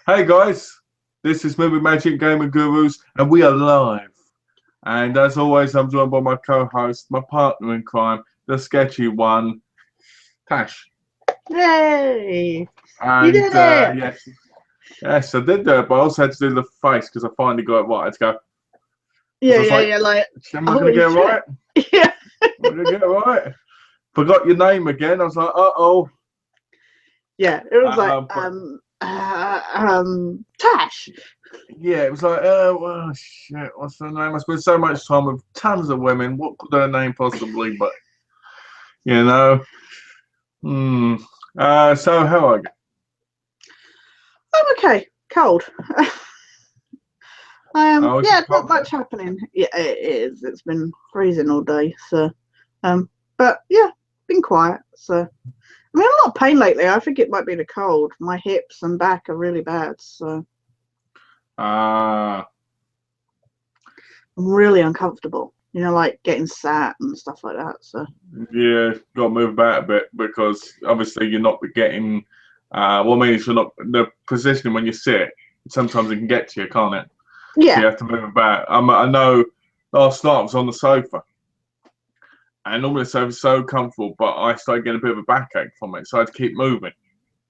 Hey guys, this is Movie Magic Gaming Gurus, and we are live. And as always, I'm joined by my co-host, my partner in crime, the sketchy one, Tash. Yay! You And did it! yes, I did do it, but I also had to do the face because I finally got it right. I had to go. Yeah, I was yeah, like, yeah. Like, am I going to holy get it shit! right? Yeah, Am I going to get it right? Forgot your name again. I was like, uh-oh. yeah. It was like, But Tash. yeah, it was like, well, shit, what's her name? I spent so much time with tons of women. What could her name possibly? But you know. Hmm. So how are you? I'm okay. Cold. Oh, it's Yeah, not cold there. much happening. Yeah, it is. It's been freezing all day. So, but yeah, been quiet. So, I mean, I'm not pain lately. I think it might be the cold. My hips and back are really bad. So, Ah, I'm really uncomfortable. Like getting sat and stuff like that. So, yeah, got to move about a bit because obviously you're not getting. What I mean is you're not the positioning when you sit. Sometimes it can get to you, can't it? So yeah, you have to move about. I know last night I was on the sofa, and normally the sofa's so comfortable, but I started getting a bit of a backache from it, so I had to keep moving.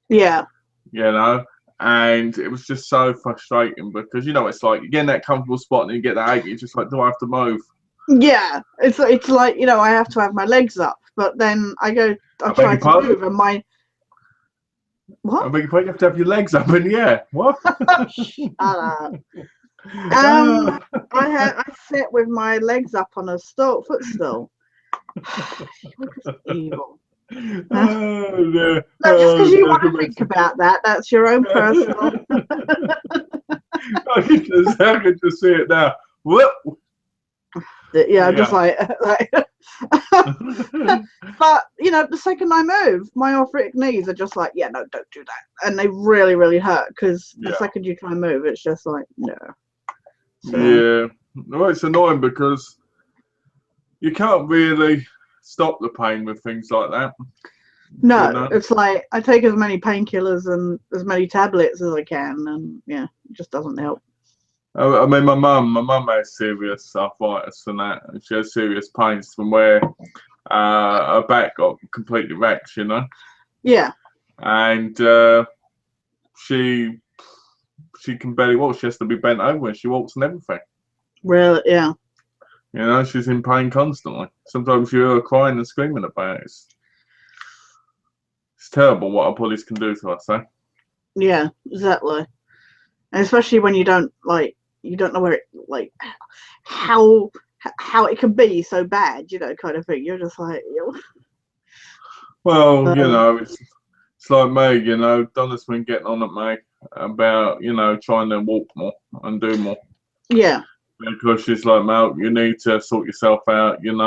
yeah. You know. And it was just so frustrating because it's like you get in that comfortable spot and you get that ache. You're just like, do I have to move? Yeah, it's like I have to have my legs up, but then I I beg try your to pardon? move, and my I what? beg your pardon, you have to have your legs up in the air. What? Shut up. Ah, I sit with my legs up on a footstool. You're just evil. no. No, just because you That's want to think about that, that's your own personal. I can just see it now. Whoop. Yeah, I'm just Yeah. like. But the second I move, my arthritic knees are just like, yeah, no, don't do that, and they really, really hurt because the Yeah. second you try and move, it's just like no. So Yeah. Well, it's annoying because you can't really stop the pain with things like that. You no, know? it's like I take as many painkillers and as many tablets as I can, and yeah, it just doesn't help. I mean, my mum has serious arthritis and that, and she has serious pains from where her back got completely wrecked. Yeah, And she she can barely walk. She has to be bent over when she walks and everything. really, yeah, She's in pain constantly. Sometimes you hear her crying and screaming about it. It's terrible what our bodies can do to us, eh? yeah, exactly. And especially when you don't know where it how how it can be so bad, kind of thing. You're just like, ew. Well, So, it's like me, Donna's been getting on at me about, trying to walk more and do more. yeah, Because she's like, Mel, you need to sort yourself out. And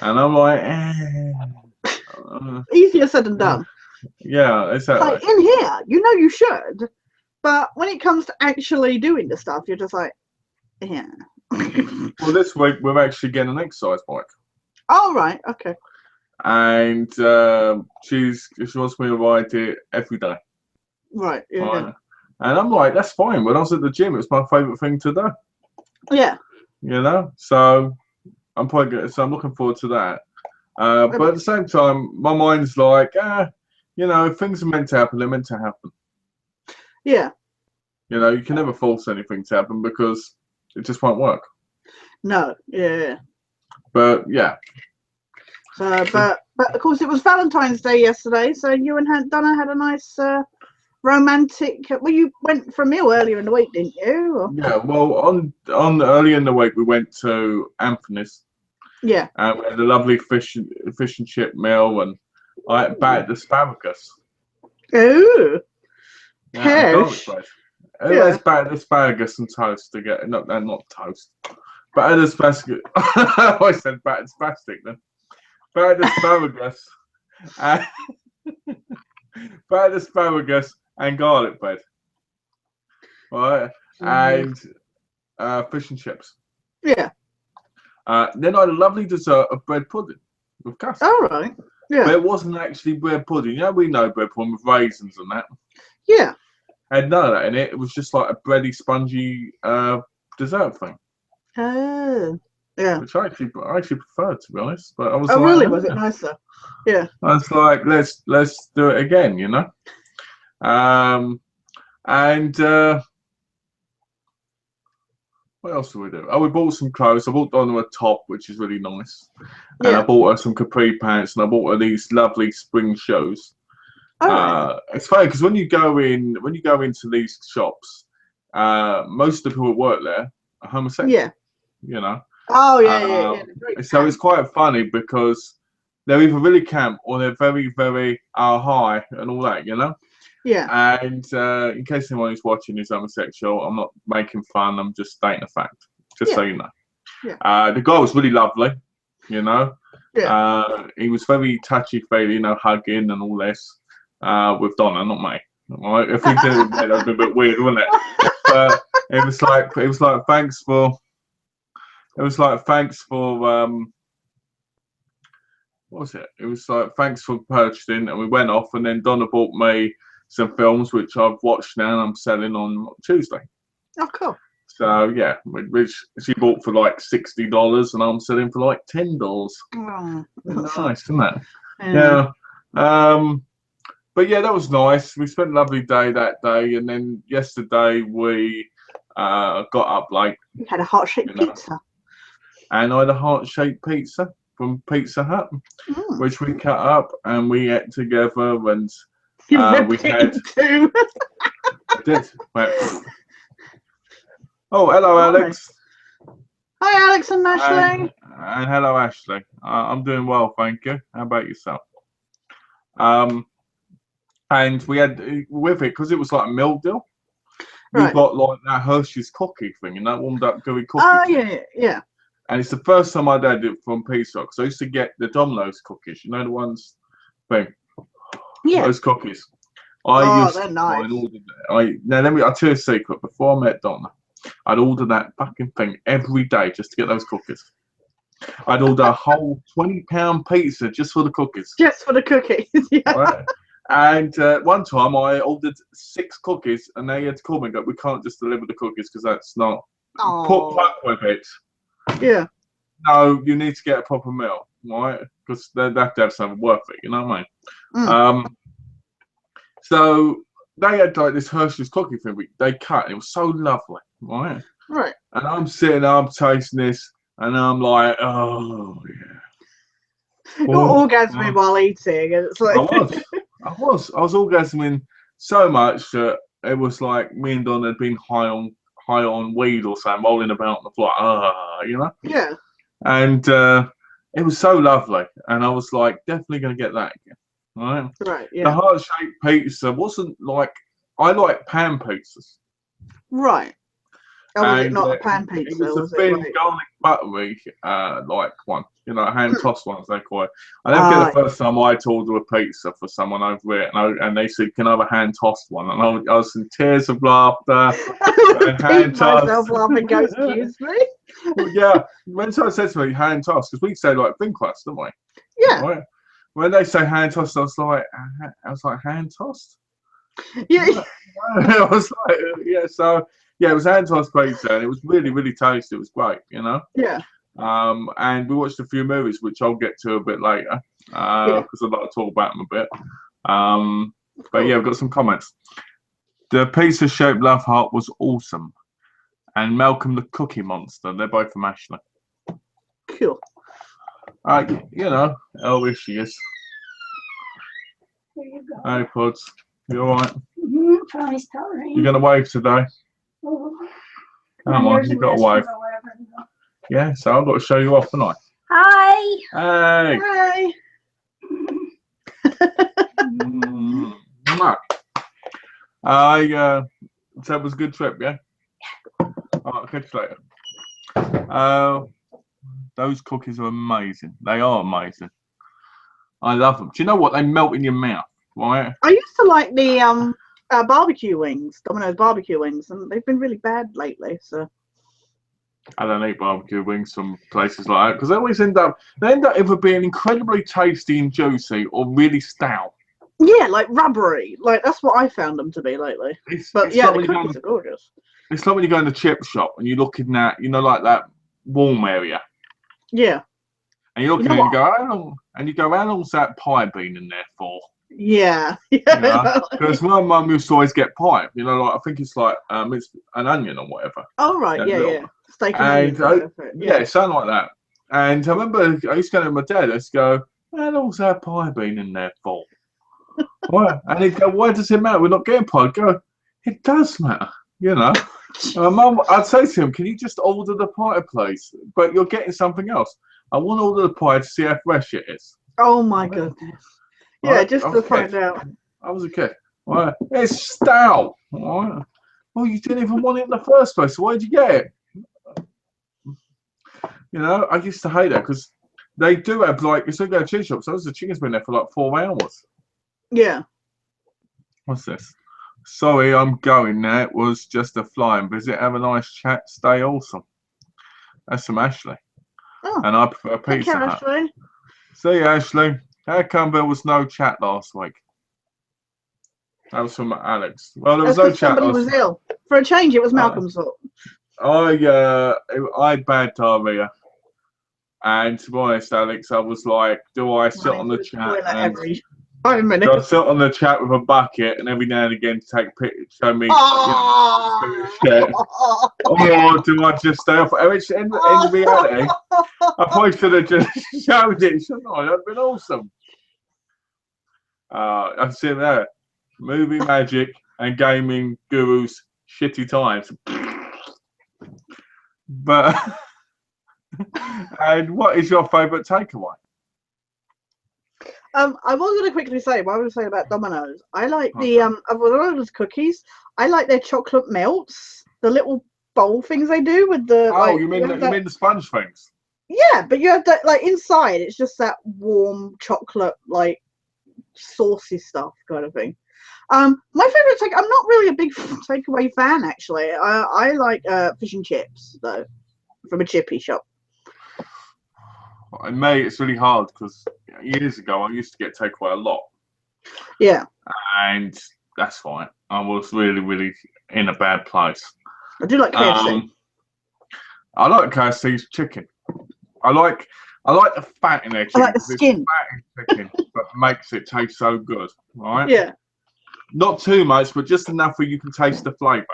I'm like, easier said than done. yeah, It's exactly. like in here, you should, but when it comes to actually doing the stuff, you're just like, yeah. Well, this week we're actually getting an exercise bike. All right, okay, And she wants me to ride it every day. right, yeah, Right? And I'm like, that's fine. When I was at the gym, it's my favourite thing to do. yeah. So I'm probably good. So I'm looking forward to that. But at the same time, my mind's like, things are meant to happen. They're meant to happen. Yeah, You can never force anything to happen because it just won't work. no, yeah. But yeah, So, but of course, it was Valentine's Day yesterday, so you and Donna had a nice romantic. Well, you went for a meal earlier in the week, didn't you? Or? yeah. Well, on early in the week we went to Anthony's. Yeah. We had a lovely fish and chip meal, and I ate battered asparagus. Oh, Yeah, and garlic Tash. bread. Who has Yeah. battered asparagus and toast together? Not toast. Battered asparagus. I said battered spastic then. Battered asparagus. And battered asparagus and garlic bread. Right? Jeez. And fish and chips. Yeah. Then I had a lovely dessert of bread pudding with custard. All right. But Yeah. it wasn't actually bread pudding. We know bread pudding with raisins and that. Yeah. had none of that in it. It was just like a bready, spongy dessert thing. Oh, yeah. Which I actually preferred, to be honest. But I was Oh, like, really? Was it nicer? Yeah. I was like, let's do it again, you know. And what else did we do? Oh, we bought some clothes. I bought Donna a top, which is really nice, and I Yeah. bought her some capri pants, and I bought her these lovely spring shoes. All right. It's funny because when you go into these shops, most of the people who work there are homosexual. Yeah. You know. Oh, yeah. So it's quite funny because they're either really camp or they're very, very high and all that, you know? Yeah. And in case anyone who's watching is homosexual, I'm not making fun, I'm just stating a fact, just so you know. Yeah. The guy was really lovely, you know? Yeah. He was very touchy-feely, you know, hugging and all this with Donna, not me. All right? If we did it, that would be a bit weird, wouldn't it? But it was like, thanks for... It was like, thanks for, what was it? It was like, thanks for purchasing. And we went off, and then Donna bought me some films, which I've watched now and I'm selling on Tuesday. Oh, cool. So, yeah, which she bought for like $60, and I'm selling for like $10. Oh, Nice, isn't it? Yeah. But yeah, that was nice. We spent a lovely day that day. And then yesterday we got up late. You had a heart-shaped pizza. And I had a heart-shaped pizza from Pizza Hut, which we cut up and we ate together, and we had two. I did. Oh, hello, Alex. Hi, Alex and Ashley. And hello, Ashley. I'm doing well, thank you. How about yourself? And we had with it, because it was like a meal deal. We got like that Hershey's cookie thing, and that warmed up gooey cookie. Oh, yeah. And it's the first time I'd had it from Pizza Hut, because I used to get the Domino's cookies, you know, the ones, those cookies. They're nice. Now I'll tell you a secret. Before I met Donna, I'd order that fucking thing every day just to get those cookies. I'd order a whole £20 pizza just for the cookies. Just for the cookies, yeah. Right? And one time I ordered 6 cookies, and they had to call me and go, "We can't just deliver the cookies because that's not put pluck with it." Yeah. No, you need to get a proper meal, right? Because they have to have something worth it, you know what I mean? So they had like this Hershey's cookie thing they cut, and it was so lovely, right? Right. And I'm sitting there, I'm tasting this, and I'm like, oh yeah. You're orgasming while eating, and it's like I was orgasming so much that it was like me and Don had been high on weed or something, rolling about on the floor, you know? Yeah. And it was so lovely, and I was like, definitely going to get that again, right? Right, yeah. The heart-shaped pizza wasn't like, I like pan pizzas. Right. Oh, was it not a pan pizza? It was a thin, garlic buttery, like one, you know, hand-tossed ones, they call it. I never forget the first time I had to order a pizza for someone over it, and they said, "Can I have a hand-tossed one?" And I was in tears of laughter. I myself laughing, go, "Excuse me?" Well, yeah, when someone said to me hand-tossed, because we say like thin crust, don't we? Yeah. Right? When they say hand-tossed, I was like, hand-tossed? Yeah. I was like, yeah, so... Yeah, it was hand-tossed pizza, and it was really, really tasty. It was great, you know? Yeah. And we watched a few movies, which I'll get to a bit later, because I'd like to talk about them a bit. But yeah, we've got some comments. The pizza-shaped love heart was awesome. And Malcolm the Cookie Monster, they're both from Ashley. Cool. You know, here she is. There you go. Hey, Pods. You alright? Trying to You gonna wave today? Come on, you got a wave. Yeah, so I've got to show you off tonight. Hi. Hey. Hi. So it was a good trip, yeah? Alright, catch you later. Those cookies are amazing. They are amazing. I love them. Do you know what? They melt in your mouth, right? I used to like the barbecue wings, Domino's barbecue wings, and they've been really bad lately. So I don't eat barbecue wings from places like that because they end up either being incredibly tasty and juicy or really stout. Yeah, like rubbery. Like that's what I found them to be lately. But It's yeah, like the when you go cookies are gorgeous. it's like when you go in the chip shop and you're looking at, like that warm area. Yeah. And you're You looking know at it and what? go, how long? And you go, how long's that pie been in there for? Yeah. Because my mum used to always get pie. Like I think it's like it's an onion or whatever. Oh right, That yeah, little- yeah. Steak and And onions. yeah, something like that. And I remember I used to go to my dad. I used to go, how long's that pie been in there for? Well, and he'd go, why does it matter? We're not getting pie. I'd go, it does matter. And Mum, I'd say to him, can you just order the pie, please? But you're getting something else. I want to order the pie to see how fresh it is. Oh my goodness. Yeah, Right? just to find out. I was a kid. Right? It's stout. Right? Well, you didn't even want it in the first place. Why did you get it? I used to hate that because they do have it's like a chicken shop. So the chicken's been there for like 4 hours. Yeah. What's this? Sorry, I'm going now. It was just a flying visit. Have a nice chat. Stay awesome. That's from Ashley. Oh, and I prefer Pizza okay, Hut. Ashley. See you, Ashley. How come there was no chat last week? That was from Alex. Well, there was That's no 'cause chat somebody last was week. ill. For a change, it was Malcolm's fault. I had bad diarrhea. And to be honest, Alex, I was like, do I sit on the chat and every 5 minutes. do I sit on the chat with a bucket and every now and again take pictures, show me shit? Or do I just stay off? Which in reality, I probably should have just showed it, shouldn't I? That'd been awesome. I'm sitting there, movie magic and gaming gurus, shitty times. But and what is your favourite takeaway? I was going to quickly say, what I was saying about Domino's, I like the of those cookies. I like their chocolate melts, the little bowl things they do with the. You mean the sponge things? Yeah, but you have that like inside. It's just that warm chocolate, like saucy stuff kind of thing. My favorite take. I'm not really a big takeaway fan actually. I like fish and chips though, from a chippy shop. And mate, it's really hard because years ago I used to get takeaway a lot. Yeah. And that's fine. I was really, really in a bad place. I do like KFC. I like KFC's chicken. I like the fat in their chicken. I like the skin. It's fat in chicken, but makes it taste so good, right? Yeah. Not too much, but just enough where you can taste the flavour.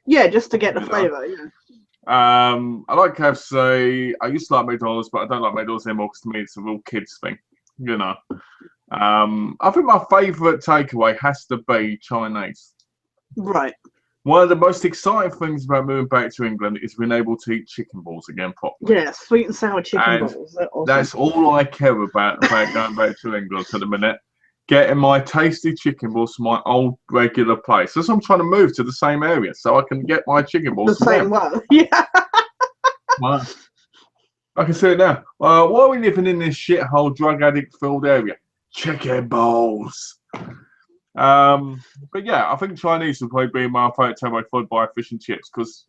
Yeah, just to get the flavour. Yeah. I like KFC. I used to like McDonald's, but I don't like McDonald's anymore because to me it's a real kids thing. I think my favourite takeaway has to be Chinese. Right. One of the most exciting things about moving back to England is being able to eat chicken balls again properly. Yeah, sweet and sour chicken balls. Awesome. That's all I care about going back to England for the minute. Getting my tasty chicken balls from my old regular place. That's why I'm trying to move to the same area so I can get my chicken balls. The same one. Yeah. Wow. I can see it now. Why are we living in this shithole drug addict filled area? Chicken balls. But yeah, I think Chinese would probably be my favourite takeaway followed by fish and chips because,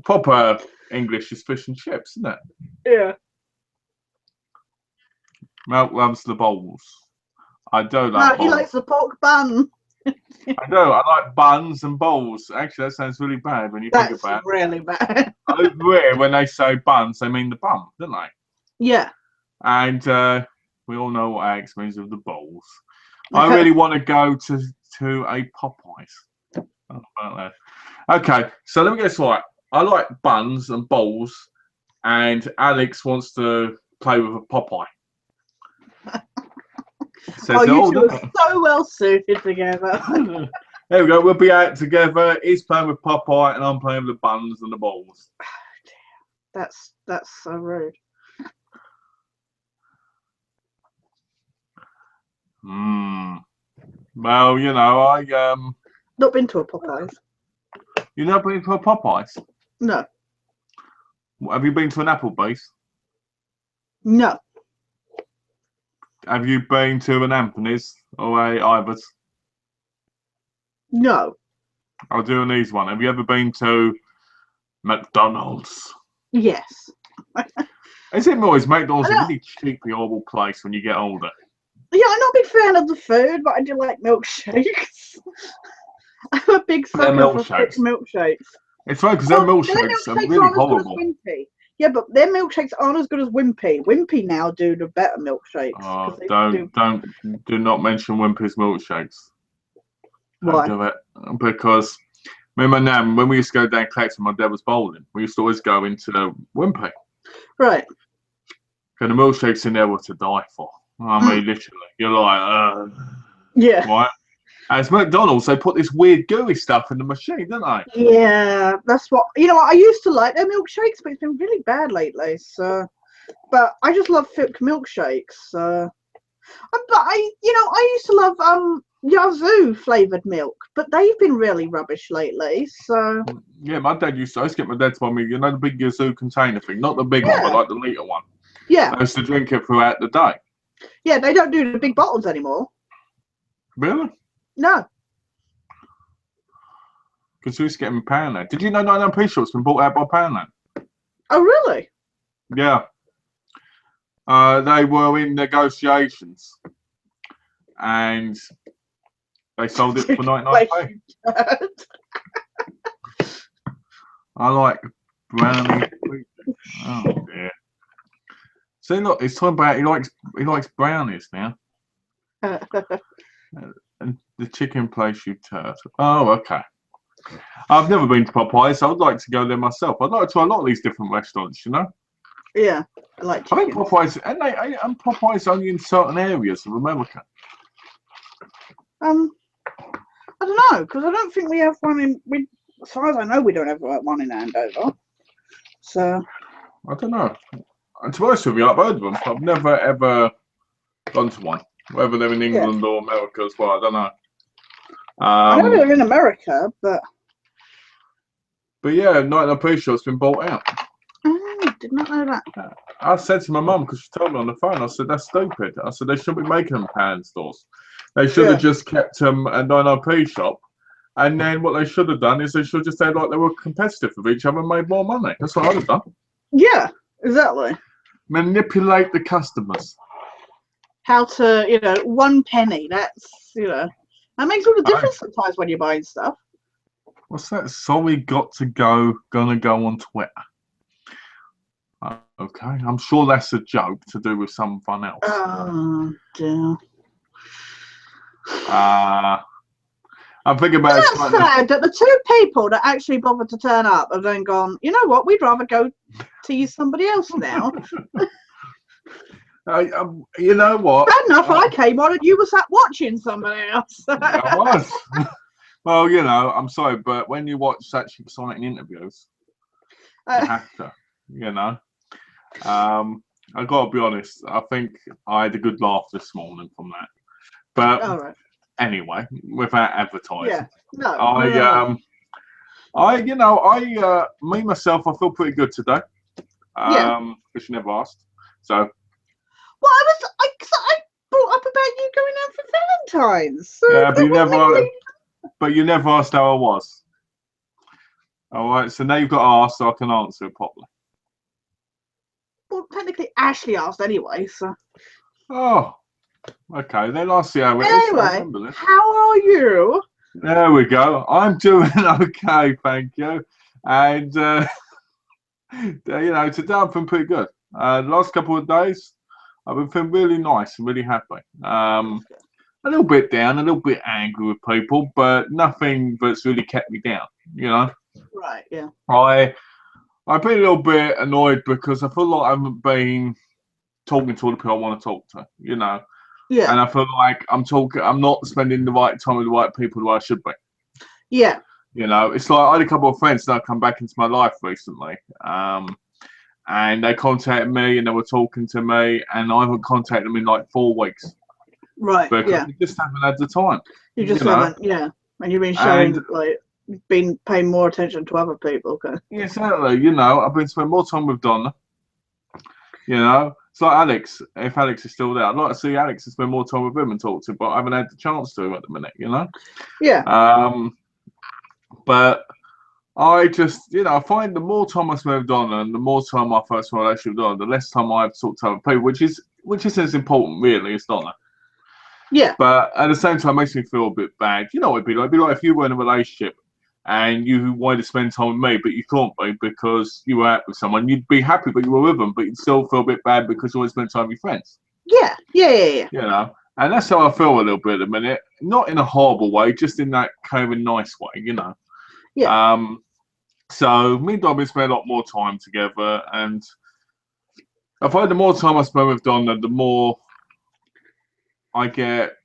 proper English is fish and chips, isn't it? Yeah. Malk loves the bowls. I do love No, bowls. he likes the pork bun. I do. I like buns and bowls. Actually, that sounds really bad when you think about it. That's really bad. Over here, when they say buns, they mean the bun, don't they? Yeah. And we all know what Alex means with the bowls. I really want to go to a Popeyes. Okay, so let me get this right. I like buns and bowls, and Alex wants to play with a Popeye. You two are so well suited together. There we go. We'll be out together. He's playing with Popeye, and I'm playing with the buns and the balls. That's so rude. Well, I not been to a Popeyes. You've not been to a Popeyes? No. Have you been to an Applebee's? No. Have you been to an Anthony's or a Ivor's? No. I'll do an easy one. Have you ever been to McDonald's? Yes. Is it always McDonald's a really cheapy, horrible place when you get older? Yeah, I'm not a big fan of the food, but I do like milkshakes. I'm a big They're sucker for thick milkshakes. milkshakes. It's funny because their Well, milkshakes are really aren't as good horrible. as Wimpy. Yeah, but their milkshakes aren't as good as Wimpy. Wimpy now do the better milkshakes. Oh, 'Cause they do not mention Wimpy's milkshakes. Don't Why? do it. Because me and my nan, when we used to go down collecting my dad was bowling, we used to always go into the Wimpy. Right. And the milkshakes in there were to die for. I mean, literally. You're like, Yeah. right? As McDonald's, they put this weird gooey stuff in the machine, don't they? Yeah, that's what I used to like their milkshakes, but it's been really bad lately. So, but I just love thick milkshakes. But I used to love Yazoo flavored milk, but they've been really rubbish lately. So Yeah, my dad used to. I used to get my dad to buy me, the big Yazoo container thing, not the big one, but like the litre one. Yeah. I used to drink it throughout the day. Yeah, they don't do the big bottles anymore. Really? No. Because we used to get them in Poundland. Did you know 99p short's been bought out by Poundland? Oh, really? Yeah. They were in negotiations. And they sold it for 99p. I like brownie. Oh dear. See, look, it's talking about he likes brownies now. And the chicken place you turd. Oh, okay. I've never been to Popeyes, so I'd like to go there myself. I'd like to try a lot of these different restaurants, Yeah, I like chicken. I think Popeyes, and Popeyes only in certain areas of America. I don't know, because I don't think we have one in. As far as I know, we don't have one in Andover. So I don't know. And to be honest with you, I've heard of them. I've never ever gone to one, whether they're in England or America as well. I don't know. I know they're in America, but yeah, 99p short's been bought out. I did not know that. I said to my mum, because she told me on the phone, I said, that's stupid. I said, they shouldn't be making them pound stores. They should have just kept them a 99p shop. And then what they should have done is they should have just said like they were competitive with each other and made more money. That's what I'd have done. Yeah, exactly. Manipulate the customers. How to, 1 penny. That's, that makes all the difference sometimes when you're buying stuff. What's that? Sorry, gonna go on Twitter. Okay, I'm sure that's a joke to do with someone else. Oh, dear. I'm thinking about it. It's sad that the 2 people that actually bothered to turn up have then gone, you know what, we'd rather go tease somebody else now. You know what? Bad enough I came on and you were sat watching somebody else. I was. Well, I'm sorry, but when you watch such exciting interviews, you have to, I got to be honest, I think I had a good laugh this morning from that. But anyway, without advertising. Yeah. Me myself, I feel pretty good today. Because you never asked. So. Well, I brought up about you going out for Valentine's. So yeah, but you never asked how I was. All right, so now you've got to ask so I can answer it properly. Well, technically, Ashley asked anyway, so. Oh, okay. Then I'll see how it is. Anyway, how are you? There we go. I'm doing okay, thank you. And, today I'm feeling pretty good. The last couple of days, I've been feeling really nice and really happy. A little bit down, a little bit angry with people, but nothing that's really kept me down, Right, yeah. I've been a little bit annoyed because I feel like I haven't been talking to all the people I want to talk to, Yeah. And I feel like I'm not spending the right time with the right people who I should be. Yeah. It's like I had a couple of friends that come back into my life recently. And they contacted me and they were talking to me and I haven't contacted them in like 4 weeks. Right. Because you just haven't had the time. You just haven't, And you've been showing been paying more attention to other people. Okay. Yeah, certainly. I've been spending more time with Donna. It's like Alex. If Alex is still there, I'd like to see Alex and spend more time with him and talk to him, but I haven't had the chance to at the minute, Yeah. But I just, I find the more time I spend with Donna and the more time I first relationship with Donna, the less time I have to talk to other people, which isn't as important really as Donna. Yeah. But at the same time, it makes me feel a bit bad. You know what it'd be like? It'd be like if you were in a relationship and you wanted to spend time with me, but you couldn't be because you were out with someone. You'd be happy, but you were with them, but you'd still feel a bit bad because you want to spend time with your friends. Yeah. You know, and that's how I feel a little bit at the minute. Not in a horrible way, just in that kind of nice way, you know. Yeah. So me and Dobby spend a lot more time together, and I find the more time I spend with Donna, the more I get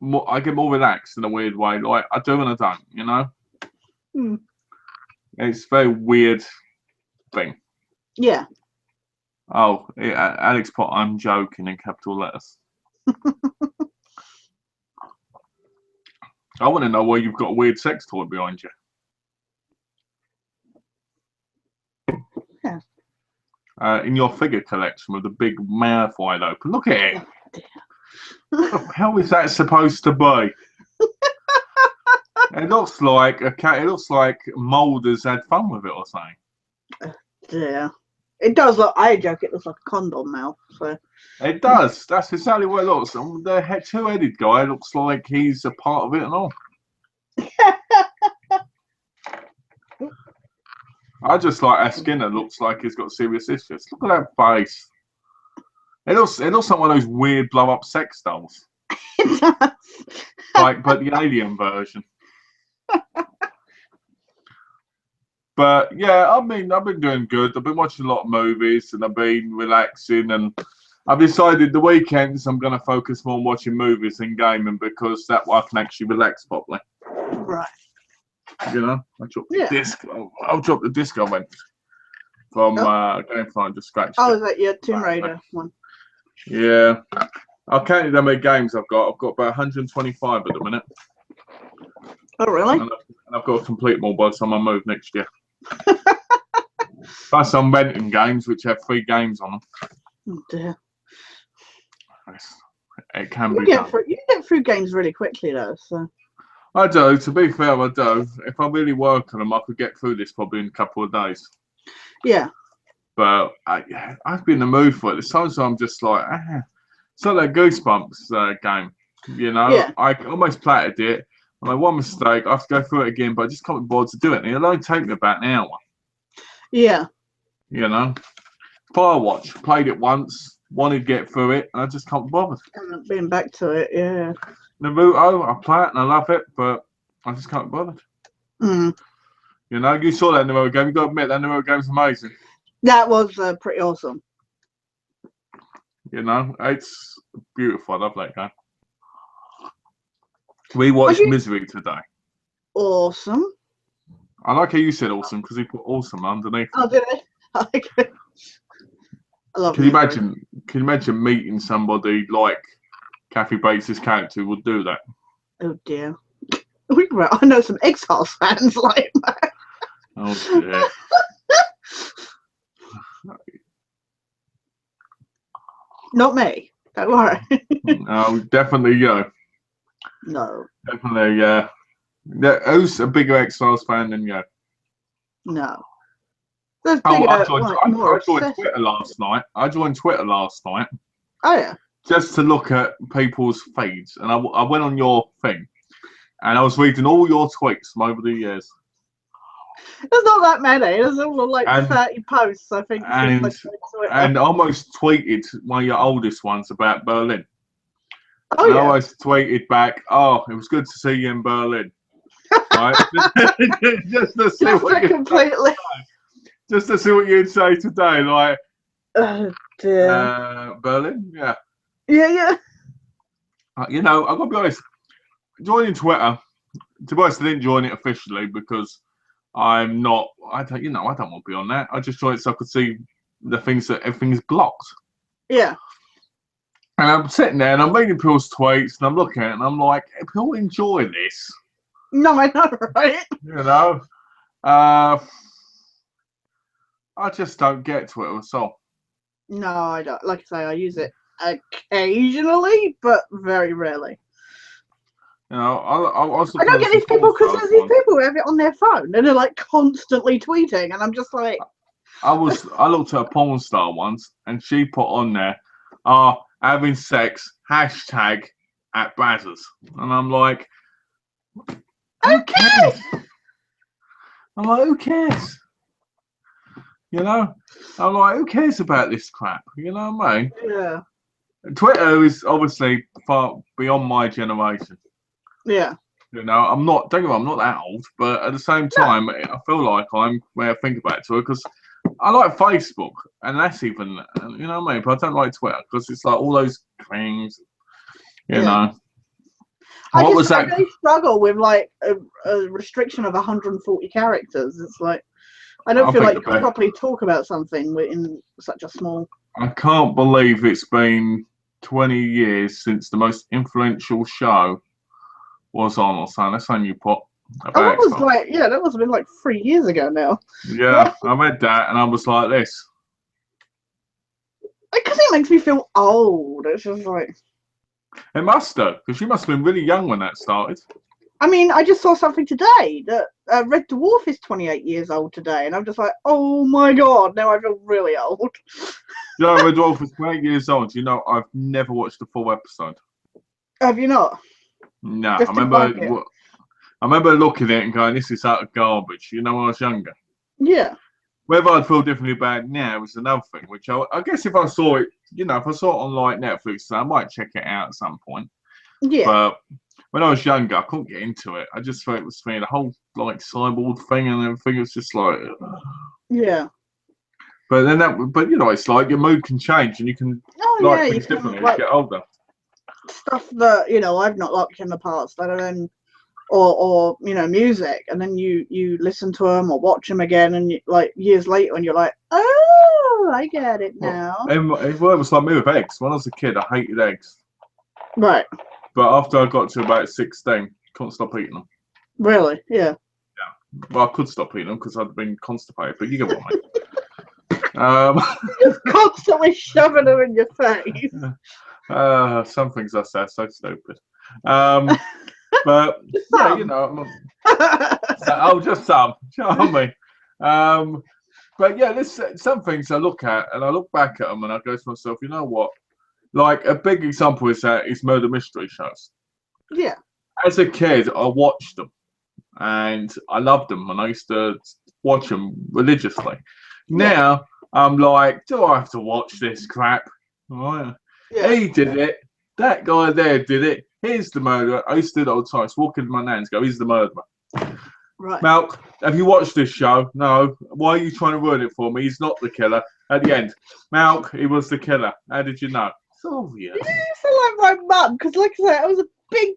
more relaxed in a weird way. Like I do and I don't, you know. It's a very weird thing. Yeah. Oh, Alex put "I'm joking" in capital letters. I want to know why you've got a weird sex toy behind you. Yeah. In your figure collection with the big mouth wide open. Look at it. What the hell is that supposed to be? It looks like a cat. It looks like Molders had fun with it or something. Yeah. It does look. I joke. It looks like a condom mouth. So. It does. That's exactly what it looks. The two-headed guy looks like he's a part of it and all. I just like our Skinner. Looks like he's got serious issues. Look at that face. It looks like one of those weird blow-up sex dolls. It does. Like, but the alien version. But yeah, I mean, I've been doing good. I've been watching a lot of movies and I've been relaxing, and I've decided the weekends I'm going to focus more on watching movies and gaming because that way I can actually relax properly. Right. You know, I dropped the disc. I'll drop the disc I went from GameFly to scratch. Oh, is that your Tomb Raider one? Yeah. I've counted how many games I've got. I've got about 125 at the minute. Oh, really? And I've got to complete more by the time I move next year. Plus, I'm renting games which have 3 games on them. Oh, dear. It can You be get done. through, you get through games really quickly, though. So. I do. To be fair, I do. If I really work on them, I could get through this probably in a couple of days. Yeah. But I've been in the mood for it. There's times I'm just like, it's like that Goosebumps game. You know, Yeah. I almost platted it. I made one mistake. I have to go through it again, but I just can't be bothered to do it. And it'll only take me about an hour. Yeah. You know, Firewatch, played it once, wanted to get through it, and I just can't be bothered. Haven't been back to it. Yeah. Naruto, I play it and I love it, but I just can't be bothered. You know, you saw that Naruto game. You got to admit that Naruto game's amazing. That was pretty awesome. You know, it's beautiful. I love that game. We watched Misery today. Awesome. I like how you said awesome because he put awesome underneath. Oh, did I? I like it. I love it. Can you imagine meeting somebody like Kathy Bates' character who would do that? Oh, dear. I know some X-Files fans like that. Oh, dear. Not me. Don't worry. No, definitely, No. Definitely, yeah. Who's a bigger X-Files fan than you? No. I joined Twitter last night. I joined Twitter last night. Oh, yeah. Just to look at people's feeds. And I went on your thing. And I was reading all your tweets from over the years. There's not that many. There's only like 30 posts, I think. And I almost tweeted one of your oldest ones about Berlin. Oh, and yeah. I always tweeted back, "Oh, it was good to see you in Berlin." Right? just to see what just to see what you'd say today, like. Oh dear. Berlin, yeah. Yeah. You know, I've got to be honest. Joining Twitter, to be honest, I didn't join it officially because I'm not. I don't want to be on that. I just joined it so I could see the things that everything's blocked. Yeah. And I'm sitting there and I'm reading people's tweets and I'm looking at it and I'm like, people enjoy this. No, I know, right? You know, I just don't get Twitter at all. No, I don't. Like I say, I use it occasionally, but very rarely. You know, I don't get these people because there's these people who have it on their phone and they're like constantly tweeting, and I'm just like. I looked at a porn star once and she put on there, having sex, hashtag at Brazzers, and I'm like, Who cares? I'm like, who cares? You know, I'm like, who cares about this crap? You know what I mean? Yeah. Twitter is obviously far beyond my generation. Yeah. You know, I'm not. Don't get me wrong, I'm not that old, but at the same time, I feel like I'm where I think about Twitter because I like Facebook, and that's even, you know what I mean. But I don't like Twitter because it's like all those things. You know. I that? really struggle with like a restriction of 140 characters. It's like I don't feel like you can properly talk about something in such a small. I can't believe it's been 20 years since the most influential show was on, or something. That's on you put. That was like, that must have been like 3 years ago now. Yeah, I read that and I was like this. Because it makes me feel old. It's just like. It must have, because you must have been really young when that started. I mean, I just saw something today that Red Dwarf is 28 years old today, and I'm just like, oh my god, now I feel really old. Yeah, Red Dwarf was 28 years old. You know, I've never watched the full episode. Have you not? No, I remember looking at it and going, this is utter garbage, you know, when I was younger. Yeah. Whether I'd feel differently about it now is another thing, which I guess if I saw it, you know, if I saw it on like Netflix, I might check it out at some point. Yeah. But when I was younger, I couldn't get into it. I just thought it was the whole like cyborg thing and everything. It was just like, yeah. But then but you know, it's like your mood can change and you can like things differently as you get older. Stuff that I've not liked in the past. I don't know. Or music, and then you listen to them or watch them again, and like years later, and you're like, oh, I get it now. Well, it was like me with eggs. When I was a kid, I hated eggs. Right. But after I got to about 16, couldn't stop eating them. Really? Yeah. Yeah. Well, I could stop eating them because I'd been constipated, but you get what I mean. Just constantly shoving them in your face. Some things I say are so stupid. But yeah, you know, just some. Do you know what I mean? But yeah, there's some things I look at and I look back at them and I go to myself, you know what? Like a big example is murder mystery shows. Yeah. As a kid, I watched them and I loved them and I used to watch them religiously. Now I'm like, do I have to watch this crap? Right? Yeah. He did it. That guy there did it. Here's the murderer. I used to do that all the time. I used to walk into my nan's go, he's the murderer. Right. Malk, have you watched this show? No. Why are you trying to ruin it for me? He's not the killer. At the end, Malk, he was the killer. How did you know? It's obvious. Yeah, I feel like my mum, because like I said, I was a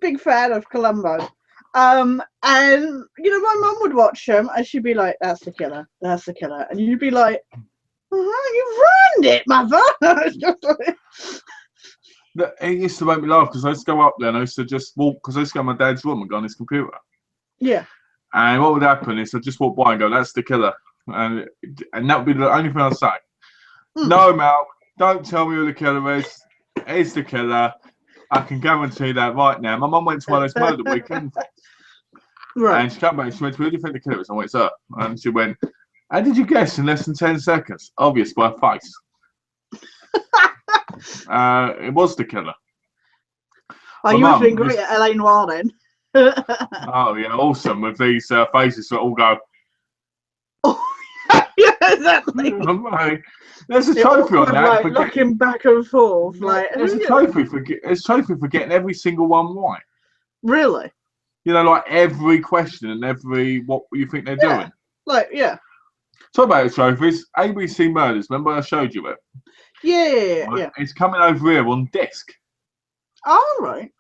big fan of Columbo. And my mum would watch them and she'd be like, that's the killer. That's the killer. And you'd be like, you ruined it, mother. It's just like... It used to make me laugh because I used to go up there and I used to just walk, because I used to go to my dad's room and go on his computer. Yeah. And what would happen is I'd just walk by and go, that's the killer. And that would be the only thing I'd say. No, Mal, don't tell me who the killer is. He's the killer. I can guarantee that right now. My mum went to one of those murder weekends. Right. And she came back and she went, who do you think the killer is? I went, it's her. And she went, how did you guess in less than 10 seconds? Obvious by her face. It was the killer. Oh, you must have been great at LA Noire then. Oh yeah, awesome with these faces that all go. Oh, yeah, exactly. There's a trophy on that. Like, looking back and forth, like there's a trophy for getting every single one right. Really? You know, like every question and every what you think they're doing. Like Talk about the trophies. ABC Murders. Remember I showed you it? Yeah. It's coming over here on disc. All right.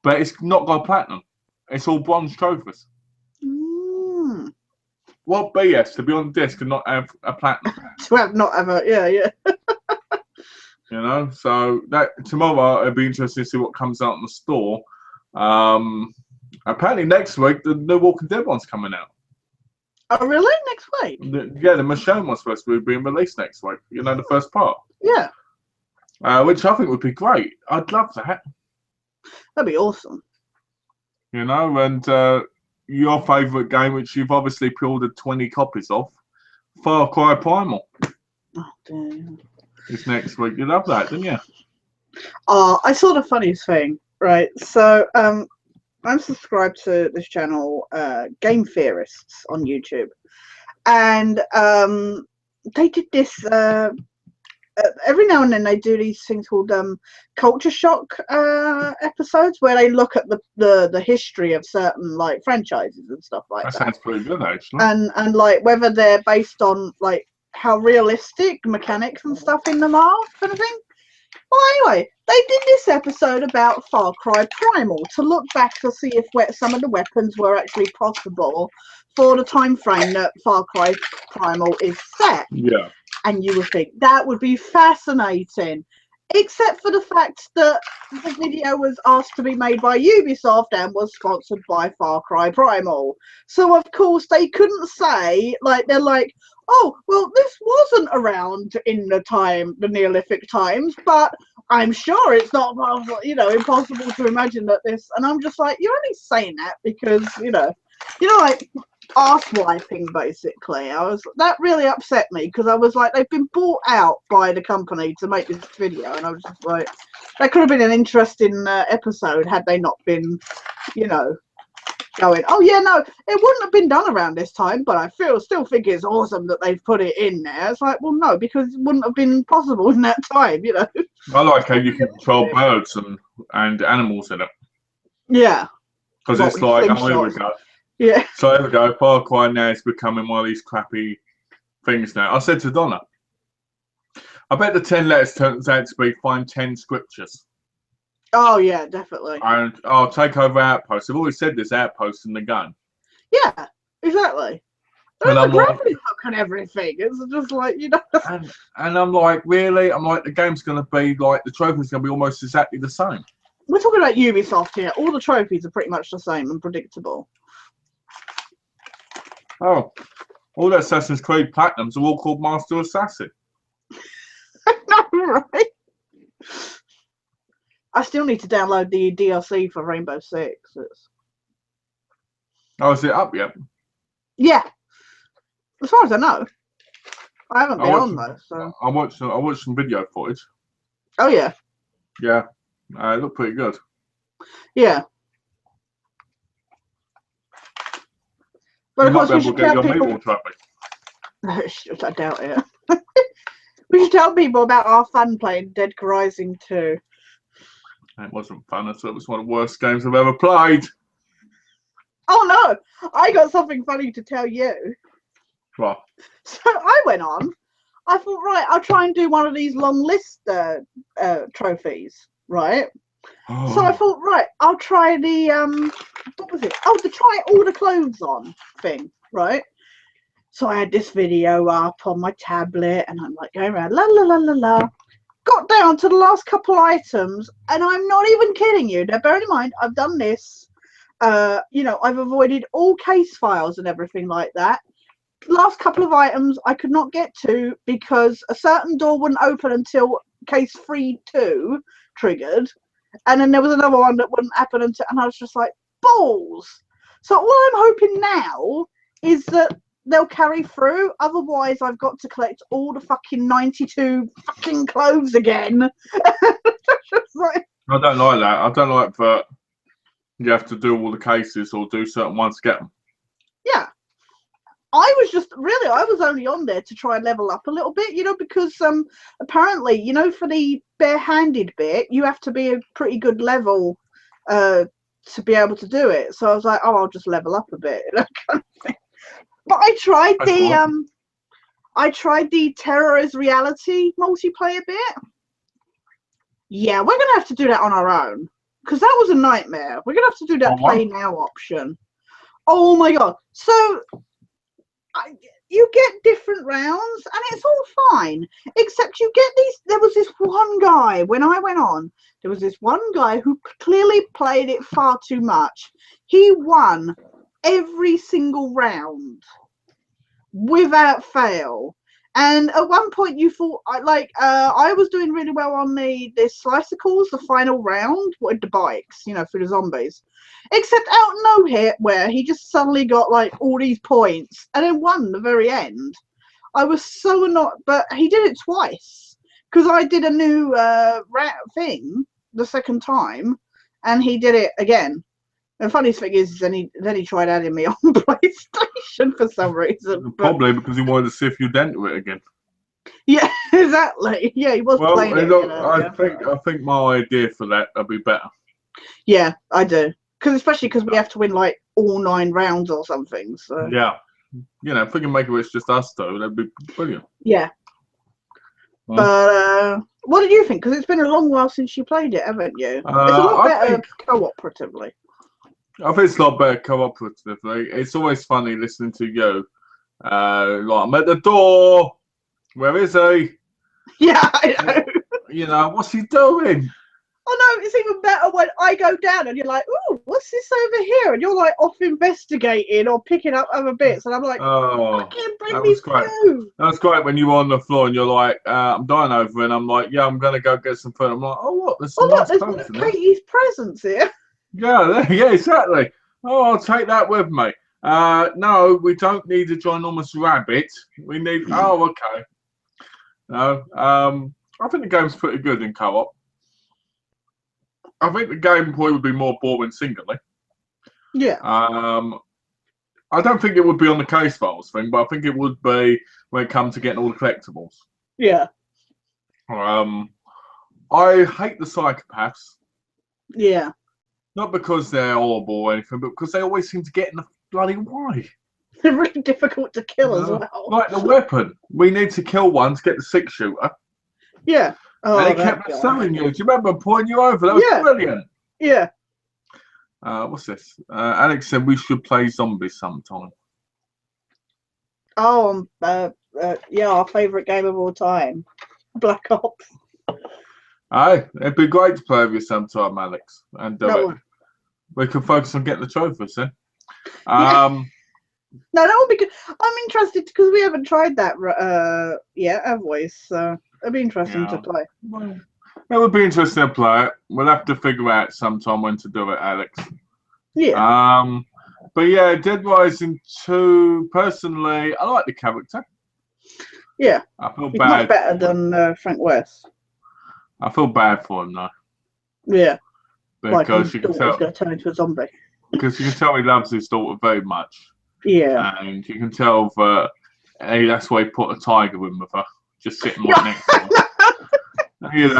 But it's not got platinum. It's all bronze trophies. What BS to be on disc and not have a platinum? Not have a yeah. You know, so that tomorrow it'll be interesting to see what comes out in the store. Apparently next week the new Walking Dead one's coming out. Oh really? Next week? The Michonne one's supposed to be being released next week. You know, the first part. Yeah. Which I think would be great. I'd love that. That'd be awesome. You know, and your favourite game, which you've obviously pre-ordered 20 copies of, Far Cry Primal. Oh, damn. It's next week. You love that, didn't you? I saw the funniest thing. Right. So I'm subscribed to this channel, Game Theorists on YouTube, and they did this. Every now and then they do these things called culture shock episodes where they look at the history of certain like franchises and stuff like that. That sounds pretty good, actually. And like whether they're based on like how realistic mechanics and stuff in them are, kind of thing. Well, anyway, they did this episode about Far Cry Primal to look back to see if some of the weapons were actually possible for the time frame that Far Cry Primal is set. Yeah. And you would think that would be fascinating, except for the fact that the video was asked to be made by Ubisoft and was sponsored by Far Cry Primal. So of course they couldn't say, like, they're like, oh, well, this wasn't around in the Neolithic times, but I'm sure it's not, impossible to imagine that this. And I'm just like, you're only saying that because, like, arse wiping, basically. That really upset me because I was like, they've been bought out by the company to make this video, and I was just like, that could have been an interesting episode had they not been, going, oh yeah, no, it wouldn't have been done around this time, but I still think it's awesome that they've put it in there. It's like, well, no, because it wouldn't have been possible in that time, I like how you can control birds and animals in it. Yeah. Because it's like, oh, here we go. Yeah. So there we go. Far Cry now is becoming one of these crappy things now. I said to Donna, I bet the 10 letters turns out to be find 10 scriptures. Oh, yeah, definitely. And I'll take over outposts. I've always said this, outposts and the gun. Yeah, exactly. There's a gravity hook and everything. It's just like, And I'm like, really? I'm like, the game's going to be like, the trophy's going to be almost exactly the same. We're talking about Ubisoft here. All the trophies are pretty much the same and predictable. Oh, all the Assassin's Creed Platinums are all called Master Assassin. I know, right? I still need to download the DLC for Rainbow Six. Oh, is it up yet? Yeah. As far as I know. I haven't been on though, so. I watched some video footage. Oh yeah. Yeah. It looked pretty good. Yeah. But of course we should tell people. I doubt it. We should tell people about our fun playing Dead Rising 2. It wasn't fun. I thought it was one of the worst games I've ever played. Oh no! I got something funny to tell you. What? So I went on. I thought, right, I'll try and do one of these long list trophies, right? Oh. So I thought, right, I'll try the what was it? Oh, the try all the clothes on thing, right? So I had this video up on my tablet, and I'm like going around, la la la la la. Got down to the last couple items, and I'm not even kidding you. Now, bear in mind, I've done this. I've avoided all case files and everything like that. Last couple of items I could not get to because a certain door wouldn't open until case 3-2 triggered, and then there was another one that wouldn't happen until, and I was just like, balls. So all I'm hoping now is that they'll carry through. Otherwise, I've got to collect all the fucking 92 fucking clothes again. I don't like that. I don't like that you have to do all the cases or do certain ones to get them. Yeah. I was only on there to try and level up a little bit, because apparently, for the barehanded bit, you have to be a pretty good level to be able to do it. So I was like, oh, I'll just level up a bit. But I tried the Terror is Reality multiplayer bit. Yeah, we're gonna have to do that on our own because that was a nightmare. We're gonna have to do that play now option. Oh my god! So you get different rounds and it's all fine, except you get these. There was this one guy when I went on. There was this one guy who clearly played it far too much. He won every single round without fail, and at one point you thought I was doing really well on the slicicles, the final round with the bikes, for the zombies, except out nowhere he just suddenly got like all these points and then won the very end. I was so annoyed, but he did it twice because I did a new thing the second time, and he did it again. The funniest thing is, then he tried adding me on PlayStation for some reason. But, Probably because he wanted to see if you'd enter it again. yeah, exactly. Yeah, he was playing it. Look, I think my idea for that would be better. Yeah, I do. Especially because we have to win like all 9 rounds or something. So yeah, if we can make it where it's just us though, that'd be brilliant. Yeah. But what did you think? Because it's been a long while since you played it, haven't you? It's a lot better cooperatively. I think it's a lot better cooperatively. It's always funny listening to you. Like, I'm at the door. Where is he? Yeah, I know. What's he doing? Oh no, it's even better when I go down and you're like, "Ooh, what's this over here?" And you're like off investigating or picking up other bits, and I'm like, "I can't bring me through." That was great when you were on the floor and you're like, "I'm dying over," and I'm like, "Yeah, I'm gonna go get some food." I'm like, "Oh, what? There's some there's Katie's presents here." Yeah, exactly. Oh, I'll take that with me. No, we don't need a ginormous rabbit. We need. Oh, okay. No, I think the game's pretty good in co-op. I think the game probably would be more boring singly. Yeah. I don't think it would be on the case files thing, but I think it would be when it comes to getting all the collectibles. Yeah. I hate the psychopaths. Yeah. Not because they're horrible or anything, but because they always seem to get in the bloody way. They're really difficult to kill as well. Like the weapon. We need to kill one to get the 6-shooter. Yeah. Oh, and he kept selling you. Do you remember pointing you over? That was brilliant. Yeah. What's this? Alex said we should play zombies sometime. Oh, yeah, our favourite game of all time, Black Ops. Aye, it'd be great to play with you sometime, Alex, and we can focus on getting the trophies then. No, that would be good. I'm interested because we haven't tried that yet, have we? So it'd be interesting to play. Well, it would be interesting to play it. We'll have to figure out sometime when to do it, Alex. Yeah. But yeah, Dead Rising 2, personally, I like the character. Yeah. I feel He's bad. much better than Frank West. I feel bad for him though. Yeah. Because you can tell. He's going to turn into a zombie. Because you can tell he loves his daughter very much. Yeah. And you can tell that that's why he put a tiger with her, just sitting right next to her. I mean.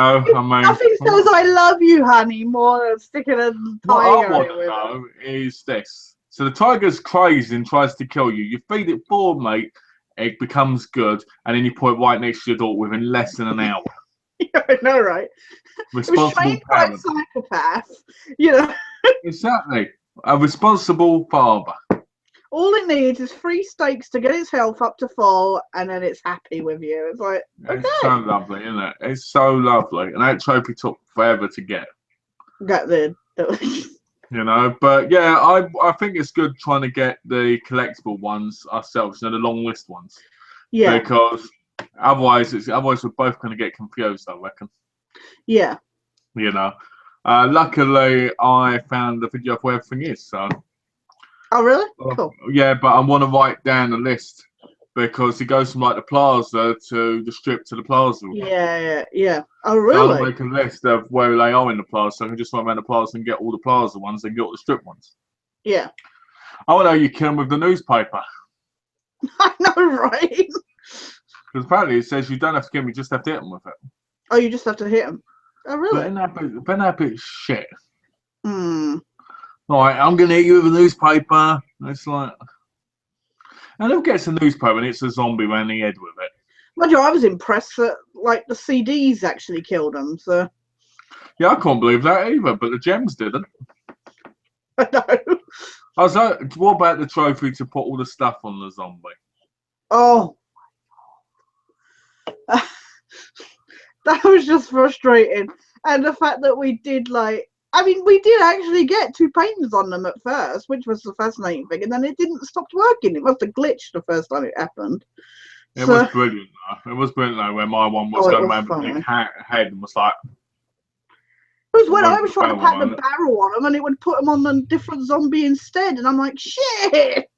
Nothing says I love you, honey, more than sticking a tiger. What I want to know is this. So the tiger's crazy and tries to kill you. You feed it 4, mate, it becomes good, and then you put it right next to your daughter within less than an hour. Yeah, I know, right? Responsible parent. Psychopath, Exactly. A responsible father. All it needs is 3 steaks to get its health up to 4, and then it's happy with you. It's like, okay. It's so lovely, isn't it? It's so lovely. And that trophy took forever to get. That did. But yeah, I think it's good trying to get the collectible ones ourselves, the long list ones. Yeah. Because otherwise we're both going to get confused, I reckon. Yeah. Luckily, I found the video of where everything is, so. Oh, really? Cool. Yeah, but I want to write down the list because it goes from like the plaza to the strip to the plaza. Yeah. Oh, really? So I'll make a list of where they are in the plaza, so I can just run around the plaza and get all the plaza ones and get all the strip ones. Yeah. I want to know you kill them with the newspaper. I know, right? Because apparently it says you don't have to kill them, you just have to hit them with it. Oh, you just have to hit them? Oh, really? But that bit shit. Right, I'm going to hit you with a newspaper. It's like... And who gets a newspaper and it's a zombie around the head with it? Mind you, I was impressed that, like, the CDs actually killed them, so... Yeah, I can't believe that either, but the gems didn't. I know. I was like, what about the trophy to put all the stuff on the zombie? Oh. That was just frustrating. And the fact that we did, like... I mean, we did actually get 2 paintings on them at first, which was the fascinating thing, and then it didn't stop working. It must have glitched the first time it happened. It was brilliant, though. It was brilliant, though, where my one was going around with a big head and was like... It was when I was trying to pack the barrel on them, and it would put them on a different zombie instead, and I'm like, shit!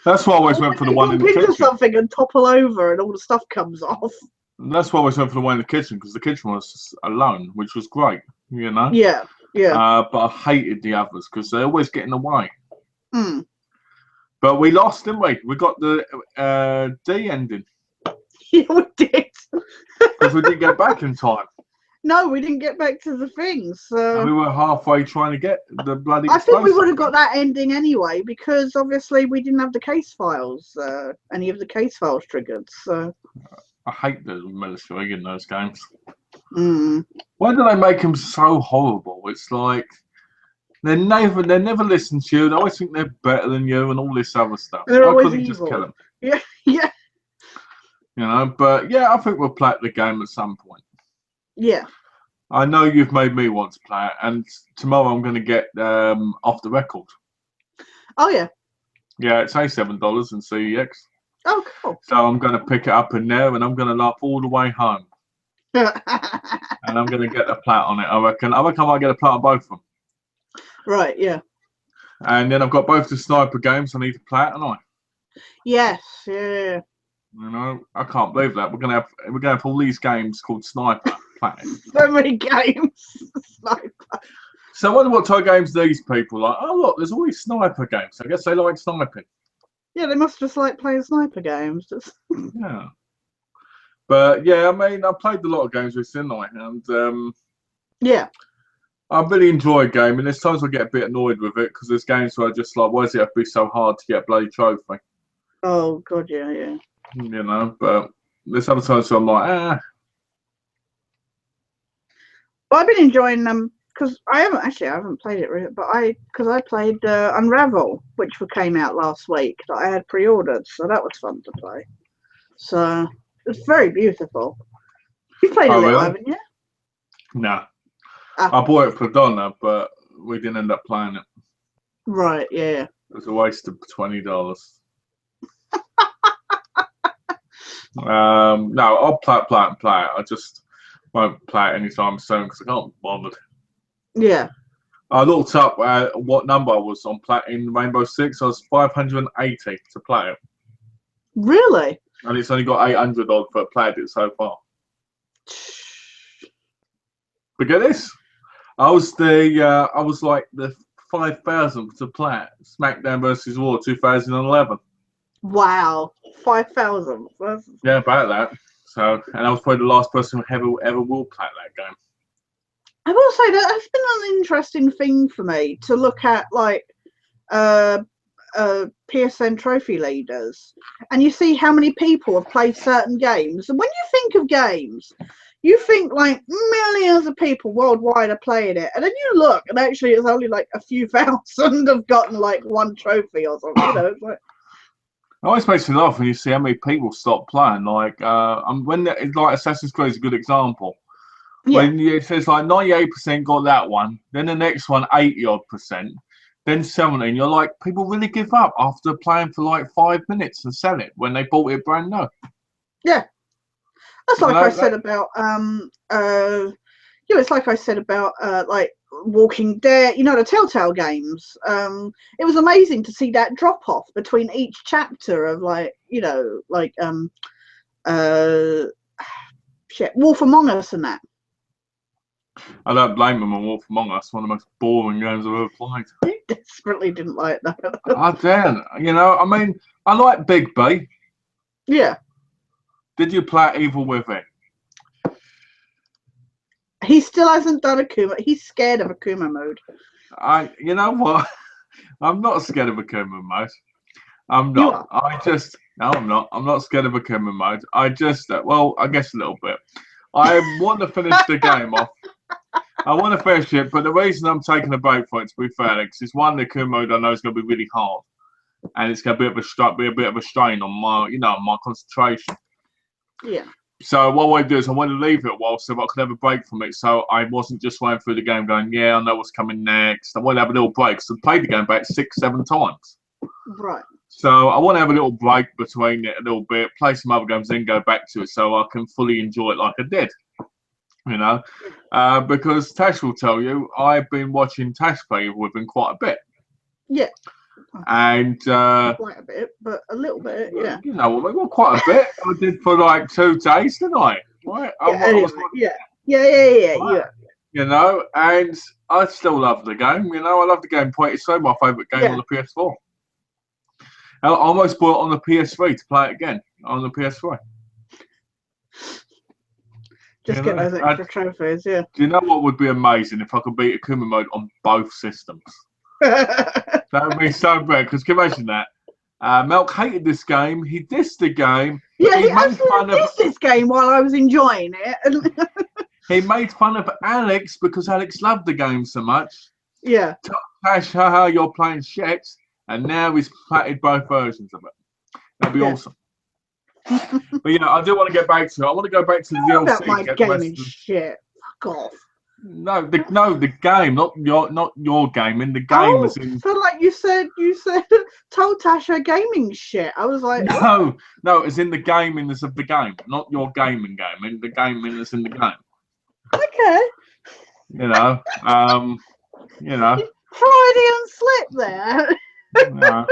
That's why I always went for the one in the kitchen. Something and topple over, and all the stuff comes off. That's why I always went for the one in the kitchen, because the kitchen was alone, which was great, Yeah. Yeah. But I hated the others because they always get in the way. Mm. But we lost, didn't we? We got the D ending Yeah, we did. because we didn't get back in time. No, we didn't get back to the things. And we were halfway trying to get the bloody I think we explosive. would have got that ending anyway because obviously we didn't have the case files, any of the case files triggered. So I hate the military in those games. mm. Why do they make them so horrible? It's like they never listen to you. They always think they're better than you and all this other stuff. They're Why always couldn't you just evil. kill them? Yeah, yeah, You know, but yeah, I think we'll play the game at some point. yeah. I know you've made me want to play it, and tomorrow I'm going to get Off the Record. Oh yeah. Yeah, it's $7 in CEX. Oh cool. So I'm going to pick it up in there, and I'm going to laugh all the way home. And I'm going to get a plat on it. I reckon I might get a plat on both of them. Right. Yeah. And then I've got both the sniper games. I need a plat, and Yes. Yeah. you know, I can't believe that we're going to have all these games called Sniper platted. So many games. Sniper. So I wonder what type of games these people like. Oh look, there's all these sniper games. I guess they like sniping. Yeah, they must just like playing sniper games. Just... Yeah. But yeah, I mean, I played a lot of games with Sinai, and yeah. I really enjoy a game. And there's times I get a bit annoyed with it because there's games where I just like, why does it have to be so hard to get a bloody trophy? Oh god, yeah, yeah. You know, but there's other times where I'm like, Well, I've been enjoying them because I haven't played it really, but I played Unravel, which came out last week that I had pre-ordered, so that was fun to play. So it's very beautiful. You played a little, really? haven't you? nah. Ah. I bought it for Donna, but we didn't end up playing it. Right, yeah. It was a waste of $20. No, I'll play it. I just won't play it anytime soon because I can't be bothered. Yeah. I looked up what number I was on in Rainbow Six. I was 580 to play it, Really? and it's only got 800 odd for played it so far. But get this, I was like the 5,000th to play it. SmackDown versus Raw 2011. Wow. 5,000. Yeah, about that. So, and I was probably the last person who ever will play that game. I will say that has been an interesting thing for me to look at, like PSN trophy leaders, and you see how many people have played certain games. And when you think of games, you think like millions of people worldwide are playing it, and then you look, and actually it's only like a few thousand have gotten like one trophy or something. You know, it's like. It always makes me laugh when you see how many people stop playing. Like, like Assassin's Creed is a good example. Yeah. When it says like 98% got that one, then the next one 80-odd%, then 17. You're like, people really give up after playing for like 5 minutes and sell it when they bought it brand new. Yeah, that's like I said about it's like I said about like Walking Dead, you know, the Telltale games. It was amazing to see that drop off between each chapter of like, you know, like Wolf Among Us and that. I don't blame them on Wolf Among Us, one of the most boring games I've ever played. I desperately didn't like that. I didn't. You know, I mean, I like Big B. Yeah. Did you play Evil Within? He still hasn't done Akuma. He's scared of Akuma mode. You know what? I'm not scared of Akuma mode. I'm You not. No, I'm not. I'm not scared of Akuma mode. I guess a little bit. I want to finish the game off. I want to finish it, but the reason I'm taking a break for it, to be fair, is one, the Akuma mode I know is going to be really hard, and it's going to be a bit of a strain on my concentration. Yeah. So what I do is I want to leave it a while so I could have a break from it, so I wasn't just running through the game going, yeah, I know what's coming next. I want to have a little break. So I played the game about 6-7 times. Right. So I want to have a little break between it a little bit, play some other games, then go back to it so I can fully enjoy it like I did. You know, because Tash will tell you, I've been watching Tash play with him quite a bit. Yeah. And quite a bit, but a little bit, yeah. You know, well, quite a bit. I did for like 2 days, didn't I? Right? Yeah. You know, and I still love the game. You know, I love the game. It's so my favourite game on the PS4. I almost bought it on the PS3 to play it again on the PS3. Just get those extra trophies, yeah. Do you know what would be amazing if I could beat Akuma mode on both systems? That would be so bad. Because can you imagine that? Melk hated this game. He dissed the game. Yeah, he actually dissed this game while I was enjoying it. He made fun of Alex because Alex loved the game so much. Yeah. Tash, haha, you're playing shit. And now he's platted both versions of it. That'd be awesome. But yeah, I do want to get back to it. I want to go back to the DLC. About my gaming shit. Fuck off. No, the game, not your game. In the game, oh, as in. So like you said, told Tasha gaming shit. I was like, no, it's in the gaming of the game, not your gaming game. In the gaming is in the game. Okay. You know, Freudian slip there. No.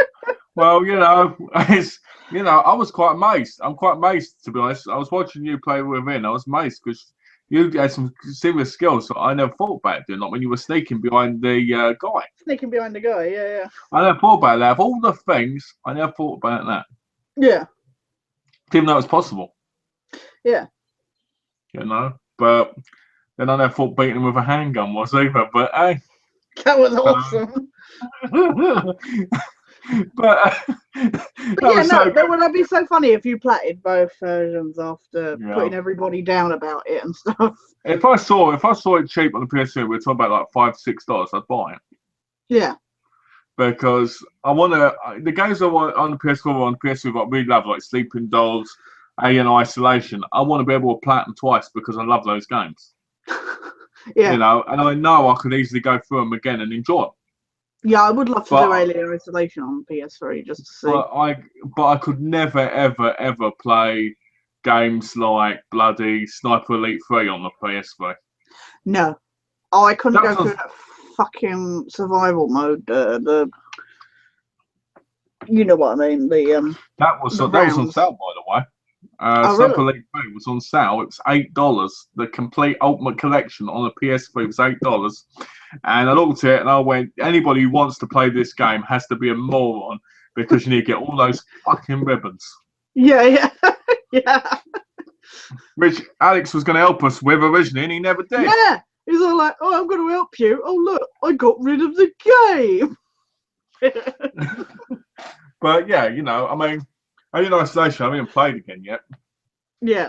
Well, I was quite amazed. I'm quite amazed, to be honest. I was watching you play within. I was amazed because you had some serious skills that I never thought about doing. Like when you were sneaking behind the guy. Sneaking behind the guy, yeah. I never thought about that. Of all the things, I never thought about that. Yeah. Didn't know it was possible. Yeah. You know, but then I never thought beating him with a handgun was either. But hey. That was awesome. But would that be so funny if you platted both versions after putting everybody down about it and stuff? If I saw it cheap on the PS3, we're talking about like $5-6, I'd buy it. Yeah. Because I want to the games I want on the PS4 or on the PS3 I really love, like Sleeping Dogs, Alien Isolation. I want to be able to plat them twice because I love those games. Yeah. You know, and I know I could easily go through them again and enjoy them. Yeah, I would love to do Alien Isolation on PS3 just to see. But I could never, ever play games like bloody Sniper Elite 3 on the PS3. No. Oh, I couldn't go through that fucking survival mode. You know what I mean? That was on sale, by the way. Sniper Elite 3 was on sale. It was $8. The complete Ultimate Collection on the PS3 was $8. And I looked at it and I went, anybody who wants to play this game has to be a moron because you need to get all those fucking ribbons. Yeah. Which Alex was going to help us with originally and he never did. Yeah. He's all like, oh, I'm going to help you. Oh, look, I got rid of the game. But yeah, you know, I mean, Alien Isolation, I haven't even played again yet. Yeah.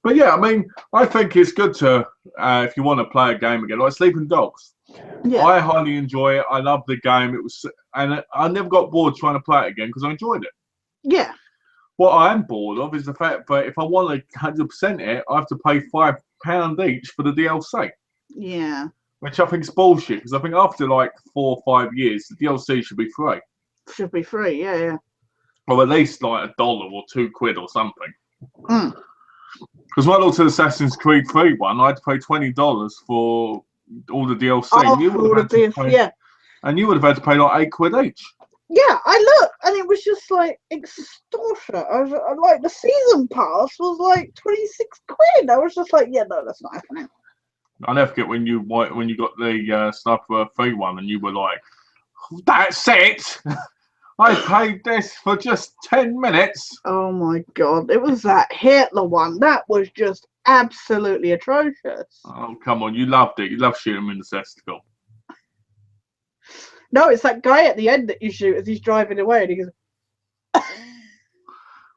But yeah, I mean, I think it's good to, if you want to play a game again, like Sleeping Dogs. Yeah. I highly enjoy it. I love the game. And I never got bored trying to play it again because I enjoyed it. Yeah. What I am bored of is the fact that if I want to 100% it, I have to pay £5 each for the DLC. Yeah. Which I think is bullshit because I think after like 4 or 5 years, the DLC should be free. Should be free, yeah. Or at least like $1 or £2 or something. Because when I looked at Assassin's Creed 3 one, I had to pay $20 for all the DLC. Oh, and you would have had to pay, and you would have had to pay like £8 each. Yeah, I looked, and it was just like extortionate. I was like, the season pass was like £26. I was just like, yeah, no, that's not happening. I never forget when you got the Sniper 3 one, and you were like, "That's it." I paid this for just 10 minutes. Oh my god, it was that Hitler one. That was just absolutely atrocious. Oh, come on, you loved it. You loved shooting him in the testicle. No, it's that guy at the end that you shoot as he's driving away and he goes...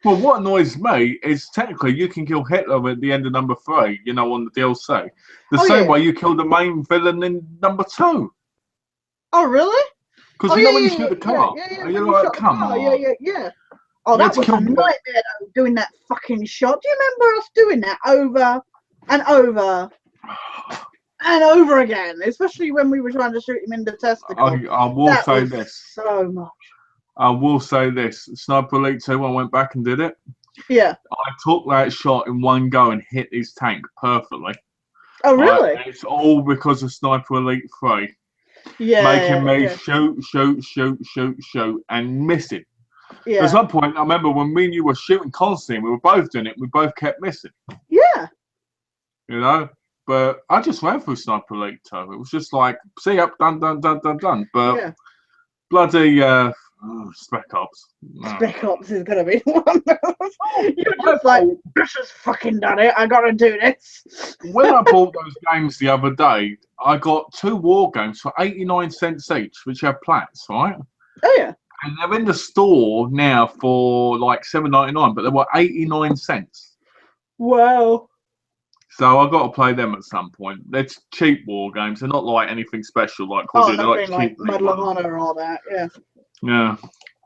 Well, what annoys me is technically you can kill Hitler at the end of number 3, you know, on the DLC. The same way you kill the main villain in number 2. Oh, really? Because you know when you shoot the car, and you're like, come on. Yeah. Oh, that was a nightmare, though, doing that fucking shot. Do you remember us doing that over and over and over again? Especially when we were trying to shoot him in the testicle. I will say this. So much. I will say this. Sniper Elite 2, I went back and did it. Yeah. I took that shot in one go and hit his tank perfectly. Oh, really? It's all because of Sniper Elite 3. Yeah. Making me shoot, and missing. Yeah. At one point, I remember when me and you were shooting constantly, we were both doing it, we both kept missing. Yeah. You know? But I just went through Sniper Elite 2. It was just like, see up, done. But Yeah. bloody Spec Ops. No. Spec Ops is gonna be one of those. You're just like, this has fucking done it. I gotta do this. When I bought those games the other day, I got 2 war games for 89 cents each, which have plats, right? Oh yeah. And they're in the store now for like $7.99, but they were 89 cents. Wow. So I've got to play them at some point. They're cheap war games. They're not like anything special like Call of Duty. They're nothing like Medal of Honor or all that. Yeah. Yeah.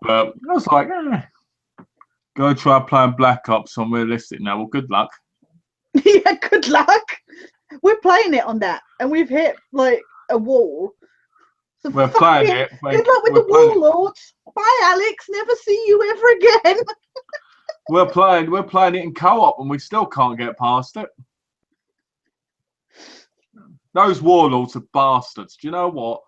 But I was like, go try playing Black Ops on realistic now. Well, good luck. Yeah, good luck. We're playing it on that, and we've hit like a wall. So We're playing it. Good luck with the warlords. Bye, Alex. Never see you ever again. We're playing it in co-op, and we still can't get past it. Those warlords are bastards. Do you know what?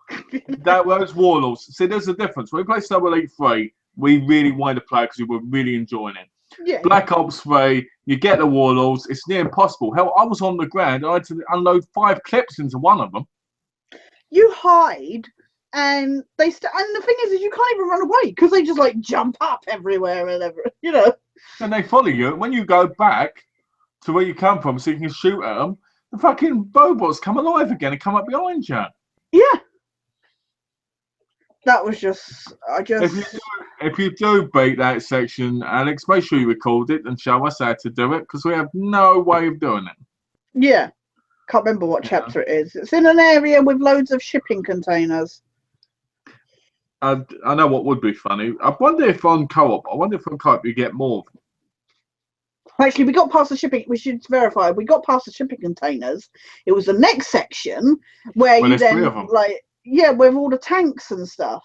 Those warlords. See, there's a difference. When we play Sniper Elite 3, we really wanted to play because we were really enjoying it. Yeah. Black Ops 3, you get the warlords. It's near impossible. Hell, I was on the ground. I had to unload 5 clips into one of them. You hide, and and the thing is you can't even run away because they just like jump up everywhere and everything, you know. And they follow you. And when you go back to where you come from so you can shoot at them, the fucking robots come alive again and come up behind you. Yeah. That was just, If you do beat that section, Alex, make sure you record it and show us how to do it because we have no way of doing it. Yeah. Can't remember what chapter it is. It's in an area with loads of shipping containers. I know what would be funny. I wonder if on co-op, you get more. Actually, we got past the shipping. We should verify. We got past the shipping containers. It was the next section where you then with all the tanks and stuff.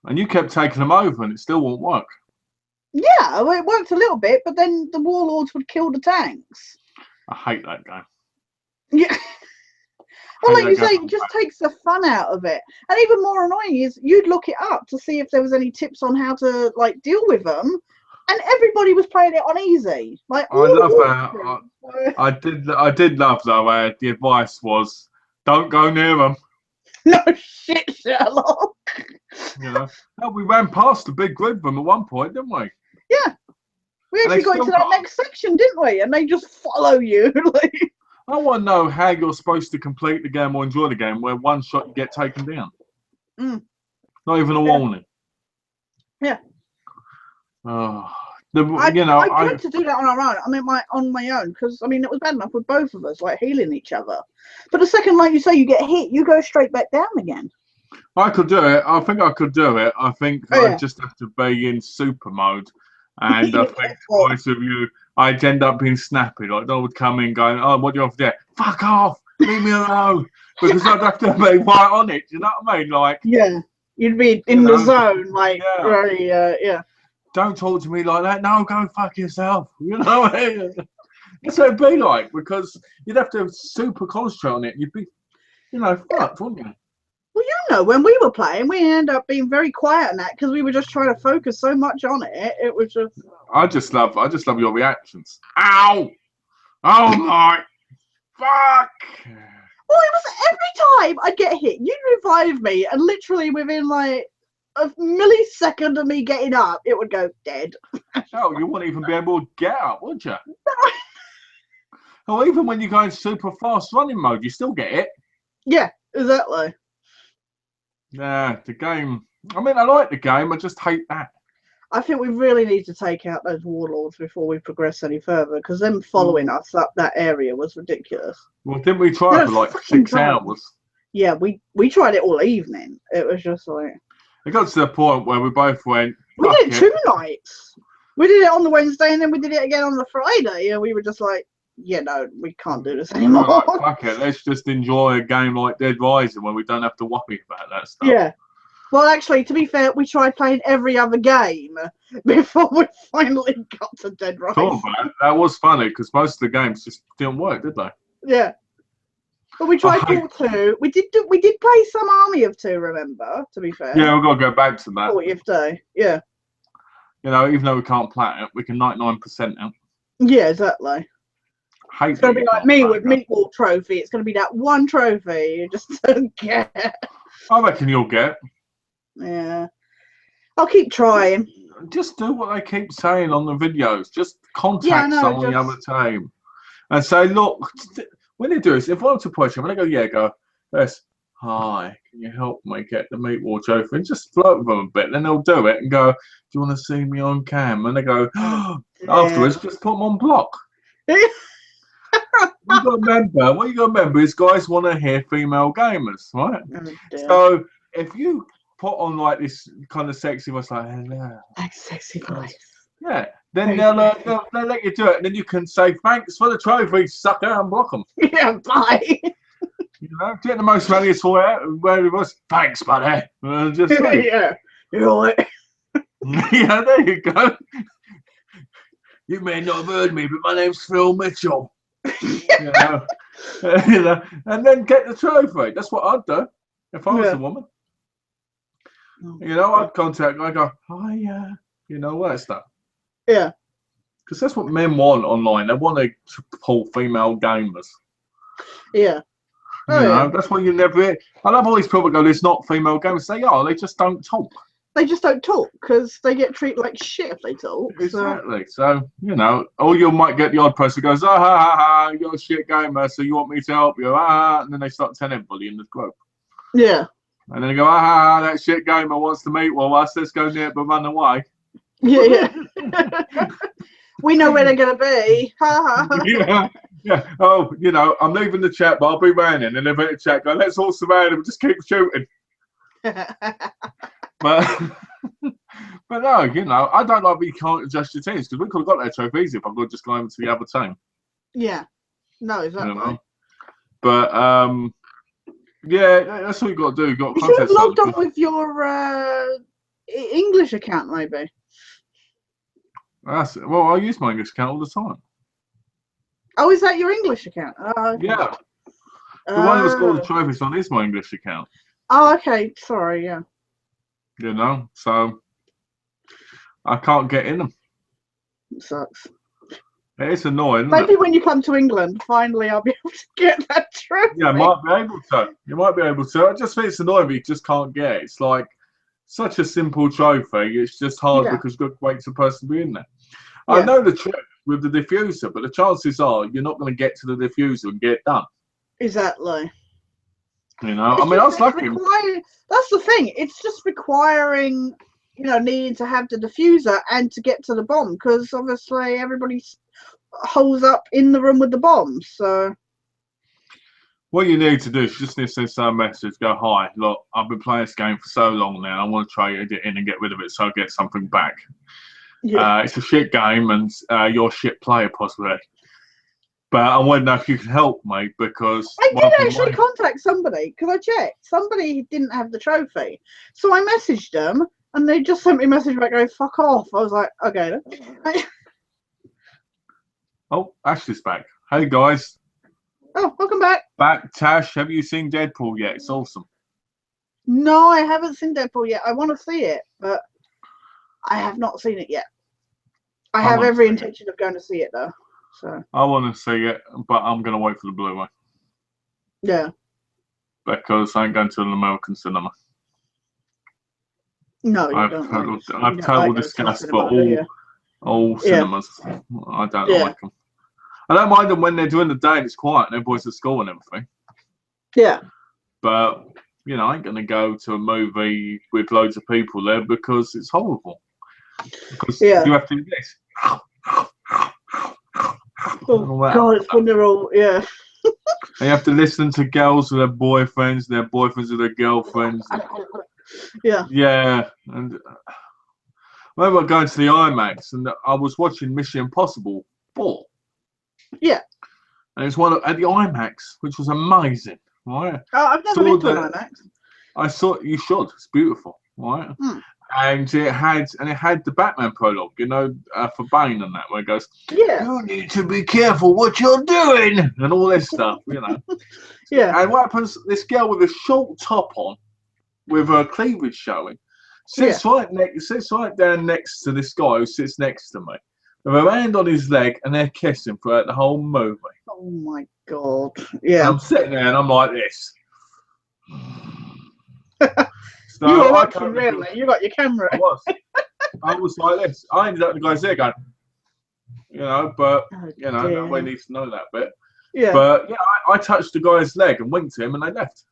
And you kept taking them over, and it still won't work. Yeah, well, it worked a little bit, but then the warlords would kill the tanks. I hate that game. Yeah. Well, like you say, it just takes the fun out of it. And even more annoying is you'd look it up to see if there was any tips on how to like deal with them. And everybody was playing it on easy. Like I love that. I did love though. The advice was, don't go near them. No shit, Sherlock. You know, no, we ran past the big grid of them at one point, didn't we? Yeah, we actually got into that next section, didn't we? And they just follow you. Like, I want to know how you're supposed to complete the game or enjoy the game where one shot you get taken down. Not even a warning. Yeah. Oh, I tried to do that on our own. I mean, on my own, because I mean it was bad enough with both of us, like healing each other. But the second, like you say, you get hit, you go straight back down again. I could do it. I think I could do it. I think I just have to be in super mode, and I think for most of you, I'd end up being snappy. Like I would come in going, "Oh, what do you have there? Fuck off! Leave me alone!" Because I'd have to be right on it. You know what I mean? Like you'd be in the zone, like very Don't talk to me like that. No, go fuck yourself. You know what I mean? That's what it'd be like because you'd have to super concentrate on it. You'd be, fucked, wouldn't you? Well, when we were playing, we ended up being very quiet on that because we were just trying to focus so much on it. It was just. I just love your reactions. Ow! Oh my! Fuck! Well, it was every time I'd get hit, you'd revive me, and literally within like a millisecond of me getting up, it would go dead. Oh, you wouldn't even be able to get up, would you? Or even when you go in super fast running mode, you still get it. Yeah, exactly. Nah, the game. I mean, I like the game. I just hate that. I think we really need to take out those warlords before we progress any further, because them following us up that area was ridiculous. Well, didn't we try for like 6 hours? Yeah, we tried it all evening. It was just like. It got to the point where we both went. We did it 2 nights. We did it on the Wednesday and then we did it again on the Friday, and we were just like, yeah, no, we can't do this anymore. Like, fuck it, let's just enjoy a game like Dead Rising where we don't have to worry about that stuff. Yeah. Well, actually, to be fair, we tried playing every other game before we finally got to Dead Rising. Cool, man. That was funny because most of the games just didn't work, did they? Yeah. But we tried Port 2. We did play some Army of 2, remember, to be fair. Yeah, we've got to go back to that. 40th day, yeah. You know, even though we can't plat it, we can 99% it. Yeah, exactly. hate It's going to that be you like can't me back with up. Meatball Trophy. It's going to be that one trophy you just don't get. I reckon you'll get. Yeah. I'll keep trying. Just do what they keep saying on the videos. Just Yeah, I contact know, someone the other time and say, look, when they do this, if I'm to push them, and they go, yeah, go, yes, hi, can you help me get the meatball trophy? And just flirt with them a bit. Then they'll do it and go, do you want to see me on cam? And they go, afterwards, just put them on block. What you got to remember is guys want to hear female gamers, right? Oh, dear. So if you put on like this kind of sexy voice, like hello, Sexy voice. yeah, then they'll let you do it, and then you can say thanks for the trophy, sucker, and block them. Yeah, bye. You know, get the most money for it. Where it was, thanks, buddy. Just leave. Yeah. You're right. Yeah, there you go. You may not have heard me, but my name's Phil Mitchell. you know, and then get the trophy. That's what I'd do if I was a woman. You know, I'd contact. I go, hi, you know, all that stuff. Yeah. Because that's what men want online. They want to pull female gamers. Yeah. You know, that's why you never. I love all these people go, "It's not female gamers." They are. They just don't talk. They just don't talk because they get treated like shit if they talk. Exactly. So you know, or you might get the odd person who goes, "Ah ha ha ha, you're a shit gamer, so you want me to help you?" And then they start telling everybody in the group. Yeah. And then they go, "Ah ha ha, that shit gamer wants to meet with us. Let's go near it, but run away." Yeah. We know where they're gonna be. Ha ha. Yeah. Yeah. Oh, you know, I'm leaving the chat, but I'll be running. And then the chat go, let's all surround him, just keep shooting. But no, you know, I don't like we can't adjust your teams because we could have got that trophy easy if I could just go over to the other team. Yeah. No, exactly. You know? But yeah, that's all you got to do. You got to you should have contact logged on somebody. with your English account, maybe. Well, I use my English account all the time. Oh, is that your English account? Oh, okay. Yeah. The one that's got all the trophies on is my English account. Oh, okay. Sorry, yeah. You know, so I can't get in them. It sucks. It's annoying. Maybe when you come to England, finally I'll be able to get that trophy. Yeah, might be able to. You might be able to. I just think it's annoying, but you just can't get it. It's like such a simple trophy. It's just hard because you've got to wait for the person to be in there. Yeah. I know the trick with the diffuser, but the chances are you're not going to get to the diffuser and get it done. Exactly. You know, I mean, I was lucky. That's the thing. It's just requiring, you know, needing to have the diffuser and to get to the bomb because obviously everybody's holes up in the room with the bombs. So what you need to do is you just need to send some message. Go, hi, look, I've been playing this game for so long now. I want to trade it in and get rid of it so I get something back. Yeah. It's a shit game and you're a shit player possibly. But I want to know if you can help me because I did actually contact somebody because I checked. Somebody didn't have the trophy. So I messaged them and they just sent me a message back going, fuck off. I was like, okay then. Oh, Ashley's back. Hey guys. Oh, welcome back. Back, Tash. Have you seen Deadpool yet? It's awesome. No, I haven't seen Deadpool yet. I want to see it, but I have not seen it yet. I have every intention of going to see it though. So I want to see it, but I'm going to wait for the Blu-ray. Yeah. Because I ain't going to an American cinema. No, you I've told disgust for all cinemas. I don't like them. I don't mind them when they're doing the day and it's quiet and everybody's at school and everything. Yeah. But, you know, I ain't going to go to a movie with loads of people there because it's horrible. Because you have to do this. Oh, God, it's when they're all, And you have to listen to girls with their boyfriends with their girlfriends. Yeah. Yeah. And I remember going to the IMAX and I was watching Mission Impossible 4. Yeah. And it's one at the IMAX, which was amazing, right? Oh, I've never been to an IMAX. I saw you should. It's beautiful, right? And it had the Batman prologue, you know, for Bane and that, where it goes, you need to be careful what you're doing, and all this stuff, you know. And what happens? This girl with a short top on, with her cleavage showing, sits right down next to this guy who sits next to me. with her hand on his leg, and they're kissing throughout the whole movie. Oh my god. And Yeah. I'm sitting there and I'm like this. So You were I watching, can't really. You got your camera. I was like this. I ended up the guy's there going, but Oh, nobody needs to know that bit. Yeah. But yeah, I touched the guy's leg and winked to him, and they left.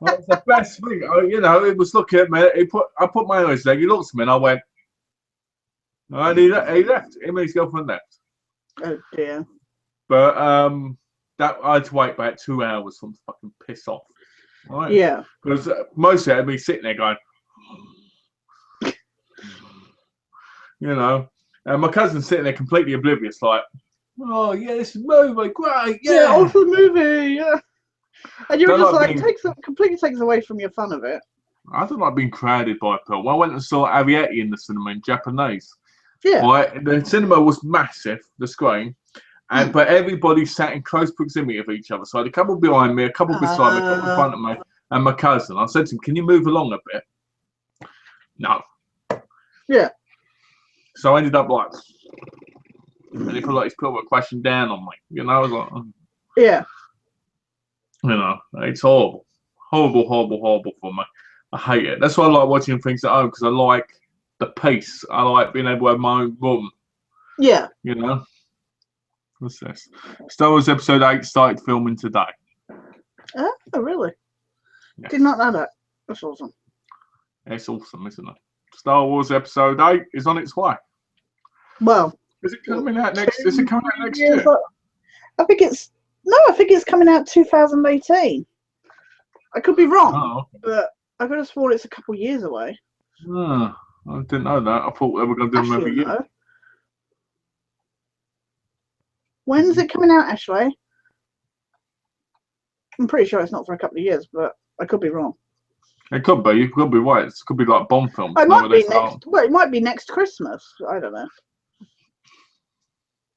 That's the best thing. He was looking at me. I put my hand on his leg. He looked at me, and I went. And he left. Him and his girlfriend left. Oh dear. But that I had to wait about 2 hours for him to fucking piss off. Right? Yeah. Because mostly I'd be sitting there going, and my cousin's sitting there completely oblivious, like, oh yeah, this is movie, great, yeah, awesome movie, yeah. And you were just like, completely takes away from your fun of it. I don't like being crowded by people. I went and saw Arrietty in the cinema in Japanese. Yeah. Right, the cinema was massive, the screen, but everybody sat in close proximity of each other. So I had a couple behind me, a couple beside me, a couple in front of me, and my cousin. I said to him, "Can you move along a bit?" No. Yeah. So I ended up like, and he felt like his people were crashing down on me. I was like, yeah. It's horrible, horrible, horrible, horrible for me. I hate it. That's why I like watching things at home, because I like the peace. I like being able to have my own room. Yeah. What's this? Star Wars Episode 8 started filming today. Oh, really? Yes. Did not know that. That's awesome. It's awesome, isn't it? Star Wars Episode 8 is on its way. Well, is it coming out next? Is it coming out next year? I think it's coming out 2018. I could be wrong, but I could have sworn it's a couple of years away. I didn't know that. I thought they were going to do them every year. When's it coming out, Ashley? I'm pretty sure it's not for a couple of years, but I could be wrong. It could be. You could be right. It could be like Bond films. It might be next. Well, it might be next Christmas. I don't know.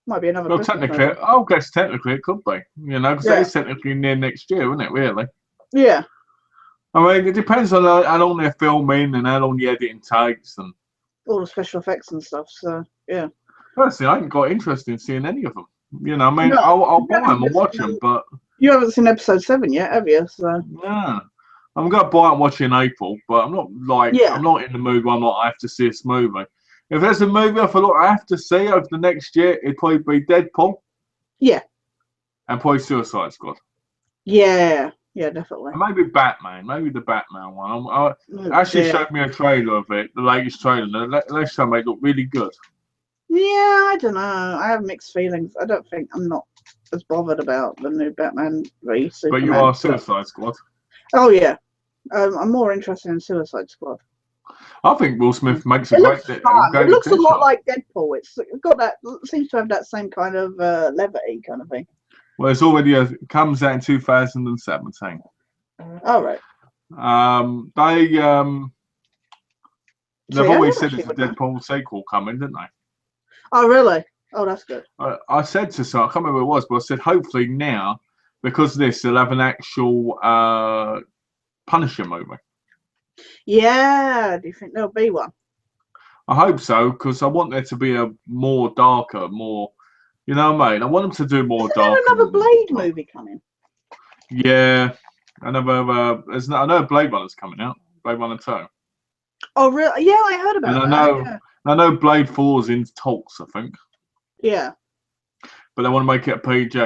Might be another. Well, Christmas technically, I guess technically it could be. Because it is technically near next year, isn't it? Really? Yeah. I mean, it depends on how long they're filming and how long the editing takes and all the special effects and stuff. So yeah. Personally, I ain't got interest in seeing any of them. I'll buy them and watch them, but you haven't seen episode 7 yet, have you? So yeah, I'm gonna buy it and watch it in April, but I'm not I'm not in the mood where I have to see this movie. If there's a movie I feel like I have to see over the next year, it'd probably be Deadpool. Yeah. And probably Suicide Squad. Yeah. Yeah, definitely. And maybe Batman. Maybe the Batman one. Actually showed me a trailer of it, the latest trailer. The latest trailer made it look really good. Yeah, I don't know. I have mixed feelings. I'm not as bothered about the new Batman v Superman. But you are Suicide Squad. Oh yeah, I'm more interested in Suicide Squad. I think Will Smith makes a great. It looks a lot like Deadpool. It's got that. Seems to have that same kind of levity kind of thing. Well, it's already comes out in 2017. All right. They've always said it's a Deadpool sequel coming, didn't they? Oh, really? Oh, that's good. I said to someone, I can't remember who it was, but I said hopefully now, because of this, they'll have an actual Punisher movie. Yeah. Do you think there'll be one? I hope so, because I want there to be a more darker, more. You know what I mean? I want them to do more dark. Is there another Blade movie coming? Yeah. I know Blade Runner's coming out. Blade Runner 2. Oh, really? Yeah, I heard about that. I know Blade 4's in talks, I think. Yeah. But they want to make it a PG.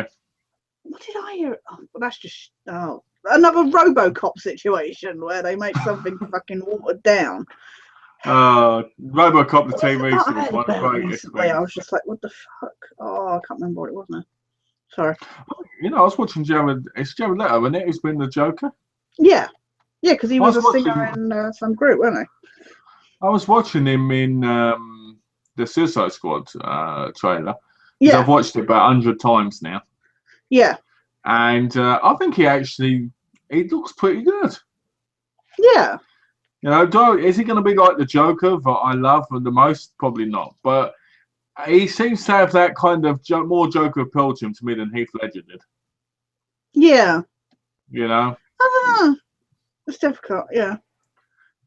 What did I hear? Oh, well, that's just another RoboCop situation where they make something fucking watered down. RoboCop the TV series one of the greatest. I was just like, what the fuck? Oh, I can't remember what it was now. Sorry. I was watching Jared. It's Jared Leto, isn't it? He's been the Joker. Yeah, because he was a singer in some group, wasn't he? I was watching him in the Suicide Squad trailer. Yeah, I've watched it about 100 times now. Yeah, and I think he looks pretty good. Yeah. Is he going to be like the Joker that I love the most? Probably not. But he seems to have that kind of more Joker appeal to me than Heath Ledger did. Yeah. I don't know. It's difficult, yeah.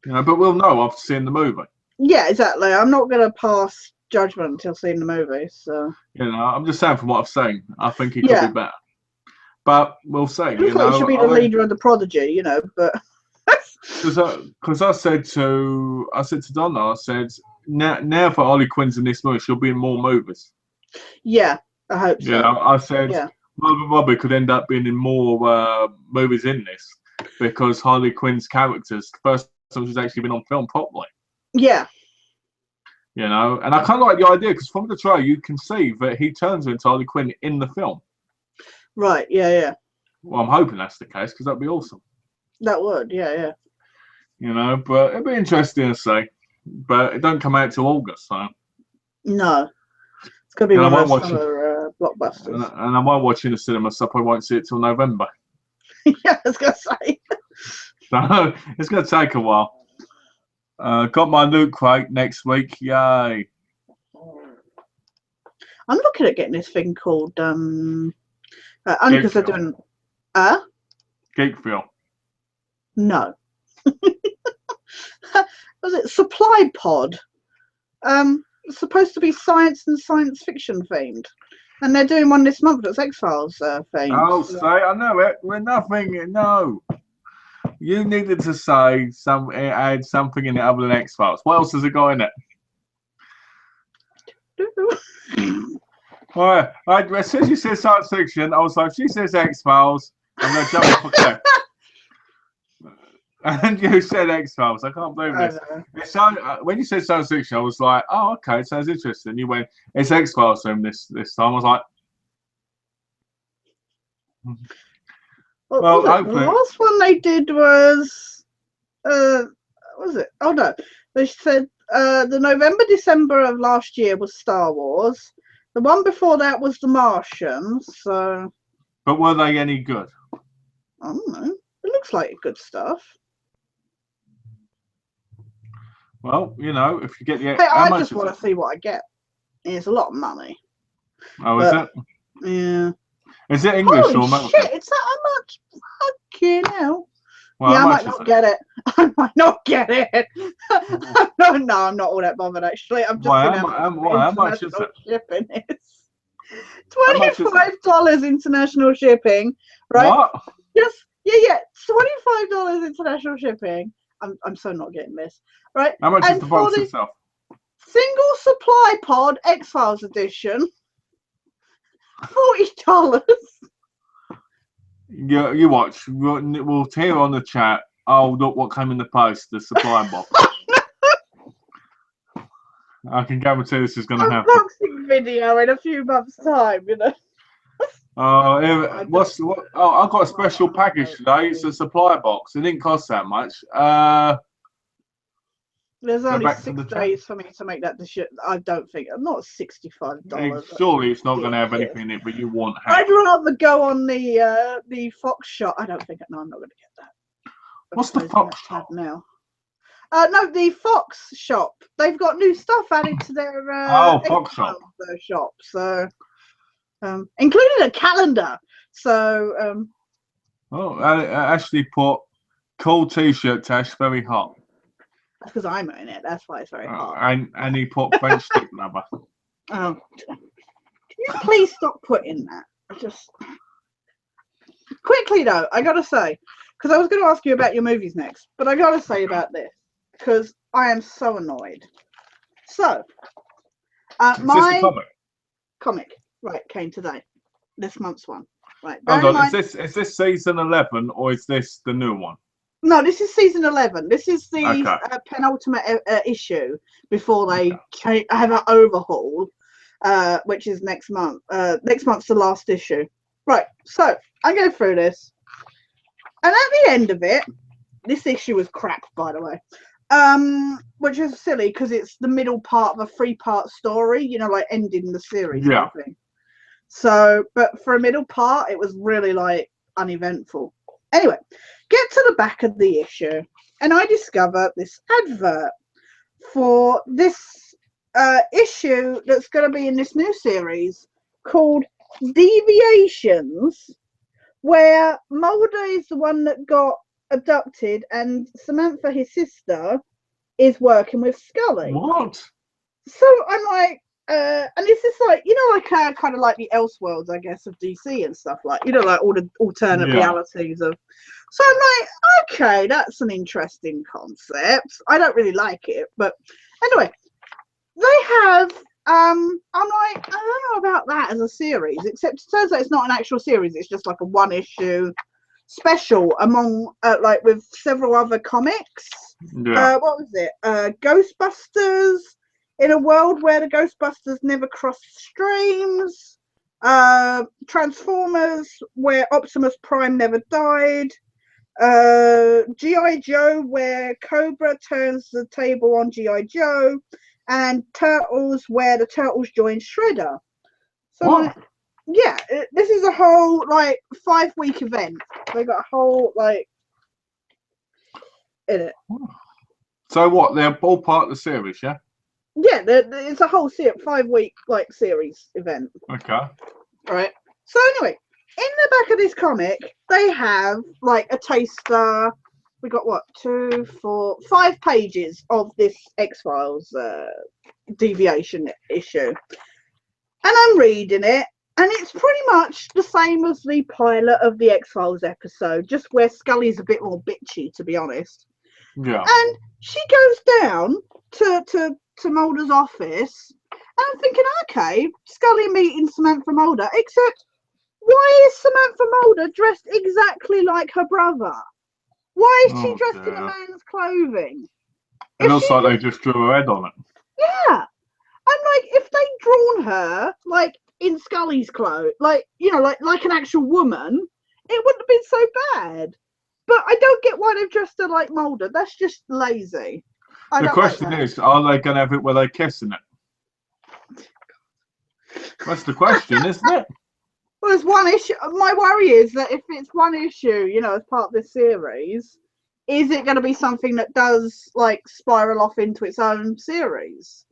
But we'll know after seeing the movie. Yeah, exactly. I'm not going to pass judgment until seeing the movie. So I'm just saying from what I've seen, I think he could Yeah. be better. But we'll see. it looks like he should be the leader of the Prodigy, but Because I said to Donna, I said now for Harley Quinn's in this movie, she'll be in more movies. yeah, I hope so. I said Yeah. Margot Robbie could end up being in more movies in this because Harley Quinn's character's the first time she's actually been on film properly. Yeah. And I kind of like the idea because from the trailer you can see that he turns into Harley Quinn in the film. Right. Yeah. Well, I'm hoping that's the case because that'd be awesome. That would. Yeah. But it'd be interesting to see. But it don't come out till August, so. No. It's gonna be one of those summer blockbusters. And I won't watch in the cinema, so I probably won't see it till November. Yeah, I was gonna say. So it's gonna take a while. Got my loot crate next week. Yay! I'm looking at getting this thing called only because they're doing Geekville. No. Was it Supply Pod? It's supposed to be science and science fiction themed, and they're doing one this month that's X-Files themed. Oh, say I know it. We're nothing. No. You needed to say add something in it other than X-Files. What else has it got in it? All right. As soon as you said science fiction, I was like, she says X-Files, I'm going to jump off a cliff. And you said X-Files. I can't believe this. When you said science fiction, I was like, oh, okay, it sounds interesting. You went, it's X-Files film this time. I was like, well, the last one they did was, what was it? Oh, no. They said the November, December of last year was Star Wars. The one before that was The Martians. So. But were they any good? I don't know. It looks like good stuff. Well, if you get the... Hey, I just want to see what I get. It's a lot of money. Oh, is it? Yeah. Is it English or American? Shit, it's that much? Fucking hell. Well, yeah, I might not get it. I might not get it. No, I'm not all that bothered, actually. I'm just how much is it? Shipping is $25 international shipping, right? What? Yes, yeah. $25 international shipping. I'm so not getting this, right? How much is the box itself? Single supply pod X-Files edition. $40. Yeah, you watch. We'll hear on the chat. Oh, look what came in the post. The supply box. I can guarantee this is going to happen. Unboxing video in a few months' time, I got a special package today. It's a supply box. It didn't cost that much. There's only 6 days for me to make that decision. I don't think. Not $65. Surely it's not going to have anything in it, but you want. I'd rather go on the Fox shop. I don't think. No, I'm not going to get that. What's the Fox shop now? No, the Fox shop. They've got new stuff added to their Fox shop. So, including a calendar. So, I actually put cool T-shirt, Tash, very hot. That's because I'm in it. That's why it's very hot. And he put French stick lover. Oh, can you please stop putting that? Just quickly though, I gotta say, because I was going to ask you about your movies next, but I gotta say about this because I am so annoyed. So, my comic right came today, this month's one. Right. Hold on, is this season 11 or is this the new one? No, this is season 11. This is the penultimate issue before they have an overhaul, which is next month. Next month's the last issue. Right, so I go through this. And at the end of it, this issue was crap, by the way, which is silly because it's the middle part of a 3-part story, like ending the series. Yeah. Kind of thing. So, but for a middle part, it was really uneventful. Anyway, get to the back of the issue, and I discover this advert for this issue that's going to be in this new series called Deviations, where Mulder is the one that got abducted, and Samantha, his sister, is working with Scully. What? So I'm like, and this is like, kind of like the Elseworlds, I guess, of DC and stuff like, like all the alternate realities of. So I'm like, okay, that's an interesting concept. I don't really like it, but anyway, they have. I'm like, I don't know about that as a series, except it turns out it's not an actual series. It's just like a one-issue special among, like, with several other comics. Yeah. What was it? Ghostbusters. In a world where the Ghostbusters never crossed streams, Transformers, where Optimus Prime never died, G.I. Joe, where Cobra turns the table on G.I. Joe, and Turtles, where the Turtles join Shredder. So, like, yeah, this is a whole, like, 5-week event. They got a whole, like, in it. So what? They're all part of the series, yeah? Yeah, it's a whole 5-week like series event. Okay. Right. So anyway, in the back of this comic, they have like a taster. We got what, 2, 4, 5 pages of this X-Files deviation issue, and I'm reading it, and it's pretty much the same as the pilot of the X-Files episode, just where Scully's a bit more bitchy, to be honest. Yeah. And she goes down to Mulder's office, and I'm thinking, okay, Scully meeting Samantha Mulder, except why is Samantha Mulder dressed exactly like her brother? Why is she dressed in a man's clothing? It looks like they just drew her head on it. Yeah. I'm like, if they'd drawn her like in Scully's clothes, like, like an actual woman, it wouldn't have been so bad. But I don't get why they've dressed her like Mulder. That's just lazy. The question is, are they going to have it where they're kissing it? That's the question, isn't it? Well, there's one issue. My worry is that if it's one issue, as part of this series, is it going to be something that does like spiral off into its own series?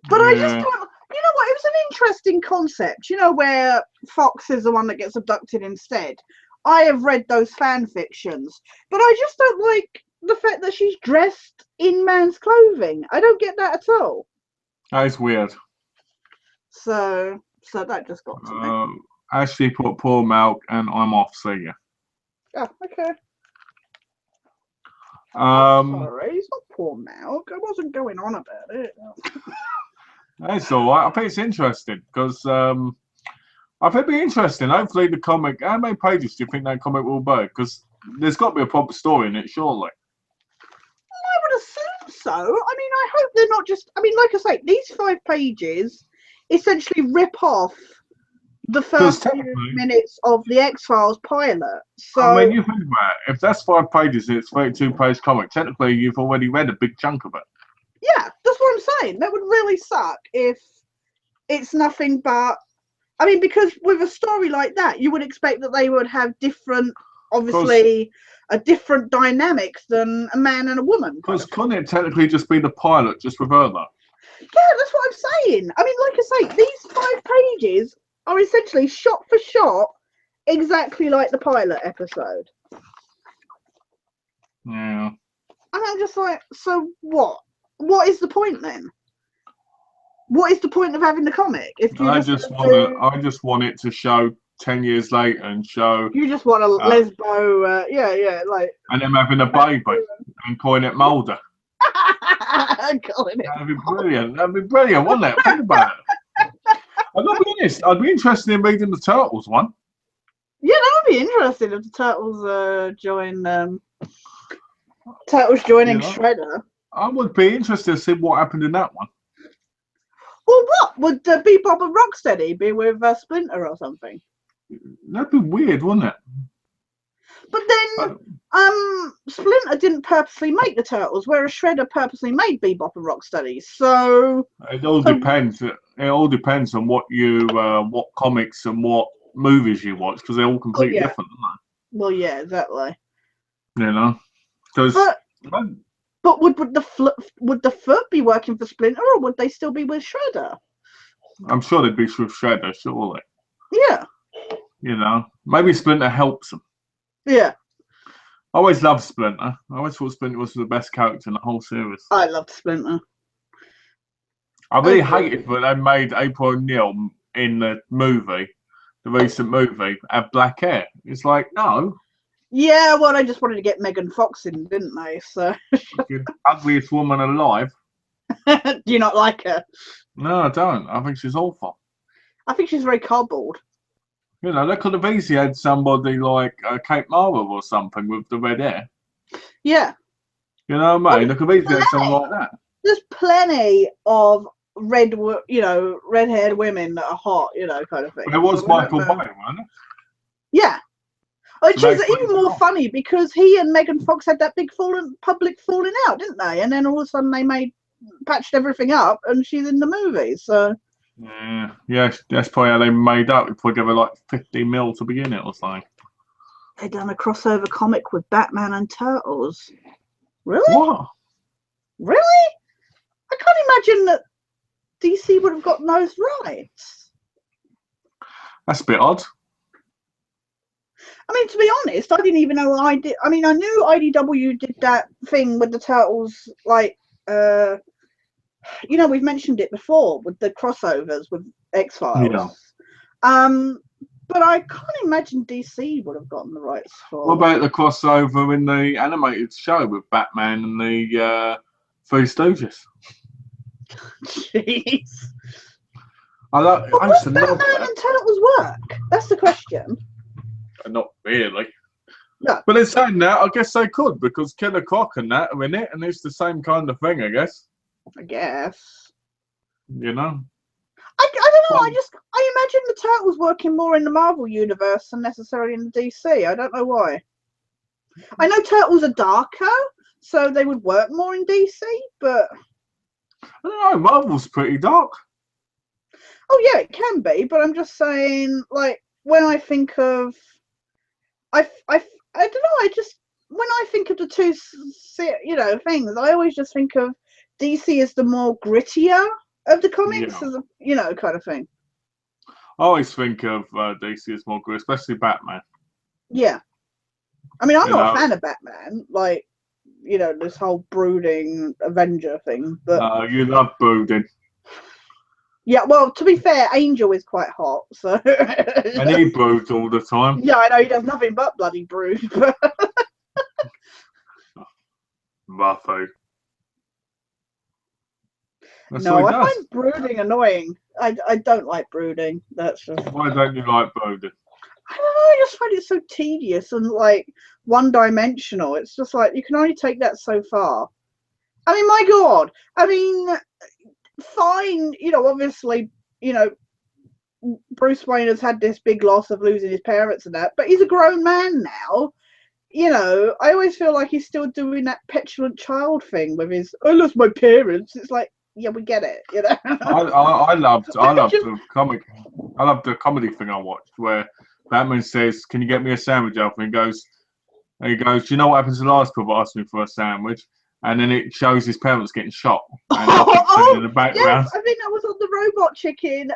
But I just don't. You know what? It was an interesting concept. Where Fox is the one that gets abducted instead. I have read those fan fictions, but I just don't like the fact that she's dressed in man's clothing. I don't get that at all. That is weird. So that just got to me. Ashley put poor Milk, and I'm off. See ya. Oh, okay. Sorry, it's not poor Milk. I wasn't going on about it. That's all right. I think it's interesting because I think it'd be interesting. Hopefully, the comic. How many pages do you think that comic will be? Because there's got to be a proper story in it, surely. I would assume so. I mean, I hope they're not just. I mean, like I say, these 5 pages essentially rip off the first few minutes of the X-Files pilot. So, I mean, you think about it. If that's 5 pages and it's 32-page comic, technically you've already read a big chunk of it. Yeah, that's what I'm saying. That would really suck if it's nothing but. I mean, because with a story like that, you would expect that they would have different, obviously, a different dynamics than a man and a woman. Because couldn't it technically just be the pilot, just with her, though? Yeah, that's what I'm saying. I mean, like I say, these 5 pages are essentially shot for shot exactly like the pilot episode. Yeah. And I'm just like, so what? What is the point then? What is the point of having the comic? If you I just want it to show 10 years later and show. You just want a lesbo, like. And them having a baby and calling it Mulder. That'd be brilliant. That'd be brilliant, wouldn't it? Think about it. I've got to be honest. I'd be interested in reading the Turtles one. Yeah, that would be interesting if the Turtles join. Turtles joining Shredder. I would be interested to see what happened in that one. Well, what would Bebop and Rocksteady be with Splinter or something? That'd be weird, wouldn't it? But then, Splinter didn't purposely make the Turtles, whereas Shredder purposely made Bebop and Rocksteady. So it all depends. It all depends on what you, what comics and what movies you watch, because they're all completely different, aren't they? Well, yeah, exactly. Because. But would the Foot be working for Splinter, or would they still be with Shredder? I'm sure they'd be with Shredder, surely. Yeah. Maybe Splinter helps them. Yeah. I always loved Splinter. I always thought Splinter was the best character in the whole series. I loved Splinter. I really Okay. hated that they made April O'Neil in the movie, the recent movie, have black hair. It's like, no, Yeah, well, they just wanted to get Megan Fox in, didn't they? So, the ugliest woman alive. do you not like her? No, I don't. I think she's awful. I think she's very cardboard. You know, they could have easily had somebody like Kate Mara or something with the red hair. Yeah. You know what I mean? They could have easily had someone like that. There's plenty of red-haired women that are hot, kind of thing. But it was So I Michael don't Bay, know. wasn't it? Yeah. Which So is they even more funny because he and Megan Fox had that big public falling out, didn't they? And then all of a sudden they patched everything up and she's in the movie. So Yeah, that's probably how they made up. They probably gave her like 50 mil to begin it or something. they done a crossover comic with Batman and Turtles. Really? What? Really? I can't imagine that DC would have gotten those rights. That's a bit odd. I mean, to be honest, I didn't even know I did. I mean, I knew IDW did that thing with the Turtles, like, we've mentioned it before with the crossovers with X-Files. Yeah. But I can't imagine DC would have gotten the rights for. What about the crossover in the animated show with Batman and the Three Stooges? Jeez. I used to Does love Batman that. and Turtles work? That's the question. Not really. No. But in saying that, I guess they could because Killer Croc and that are in it, and it's the same kind of thing, I guess. I guess. You know? I don't know. I imagine the Turtles working more in the Marvel universe than necessarily in the DC. I don't know why. I know Turtles are darker, so they would work more in DC, but I don't know, Marvel's pretty dark. oh yeah, it can be. But I'm just saying, like when I think of, I don't know. When I think of the two, things, I always just think of DC as the more grittier of the comics, Yeah. as kind of thing. I always think of DC as more good, especially Batman. Yeah. I mean, I'm You not know. a fan of Batman, like, this whole brooding Avenger thing, but You love brooding. yeah, well, to be fair, Angel is quite hot, so And he broods all the time. yeah, I know he does nothing but bloody brood, but Buffy. That's no, what I he does. find brooding annoying. I don't like brooding. That's just, Why don't you like brooding? I don't know, I just find it so tedious and like one-dimensional. It's just like you can only take that so far. I mean, my God. I mean, fine, obviously, Bruce Wayne has had this big loss of losing his parents and that, but he's a grown man now. I always feel like he's still doing that petulant child thing with his, I lost my parents. It's like, yeah, we get it, I loved the comic. I loved the comedy thing I watched where Batman says, "Can you get me a sandwich?" Alf? And he goes, "Do you know what happened to the last people asked me for a sandwich?" And then it shows his parents getting shot. And in the background. Yes, I think that was on the Robot Chicken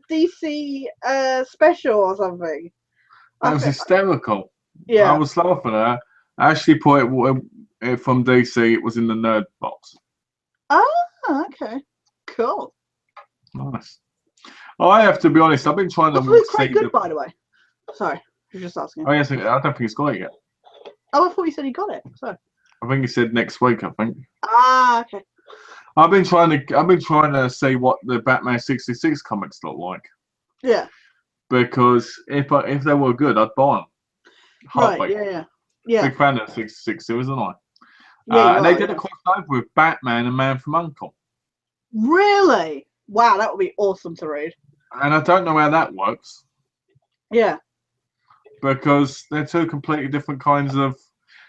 DC special or something. That was hysterical. Yeah. I was laughing at that. I actually put it from DC. It was in the nerd box. Oh, okay. Cool. Nice. I have to be honest. I've been trying to It's quite see good, by the way. Sorry, I was just asking. Oh yes, I don't think he's got it yet. Oh, I thought you said he got it. Sorry. I think he said next week. I think. Ah, okay. I've been trying to see what the Batman 66 comics look like. Yeah. Because if they were good, I'd buy them. Right. Yeah. Big fan of 66, isn't I? Yeah. And they did a crossover with Batman and Man from U.N.C.L.E. Really? Wow, that would be awesome to read. And I don't know how that works. Yeah. Because they're two completely different kinds of.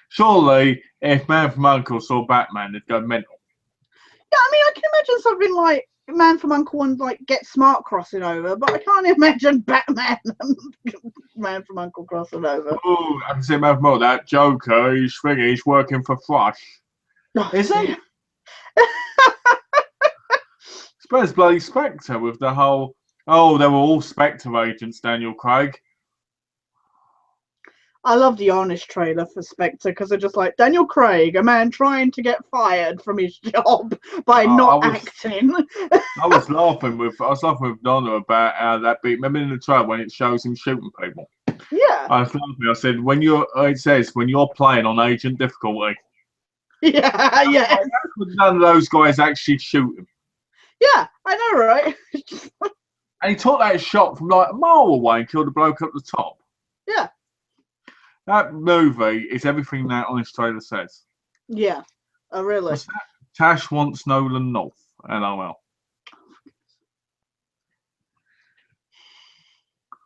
Surely, if Man from U.N.C.L.E. saw Batman, they'd go mental. Yeah, I mean, I can imagine something like Man from U.N.C.L.E. and like Get Smart crossing over, but I can't imagine Batman and Man from U.N.C.L.E. crossing over. Oh, I can see Man from U.N.C.L.E. That Joker, he's working for Flush. Oh, is he? Suppose bloody Spectre with the whole. Oh, they were all Spectre agents, Daniel Craig. I love the Honest trailer for Spectre because they're just like Daniel Craig, a man trying to get fired from his job by not acting. I was laughing with Donna about how that beat. Remember in the trailer when it shows him shooting people? Yeah. I was laughing. I said it says when you're playing on agent difficulty. Yeah, yeah. Like, none of those guys actually shoot him. Yeah, I know, right? And he took that shot from like a mile away and killed the bloke at the top. Yeah. That movie is everything that Honest trailer says. Yeah. Oh, really? What's that? Tash wants Nolan North. LOL.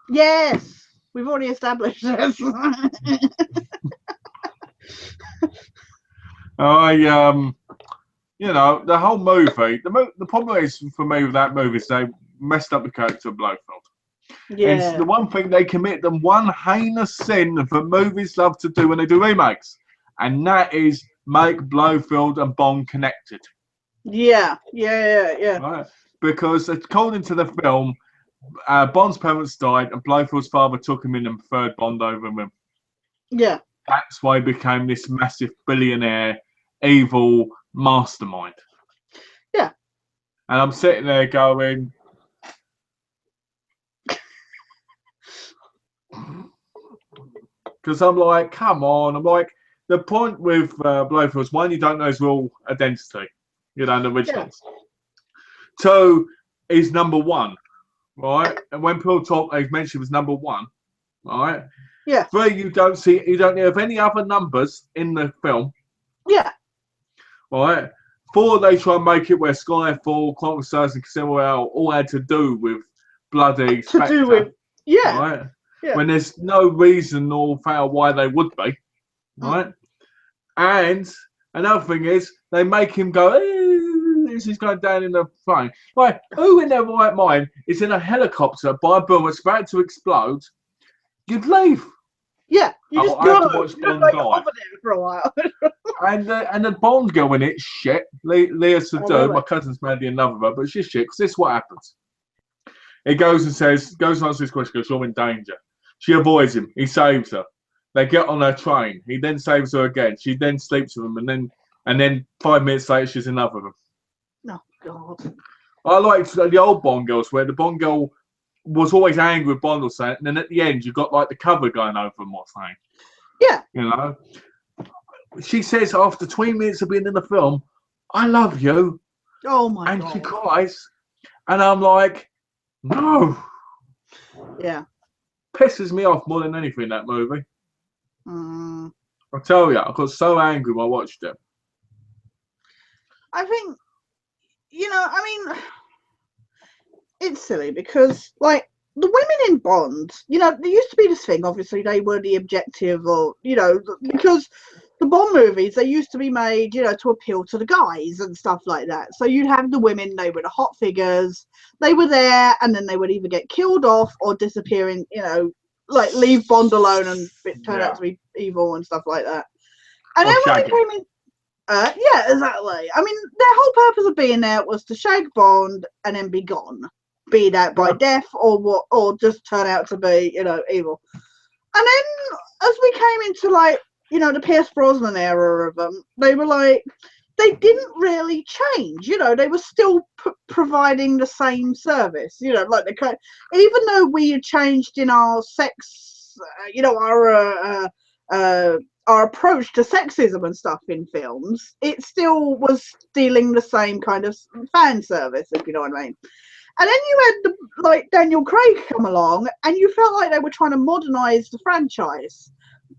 Yes. We've already established this. You know, the whole movie. The problem is for me with that movie is they messed up the character of Blofeld. Yeah. It's the one thing they commit the one heinous sin that movies love to do when they do remakes, and that is make Blofeld and Bond connected. Yeah. Right? Because according to the film, Bond's parents died, and Blofeld's father took him in and preferred Bond over him. Yeah. That's why he became this massive billionaire, evil mastermind. Yeah. And I'm sitting there going, because I'm like, come on. I'm like, the point with Blofeld is one, you don't know his real identity. You know, the originals. Yeah. Two, he's number one, right? And when people talk, they mention was number one, right? Yeah. Three, you don't have any other numbers in the film. Yeah. Right. Four, they try and make it where Skyfall, Quantum Stars, and Casino Royale all had to do with bloody Spectre. Yeah. Right. Yeah. When there's no reason or fail why they would be. Right. And another thing is they make him go, he's going down in the plane. Right. Who in their right mind is in a helicopter by a boom that's about to explode? You'd leave. Yeah, you just go. I have to watch Bond die. Over there for a while. and the Bond girl in it, shit. Leah Sadu, really? My cousin's married another of her, but she's shit. Because this is what happens. He goes and answers this question, goes, you're in danger. She avoids him. He saves her. They get on her train. He then saves her again. She then sleeps with him, and then 5 minutes later, she's in love with him. Oh, God. I liked the old Bond girls where the Bond girl was always angry with Bond or something, and then at the end you got like the cover going over him or something. Yeah. You know? She says after 20 minutes of being in the film, I love you. Oh my God. And she cries. And I'm like, no. Yeah. Pisses me off more than anything, that movie. I tell you, I got so angry when I watched it. I think, it's silly because, like, the women in Bond, there used to be this thing, obviously, they were the objective or, because the Bond movies, they used to be made, to appeal to the guys and stuff like that. So you'd have the women, they were the hot figures, they were there, and then they would either get killed off or disappear in, like, leave Bond alone and turn out to be evil and stuff like that. And then when we came in, yeah, exactly. I mean, their whole purpose of being there was to shag Bond and then be gone. Be that by death or just turn out to be, evil. And then as we came into like, the Pierce Brosnan era of them, they were like, they didn't really change. They were still providing the same service. Like even though we had changed in our sex, our approach to sexism and stuff in films, it still was stealing the same kind of fan service, if you know what I mean. And then you had Daniel Craig come along, and you felt like they were trying to modernize the franchise.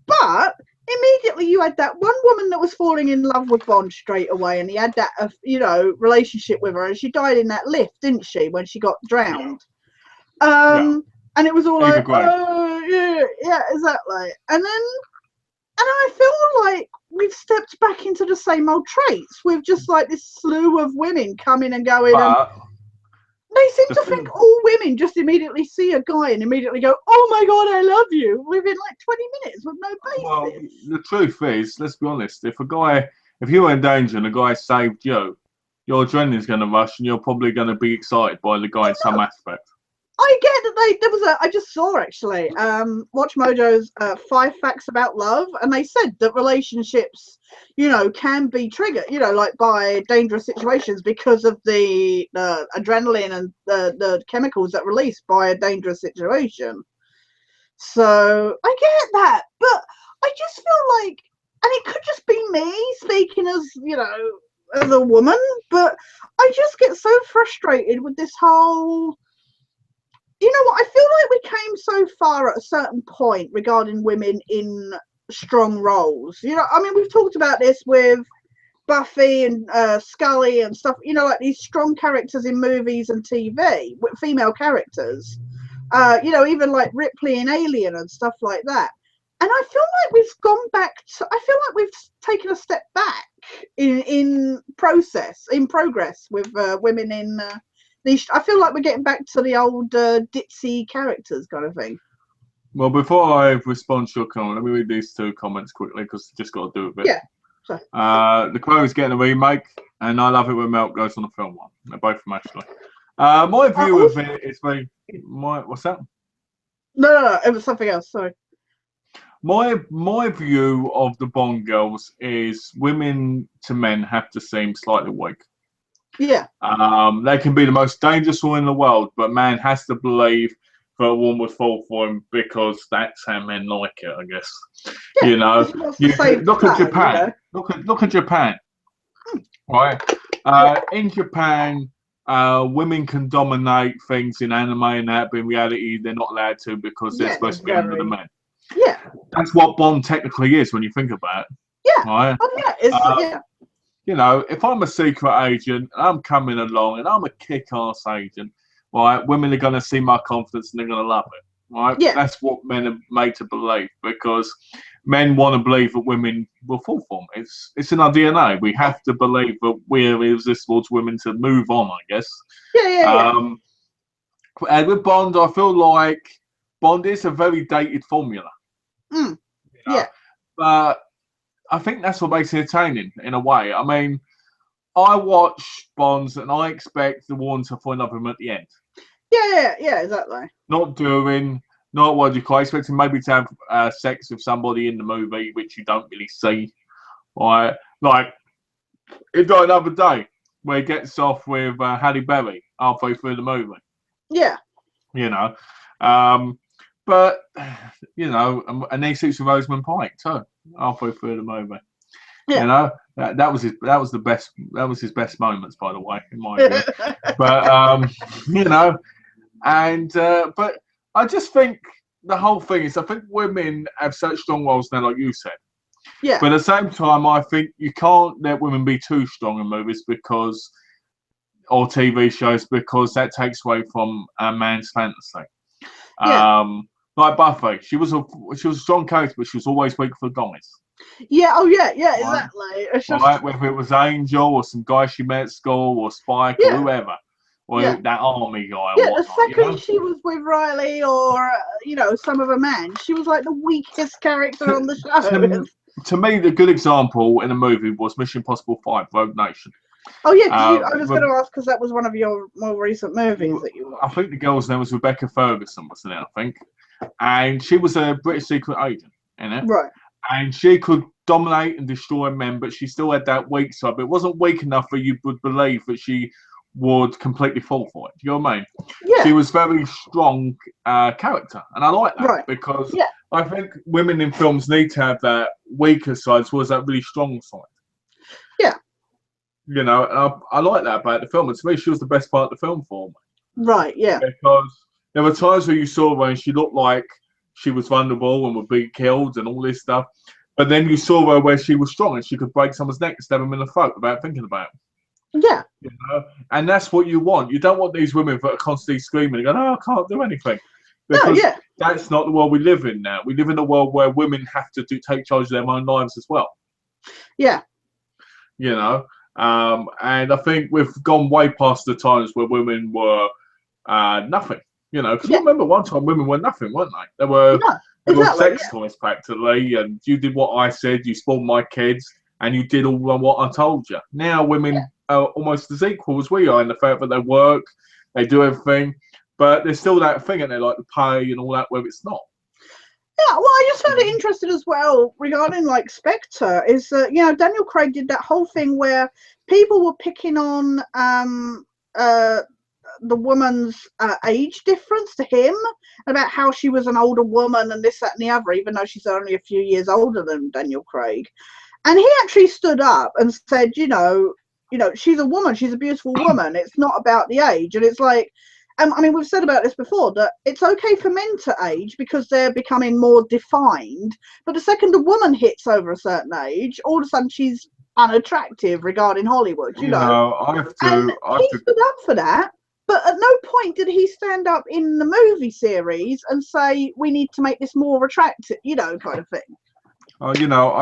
But immediately you had that one woman that was falling in love with Bond straight away, and he had that, relationship with her, and she died in that lift, didn't she, when she got drowned? And it was all like, oh, yeah, exactly. And I feel like we've stepped back into the same old traits with just like this slew of women coming and going. And they seem to think all women just immediately see a guy and immediately go, oh my God, I love you, within like 20 minutes with no basis. Well, the truth is, let's be honest, if you were in danger and a guy saved you, your adrenaline's going to rush and you're probably going to be excited by the guy in some aspect. I get that I just saw actually, Watch Mojo's 5 Facts About Love, and they said that relationships, can be triggered, like by dangerous situations because of the adrenaline and the chemicals that released by a dangerous situation. So I get that, but I just feel like, and it could just be me speaking as, as a woman, but I just get so frustrated with this whole, I feel like we came so far at a certain point regarding women in strong roles. We've talked about this with Buffy and Scully and stuff, like these strong characters in movies and TV, with female characters. Even like Ripley in Alien and stuff like that. And I feel like we've gone back to, I feel like we've taken a step back in progress with women in these. I feel like we're getting back to the old ditzy characters kind of thing. Well, before I respond to your comment, let me read these 2 comments quickly because I just got to do a bit. Yeah. Sorry. The Crow is getting a remake, and I love it when Milk goes on the film one. They're both from Ashley. My view of it is very. What's that? No, it was something else. Sorry. My view of the Bond girls is women to men have to seem slightly weak. Yeah. They can be the most dangerous woman in the world, but man has to believe that a woman would fall for him because that's how men like it, I guess. Yeah, Look at Japan. Look at Japan. Right. In Japan, women can dominate things in anime and that, but in reality, they're not allowed to because they're supposed to be under the men. Yeah. That's what Bond technically is when you think about it. Yeah. Right? Oh, yeah. If I'm a secret agent and I'm coming along and I'm a kick-ass agent, right, women are going to see my confidence and they're going to love it. Right? Yeah. That's what men are made to believe because men want to believe that women will fall for them. It's in our DNA. We have to believe that we're irresistible to women to move on, I guess. Yeah. And with Bond, I feel like Bond is a very dated formula. Yeah. But I think that's what makes it entertaining in a way. I mean, I watch Bonds and I expect the one to fall in love with him at the end. Yeah, exactly. Not during, not what you call it. Expecting maybe to have sex with somebody in the movie, which you don't really see. Right? Like, you've got Another Day where he gets off with Halle Berry halfway through the movie. Yeah. But and he sleeps with Rosamund Pike too halfway through the movie. Yeah. That was his best moments, by the way, in my view. But but I just think the whole thing is I think women have such strong roles now, like you said. Yeah. But at the same time, I think you can't let women be too strong in movies or TV shows because that takes away from a man's fantasy. Yeah. Like Buffy, she was a strong character, but she was always weak for guys. Yeah. Oh, yeah. Exactly. It's just... Right, whether it was Angel or some guy she met at school or Spike or whoever, or that army guy. Yeah, or whatnot, the second she was with Riley or some other man, she was like the weakest character on the show. To me, the good example in the movie was Mission Impossible 5: Rogue Nation. Oh yeah, I was going to ask because that was one of your more recent movies that you watched. I think the girl's name was Rebecca Ferguson, wasn't it? I think, and she was a British secret agent in it. Right. And she could dominate and destroy men, but she still had that weak side. But it wasn't weak enough that you would believe that she would completely fall for it. Do you know what I mean? Yeah. She was very strong character, and I like that because I think women in films need to have that weaker side as well as that really strong side. Yeah. And I like that about the film. And to me, she was the best part of the film for me. Right. Yeah. Because there were times where you saw her and she looked like she was vulnerable and would be killed and all this stuff. But then you saw her where she was strong and she could break someone's neck and stab them in the throat without thinking about it. Yeah. And that's what you want. You don't want these women that are constantly screaming and going, "Oh, I can't do anything." Because that's not the world we live in now. We live in a world where women have to take charge of their own lives as well. Yeah. And I think we've gone way past the times where women were nothing. Because remember one time women were nothing, weren't they? They were sex toys practically, and you did what I said, you spoiled my kids, and you did all what I told you. Now women are almost as equal as we are in the fact that they work, they do everything, But there's still that thing, and they like the pay and all that, where it's not. Yeah, well, I just found it interesting as well regarding like Spectre is that Daniel Craig did that whole thing where people were picking on the woman's age difference to him, about how she was an older woman and this, that, and the other, even though she's only a few years older than Daniel Craig. And he actually stood up and said, she's a woman, she's a beautiful woman. It's not about the age. And it's like, I mean, we've said about this before, that it's okay for men to age because they're becoming more defined. But the second a woman hits over a certain age, all of a sudden she's unattractive regarding Hollywood, I have to. He stood up for that. But at no point did he stand up in the movie series and say, we need to make this more attractive, kind of thing. I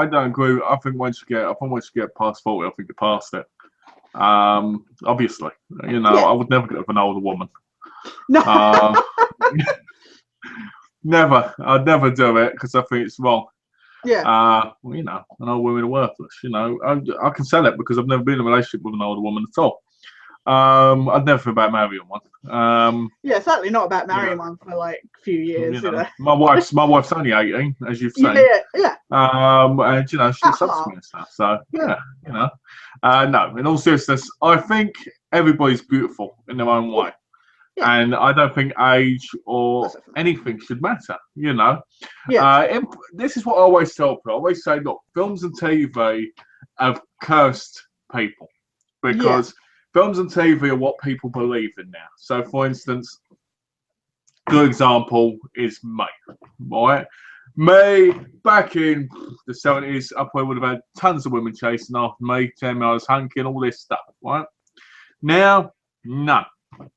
don't agree. I think once you get past 40, I think you're past it. Obviously, I would never get with an older woman. No. Never. I'd never do it because I think it's wrong. Yeah. And all women are worthless. I can sell it because I've never been in a relationship with an older woman at all. I'd never think about marrying one. Yeah, certainly not about marrying one for like a few years. My wife's only 18, as you've seen. Yeah. And she loves me and stuff. So no. In all seriousness, I think everybody's beautiful in their own way. Yeah. And I don't think age or anything should matter, Yeah. This is what I always tell people. I always say, look, films and TV have cursed people because films and TV are what people believe in now. So, for instance, good example is me, right? Me, back in the 70s, I probably would have had tons of women chasing after me, telling me I was hunky and all this stuff, right? Now, no.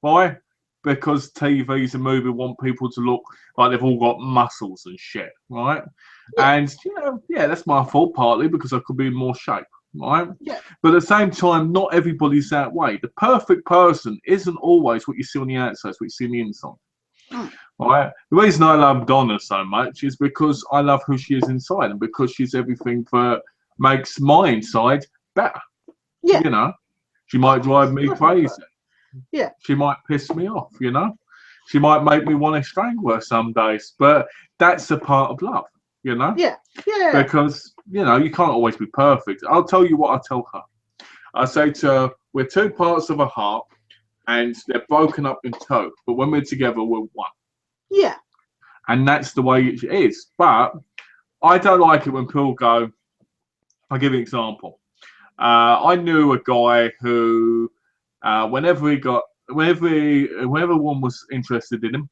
Why? Because TVs and movies want people to look like they've all got muscles and shit, right? Yeah. And, that's my fault partly because I could be in more shape, right? Yeah. But at the same time, not everybody's that way. The perfect person isn't always what you see on the outside, it's what you see on the inside. Right? The reason I love Donna so much is because I love who she is inside and because she's everything that makes my inside better. Yeah. She might drive me crazy. Yeah. She might piss me off, She might make me want to strangle her some days, but that's a part of love, Yeah. Yeah. Because, you can't always be perfect. I'll tell you what I tell her. I say to her, we're two parts of a heart and they're broken up in two, but when we're together, we're one. Yeah. And that's the way it is. But I don't like it when people go, I'll give you an example. I knew a guy who, whenever one was interested in him,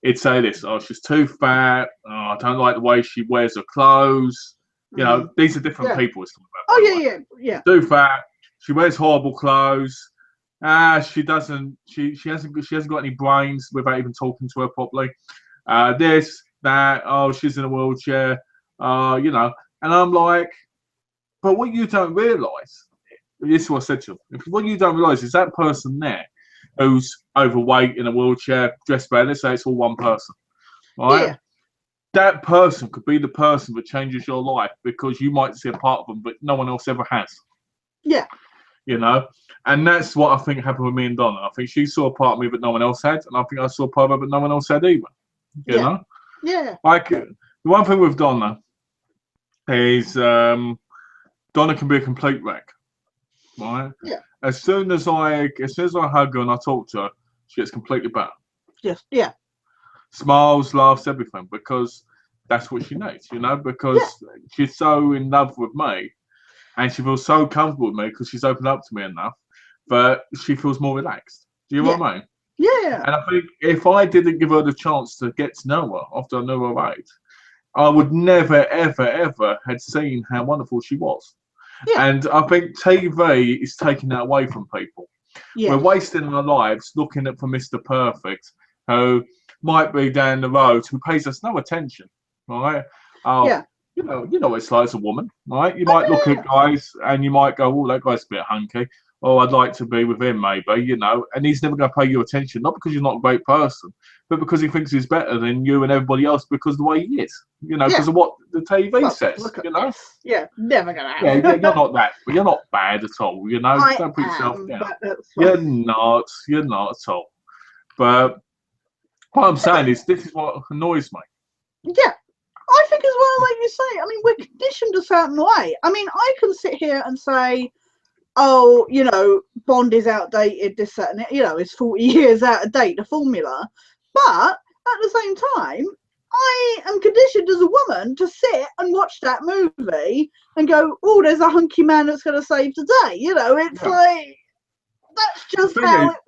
he'd say this: "Oh, she's too fat. Oh, I don't like the way she wears her clothes." These are different people. Oh yeah. Too fat. She wears horrible clothes. She hasn't got any brains without even talking to her properly. This, that. Oh, she's in a wheelchair. And I'm like, but what you don't realise. This is what I said to him. What you don't realise is that person there who's overweight in a wheelchair, dressed bad, let's say it's all one person, right? Yeah. That person could be the person that changes your life because you might see a part of them, but no one else ever has. Yeah. And that's what I think happened with me and Donna. I think she saw a part of me that no one else had, and I think I saw a part of her that no one else had either. You know? Yeah. Like, the one thing with Donna is Donna can be a complete wreck. Right. Yeah. As soon as I hug her and I talk to her, she gets completely better. Yes. Yeah. Smiles, laughs, everything, because that's what she needs, because she's so in love with me, and she feels so comfortable with me because she's opened up to me enough, but she feels more relaxed. Do you know what I mean? Yeah. And I think if I didn't give her the chance to get to know her after I knew her age, I would never, ever, ever had seen how wonderful she was. Yeah. And I think TV is taking that away from people. Yeah. We're wasting our lives looking for Mr. Perfect, who might be down the road, who pays us no attention, right? You know what it's like as a woman, right? You might look at guys and you might go, oh, that guy's a bit hunky. Oh, I'd like to be with him, maybe, and he's never going to pay you attention, not because you're not a great person, but because he thinks he's better than you and everybody else because of the way he is, because of what the TV says, Yeah, never going to happen. Yeah, you're not bad at all, Don't put yourself down. You're not at all. But What I'm saying is, this is what annoys me. Yeah. I think as well, like you say, I mean, we're conditioned a certain way. I mean, I can sit here and say, oh, you know, Bond is outdated, this, that, and it, you know, it's 40 years out of date, the formula. But at the same time, I am conditioned as a woman to sit and watch that movie and go, oh, there's a hunky man that's going to save the day. You know, it's like, that's just how it works.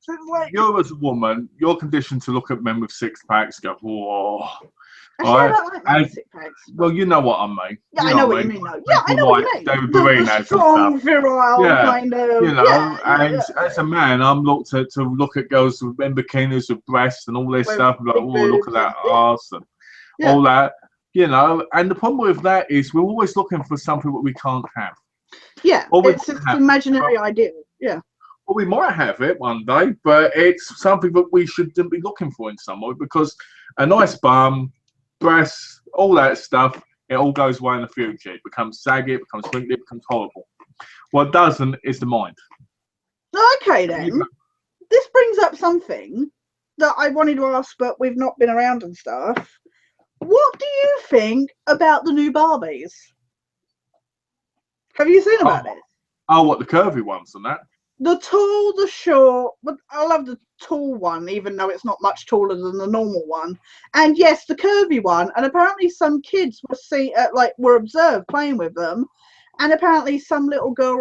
It's like, you're as a woman, you're conditioned to look at men with six packs, go, whoa. actually, I don't like men with six packs. Well, you know what I mean. Yeah, I know what you mean, though. Yeah, I know what you mean. David The Barrinas and strong, stuff. virile kind of. You know, yeah, as a man, I'm looked at to look at girls with in bikinis with breasts and all this stuff. And like, oh, look at that arse and all that. You know, and the problem with that is we're always looking for something that we can't have. Yeah, it's an imaginary ideal. Yeah. Well, we might have it one day, but it's something that we shouldn't be looking for in some way, because a nice bum, breasts, all that stuff, it all goes away in the future. It becomes saggy, it becomes wrinkly, it becomes horrible. What doesn't is the mind. Okay, then. This brings up something that I wanted to ask, but we've not been around and stuff. What do you think about the new Barbies? Have you seen about it? Oh, what, the curvy ones and that? The tall, the short, but I love the tall one, even though it's not much taller than the normal one. And yes, the curvy one. And apparently some kids were observed playing with them. And apparently some little girl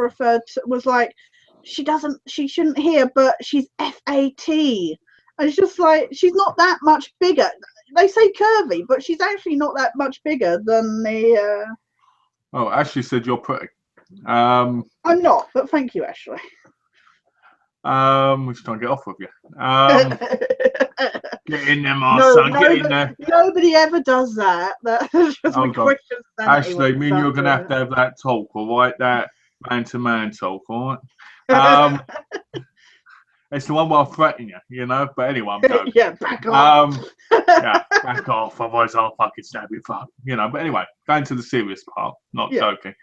was like, she shouldn't hear, but she's FAT. And it's just like, she's not that much bigger. They say curvy, but she's actually not that much bigger than the... Oh, Ashley said you're pretty. I'm not, but thank you, Ashley. We're just trying to get off with you. Get in there, my son. Get in there. Nobody ever does that. That's just Ashley, me and you're going to have that talk, all right? That man-to-man talk, all right? It's the one where I threaten you, you know? But anyway, I'm joking. Yeah, back off. Back off, otherwise I'll fucking stab you, you know? But anyway, going to the serious part, not joking.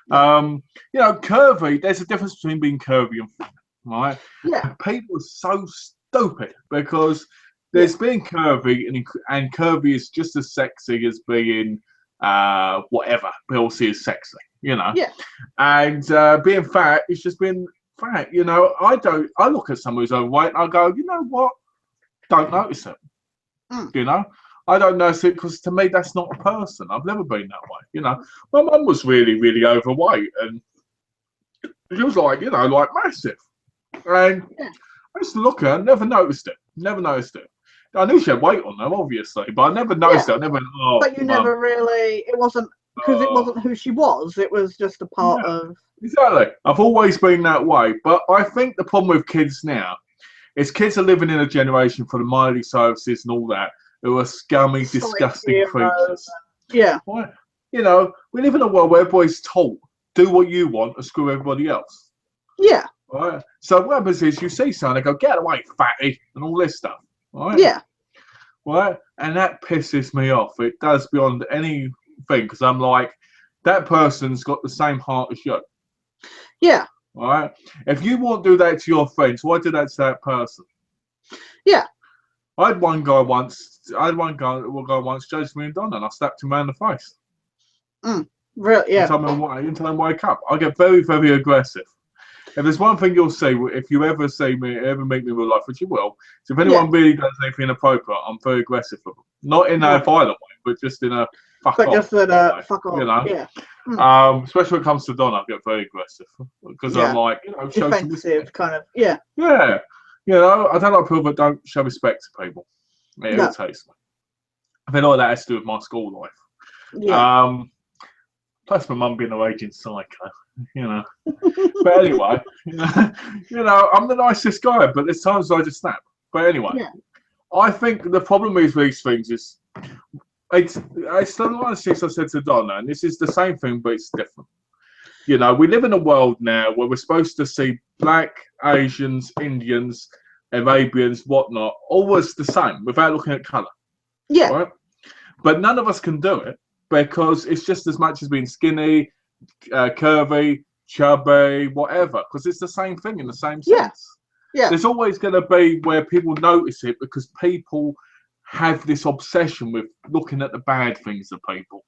You know, curvy, there's a difference between being curvy and thin, right? Yeah. People are so stupid because there's being curvy, and curvy is just as sexy as being whatever people see as sexy, you know? Yeah. And being fat is just being fat, you know? I look at someone who's overweight and I go, you know what? Don't notice it. You know? I don't notice it because to me that's not a person. I've never been that way. You know, my mum was really, really overweight, and she was like, you know, like massive. And I used to look at her, never noticed it. Never noticed it. I knew she had weight on her, obviously, but I never noticed it. I never. Oh, but you never really. It wasn't because it wasn't who she was. It was just a part of. Exactly. I've always been that way, but I think the problem with kids now is kids are living in a generation for the Miley Cyruses and all that, who are scummy, disgusting creatures. Yeah. Right? You know, we live in a world where everybody's told, do what you want and screw everybody else. Yeah. Right? So what happens is you see someone, they go, get away, fatty, and all this stuff. Right? Yeah. Right? And that pisses me off. It does beyond anything, because I'm like, that person's got the same heart as you. Yeah. All right? If you won't do that to your friends, why do that to that person? Yeah. I had one guy once judged me and Donna, and I slapped him around the face. Really? Yeah. Until I wake up. I get very, very aggressive. If there's one thing you'll see, if you ever see me, ever meet me in real life, which you will, is if anyone really does anything inappropriate, I'm very aggressive with them. Not in a violent way, but just in a fuck off. Just in a fuck off. You know? Yeah. Especially when it comes to Donna, I get very aggressive because I'm like, you know, show some defensive kind of. Yeah. Yeah. You know, I don't like people that don't show respect to people. It irritates me. I think all that has to do with my school life. Yeah. Plus my mum being a raging psycho, you know. But anyway, you know, I'm the nicest guy, but there's times I just snap. But anyway, I think the problem is with these things is it's one of the things I said to Donna, and this is the same thing, but it's different. You know, we live in a world now where we're supposed to see black, Asians, Indians, Arabians, whatnot, always the same without looking at colour. Yeah. Right? But none of us can do it because it's just as much as being skinny, curvy, chubby, whatever, because it's the same thing in the same sense. Yeah. There's always going to be where people notice it because people have this obsession with looking at the bad things of people.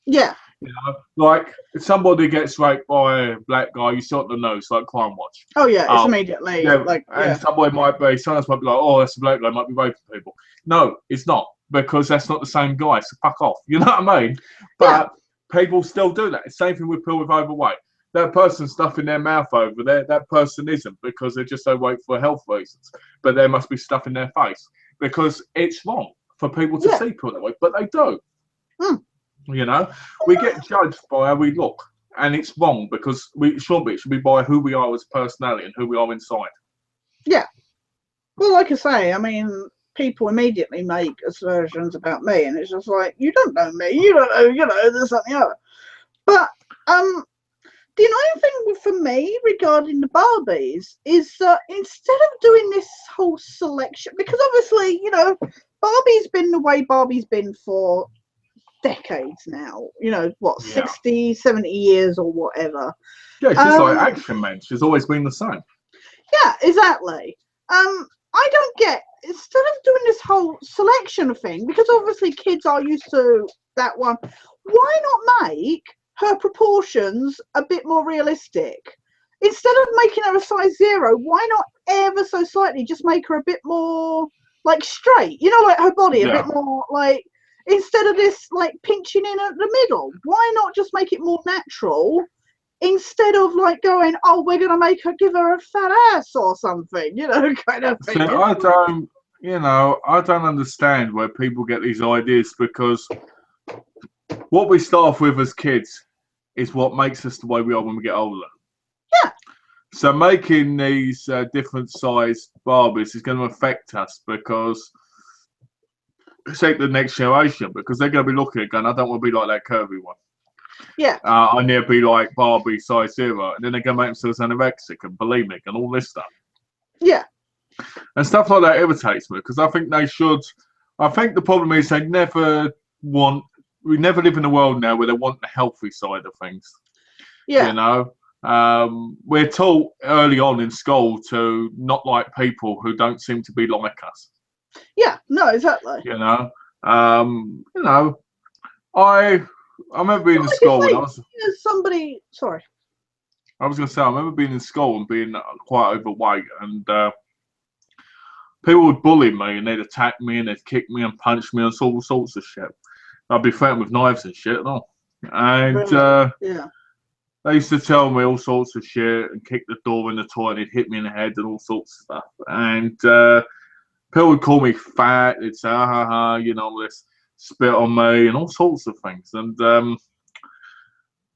Yeah. You know, like if somebody gets raped by a black guy, you see it on the nose, like Crime Watch. Oh yeah, it's immediately like and somebody might be, someone might be like, oh, that's a black guy, might be raping people. No, it's not, because that's not the same guy. So fuck off. You know what I mean? But people still do that. Same thing with people with overweight. That person stuffing their mouth over there, that person isn't, because they're just overweight for health reasons. But there must be stuff in their face, because it's wrong for people to see people that way, but they do. You know, we get judged by how we look, and it's wrong, because it should be by who we are as personality and who we are inside. Yeah. Well, like I say, I mean, people immediately make assertions about me, and it's just like, you don't know me, you don't know, you know, this, that, and the other. But the annoying thing for me regarding the Barbies is that instead of doing this whole selection, because obviously, you know, Barbie's been the way Barbie's been for decades now, you know, what, 60, 70 years or whatever. Yeah, it's just like Action Man. She's always been the same. Yeah, exactly. I don't get, instead of doing this whole selection thing, because obviously kids are used to that one, why not make her proportions a bit more realistic? Instead of making her a size 0, why not ever so slightly just make her a bit more like straight, you know, like her body a bit more like, instead of this like pinching in at the middle, why not just make it more natural, instead of like going, oh, we're gonna make her, give her a fat ass or something, you know, kind of thing. So I don't understand where people get these ideas, because what we start off with as kids is what makes us the way we are when we get older. Yeah. So making these different size Barbies is going to affect us, because take the next generation, because they're going to be looking at going, I don't want to be like that curvy one. Yeah. I need to be like Barbie size 0, and then they're going to make themselves anorexic and bulimic and all this stuff. Yeah. And stuff like that irritates me, because I think they should. I think the problem is they never want. We never live in a world now where they want the healthy side of things. Yeah. You know, we're taught early on in school to not like people who don't seem to be like us. Yeah. No, exactly. You know, I remember being in school when I was. Somebody, sorry. I was going to say, I remember being in school and being quite overweight, and people would bully me, and they'd attack me, and they'd kick me and punch me and all sorts of shit. I'd be threatened with knives and shit and all. And they used to tell me all sorts of shit and kick the door in the toilet, and hit me in the head and all sorts of stuff. And people would call me fat. They'd say, ha ha, you know, this, spit on me and all sorts of things. And the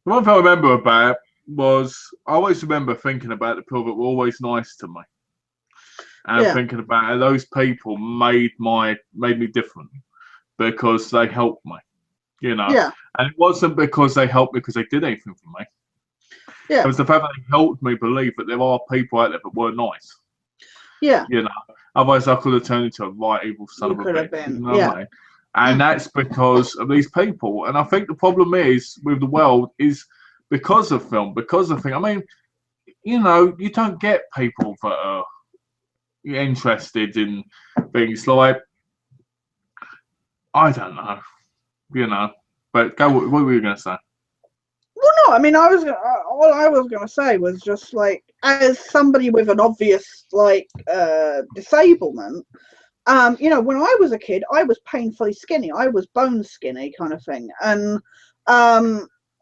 one thing I remember about was, I always remember thinking about the people that were always nice to me. And thinking about how those people made me different, because they helped me. You know, and it wasn't because they helped me because they did anything for me. Yeah, it was the fact that they helped me believe that there are people out there that were nice. Yeah, you know, otherwise I could have turned into a right evil son of a bitch. You know what I mean? And that's because of these people. And I think the problem is with the world is because of film, because of things. I mean, you know, you don't get people that are interested in things like, I don't know. You know, but go. What were you going to say? Well, no, I mean, all I was going to say was just like, as somebody with an obvious like disablement, you know, when I was a kid, I was painfully skinny. I was bone skinny, kind of thing, and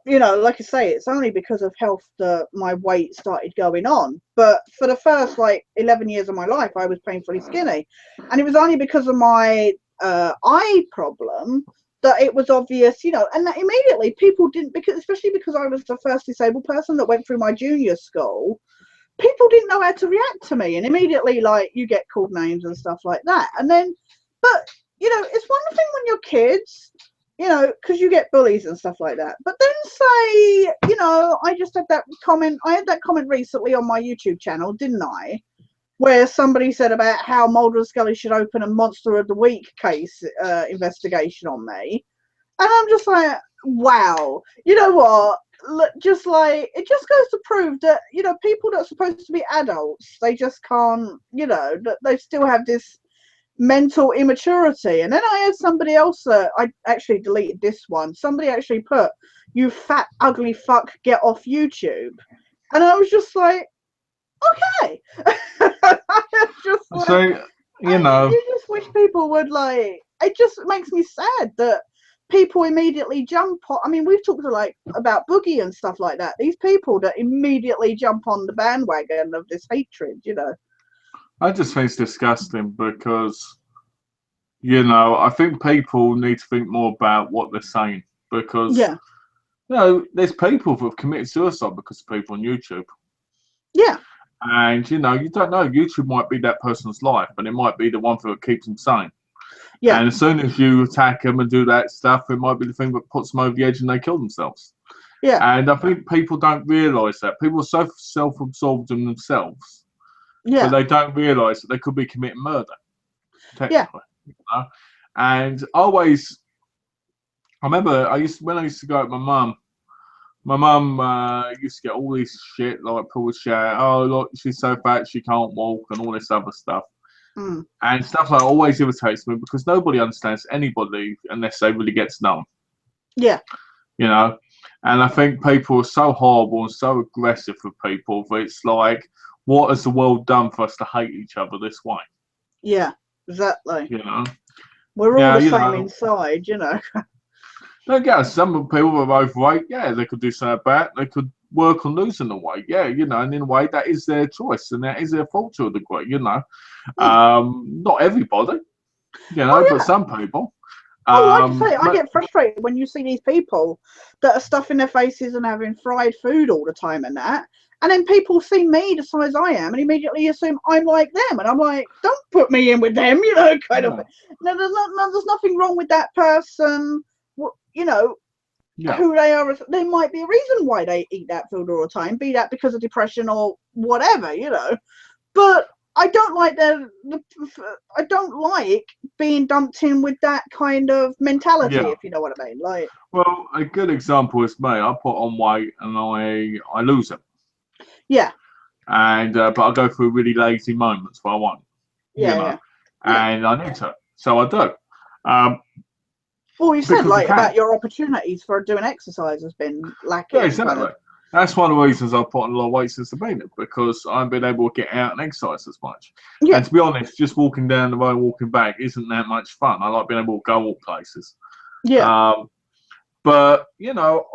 you know, like I say, it's only because of health that my weight started going on. But for the first like 11 years of my life, I was painfully skinny, and it was only because of my eye problem that it was obvious, you know, and that immediately people didn't, because especially because I was the first disabled person that went through my junior school, people didn't know how to react to me, and immediately like you get called names and stuff like that. And then, but you know, it's one thing when you're kids, you know, because you get bullies and stuff like that. But then say, you know, I had that comment recently on my YouTube channel, didn't I? Where somebody said about how Mulder and Scully should open a Monster of the Week case investigation on me. And I'm just like, wow, you know what? Just like, it just goes to prove that, you know, people that are supposed to be adults, they just can't, you know, that they still have this mental immaturity. And then I had somebody else, I actually deleted this one. Somebody actually put, "You fat, ugly fuck, get off YouTube." And I was just like, okay. Just like, So, you know, you just wish people would like, it just makes me sad that people immediately jump on. I mean, we've talked like about Boogie and stuff like that. These people that immediately jump on the bandwagon of this hatred, you know. I just think it's disgusting because, you know, I think people need to think more about what they're saying because, Yeah. you know, there's people who have committed suicide because of people on YouTube. Yeah. And, you know, you don't know. YouTube might be that person's life, but it might be the one thing that keeps them sane. Yeah. And as soon as you attack them and do that stuff, it might be the thing that puts them over the edge and they kill themselves. Yeah. And I think people don't realise that. People are so self-absorbed in themselves, Yeah. but they don't realise that they could be committing murder, technically. You know? And I remember when I used to go out with my mum used to get all this shit, like people would shout, "Oh, look, she's so fat she can't walk," and all this other stuff. Mm. And stuff like that always irritates me because nobody understands anybody unless they really get to know them. Yeah. You know? And I think people are so horrible and so aggressive with people that it's like, what has the world done for us to hate each other this way? Yeah, exactly. You know? We're all the you same know, inside, you know. don't get us. Some people who are overweight, yeah, they could do something about it. They could work on losing the weight, yeah, you know, and in a way that is their choice and that is their fault to a degree, you know. Not everybody, you know, but some people. Like I say, I get frustrated when you see these people that are stuffing their faces and having fried food all the time and that. And then people see me the size I am and immediately assume I'm like them. And I'm like, don't put me in with them, you know, kind of. No, there's nothing wrong with that person, you know, who they are. There might be a reason why they eat that food all the time, be that because of depression or whatever, you know. But I don't like I don't like being dumped in with that kind of mentality, if you know what I mean. Like, well, a good example is me. I put on weight and I lose it. Yeah. And but I go through really lazy moments where I want. Yeah. You know, and I need to, so I do. Well, you said like about your opportunities for doing exercise has been lacking. Yeah, exactly. Kind of. That's one of the reasons I've put on a lot of weight since the beginning, because I haven't been able to get out and exercise as much. Yeah. And to be honest, just walking down the road, walking back isn't that much fun. I like being able to go all places. Yeah. But, you know,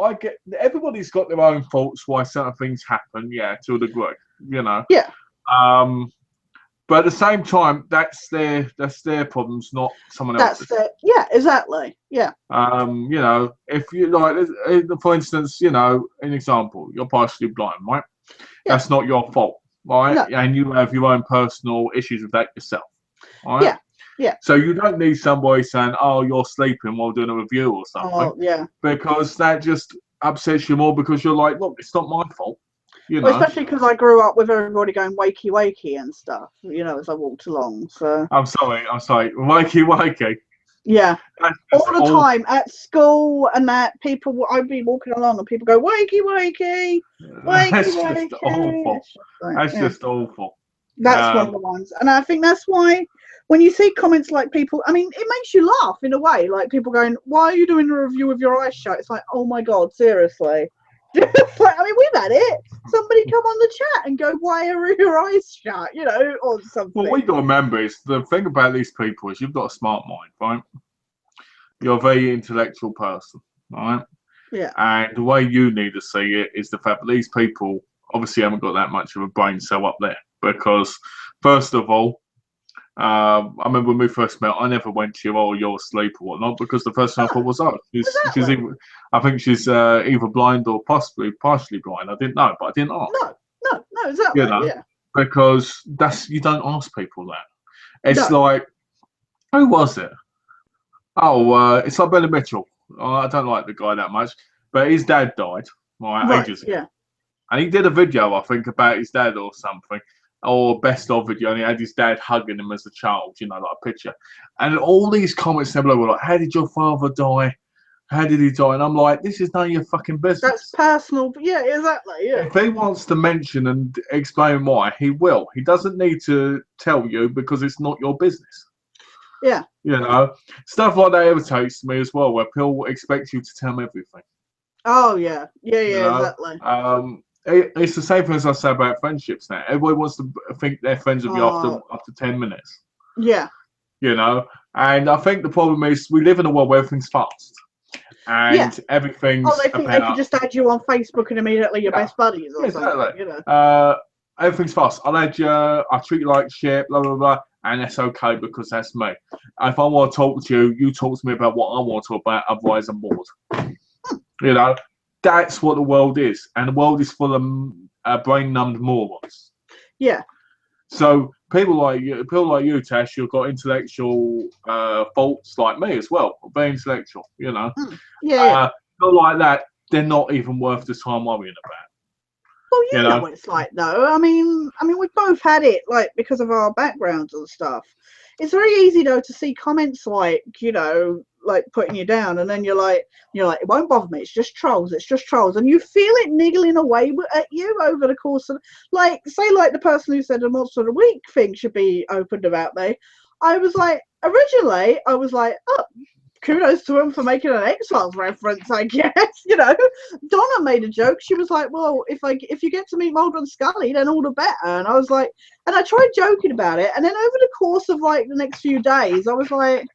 everybody's got their own faults why certain things happen, yeah, to a degree, you know. Yeah. But at the same time, that's their problems, not someone else's. Yeah, exactly. Yeah. You know, if you like, for instance, you know, an example, you're partially blind, right? Yeah. That's not your fault, right? No. And you have your own personal issues with that yourself, right? Yeah. Yeah. So you don't need somebody saying, "Oh, you're sleeping while doing a review" or something. Oh, yeah. Because that just upsets you more because you're like, "Look, it's not my fault." You know? Especially because I grew up with everybody going wakey wakey and stuff, you know, as I walked along. So I'm sorry, wakey wakey. Yeah, all the time at school and that people, I'd be walking along and people go wakey wakey, wakey That's wakey. Just awful. That's just awful. That's one of the ones, and I think that's why when you see comments like people, I mean, it makes you laugh in a way, like people going, "Why are you doing a review with your eyes shut?" It's like, oh my god, seriously. Like, I mean, we've had it. Somebody come on the chat and go, "Why are your eyes shut?" You know, or something. What we got to remember is the thing about these people is you've got a smart mind, right? You're a very intellectual person, right? Yeah. And the way you need to see it is the fact that these people obviously haven't got that much of a brain cell up there. Because first of all, I remember when we first met, I never went to you, "Oh, you're asleep" or whatnot, because the first thing I thought was, "Oh, I think she's either blind or possibly partially blind." I didn't know, but I didn't ask. No, exactly. You know, yeah. Because you don't ask people that. It's like, who was it? Oh, it's like Billy Mitchell. I don't like the guy that much, but his dad died ages ago. Yeah. And he did a video, I think, about his dad or something. Or best of video, and he had his dad hugging him as a child, you know, like a picture. And all these comments down below were like, "How did your father die? How did he die?" And I'm like, this is none of your fucking business. That's personal. Yeah, exactly. Yeah. If he wants to mention and explain why, he will. He doesn't need to tell you because it's not your business. Yeah. You know, stuff like that irritates me as well, where people expect you to tell them everything. Oh yeah. Yeah. You Yeah. know, Exactly. it's the same thing as I say about friendships now. Everybody wants to think they're friends with you after 10 minutes. Yeah. You know, and I think the problem is we live in a world where everything's fast and everything's Oh, they think they could just add you on Facebook and immediately your best buddies or something. You know. Everything's fast. I'll add you. I treat you like shit. Blah blah blah. And that's okay because that's me. If I want to talk to you, you talk to me about what I want to talk about. Otherwise, I'm bored. You know, that's what the world is, and the world is full of brain-numbed morons. Yeah. So people like you, Tash, you've got intellectual faults like me as well. Very intellectual, you know. Yeah. People like that, they're not even worth the time worrying about. Well, you know what it's like, though. I mean, we've both had it, like, because of our backgrounds and stuff. It's very easy, though, to see comments like, you know, like putting you down, and then you're like, it won't bother me. It's just trolls. It's just trolls, and you feel it niggling away at you over the course of, like, say, like the person who said the Monster of the Week thing should be opened about me. I was like, originally, I was like, oh, kudos to him for making an X-Files reference, I guess. You know, Donna made a joke. She was like, well, if you get to meet Mulder and Scully, then all the better. And I was like, and I tried joking about it. And then over the course of like the next few days, I was like,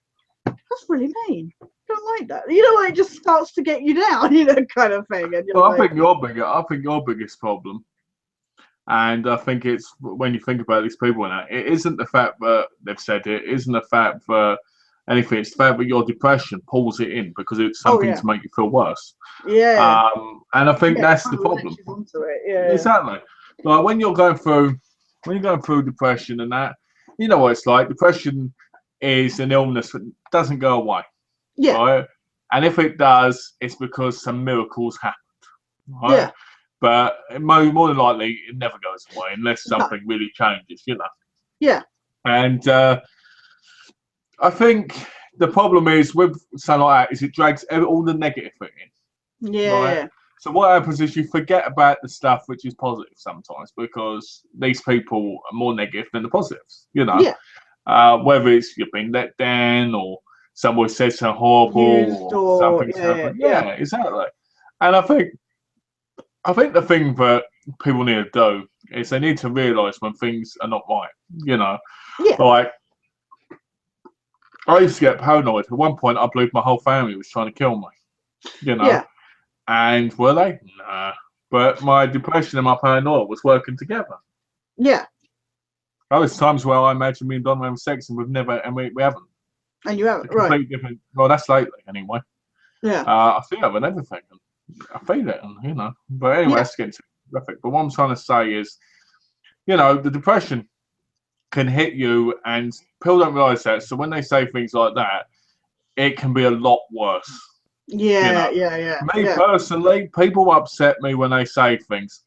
that's really mean. I don't like that. You know, like, it just starts to get you down, you know, kind of thing. And well, I think your biggest problem, and I think it's when you think about these people now, it isn't the fact that they've said it, isn't the fact that anything. It's the fact that your depression pulls it in because it's something to make you feel worse. Yeah. And I think that's the problem. Exactly. Like when you're going through depression and that, you know what it's like. Depression is an illness that doesn't go away. Yeah. Right? And if it does, it's because some miracles happened. Right? Yeah. But more than likely, it never goes away unless something really changes, you know. Yeah. And I think the problem is with something like that is it drags all the negative in. Yeah. Right? So what happens is you forget about the stuff which is positive sometimes because these people are more negative than the positives, you know. Yeah. Whether it's you've been let down or someone says something horrible or something's happened. Yeah, exactly. And I think the thing that people need to do is they need to realise when things are not right, you know. Yeah. Like, I used to get paranoid. At one point, I believed my whole family was trying to kill me, you know. Yeah. And were they? Nah. But my depression and my paranoia was working together. Yeah. There was times where I imagined me and Don having sex and we haven't. And you haven't, right? Completely different. Well, that's lately anyway. Yeah. I feel it and everything. I feel it, and you know. But anyway, let's get into graphic. But what I'm trying to say is, you know, the depression can hit you, and people don't realise that. So when they say things like that, it can be a lot worse. Yeah, you know? yeah. Me personally, people upset me when they say things,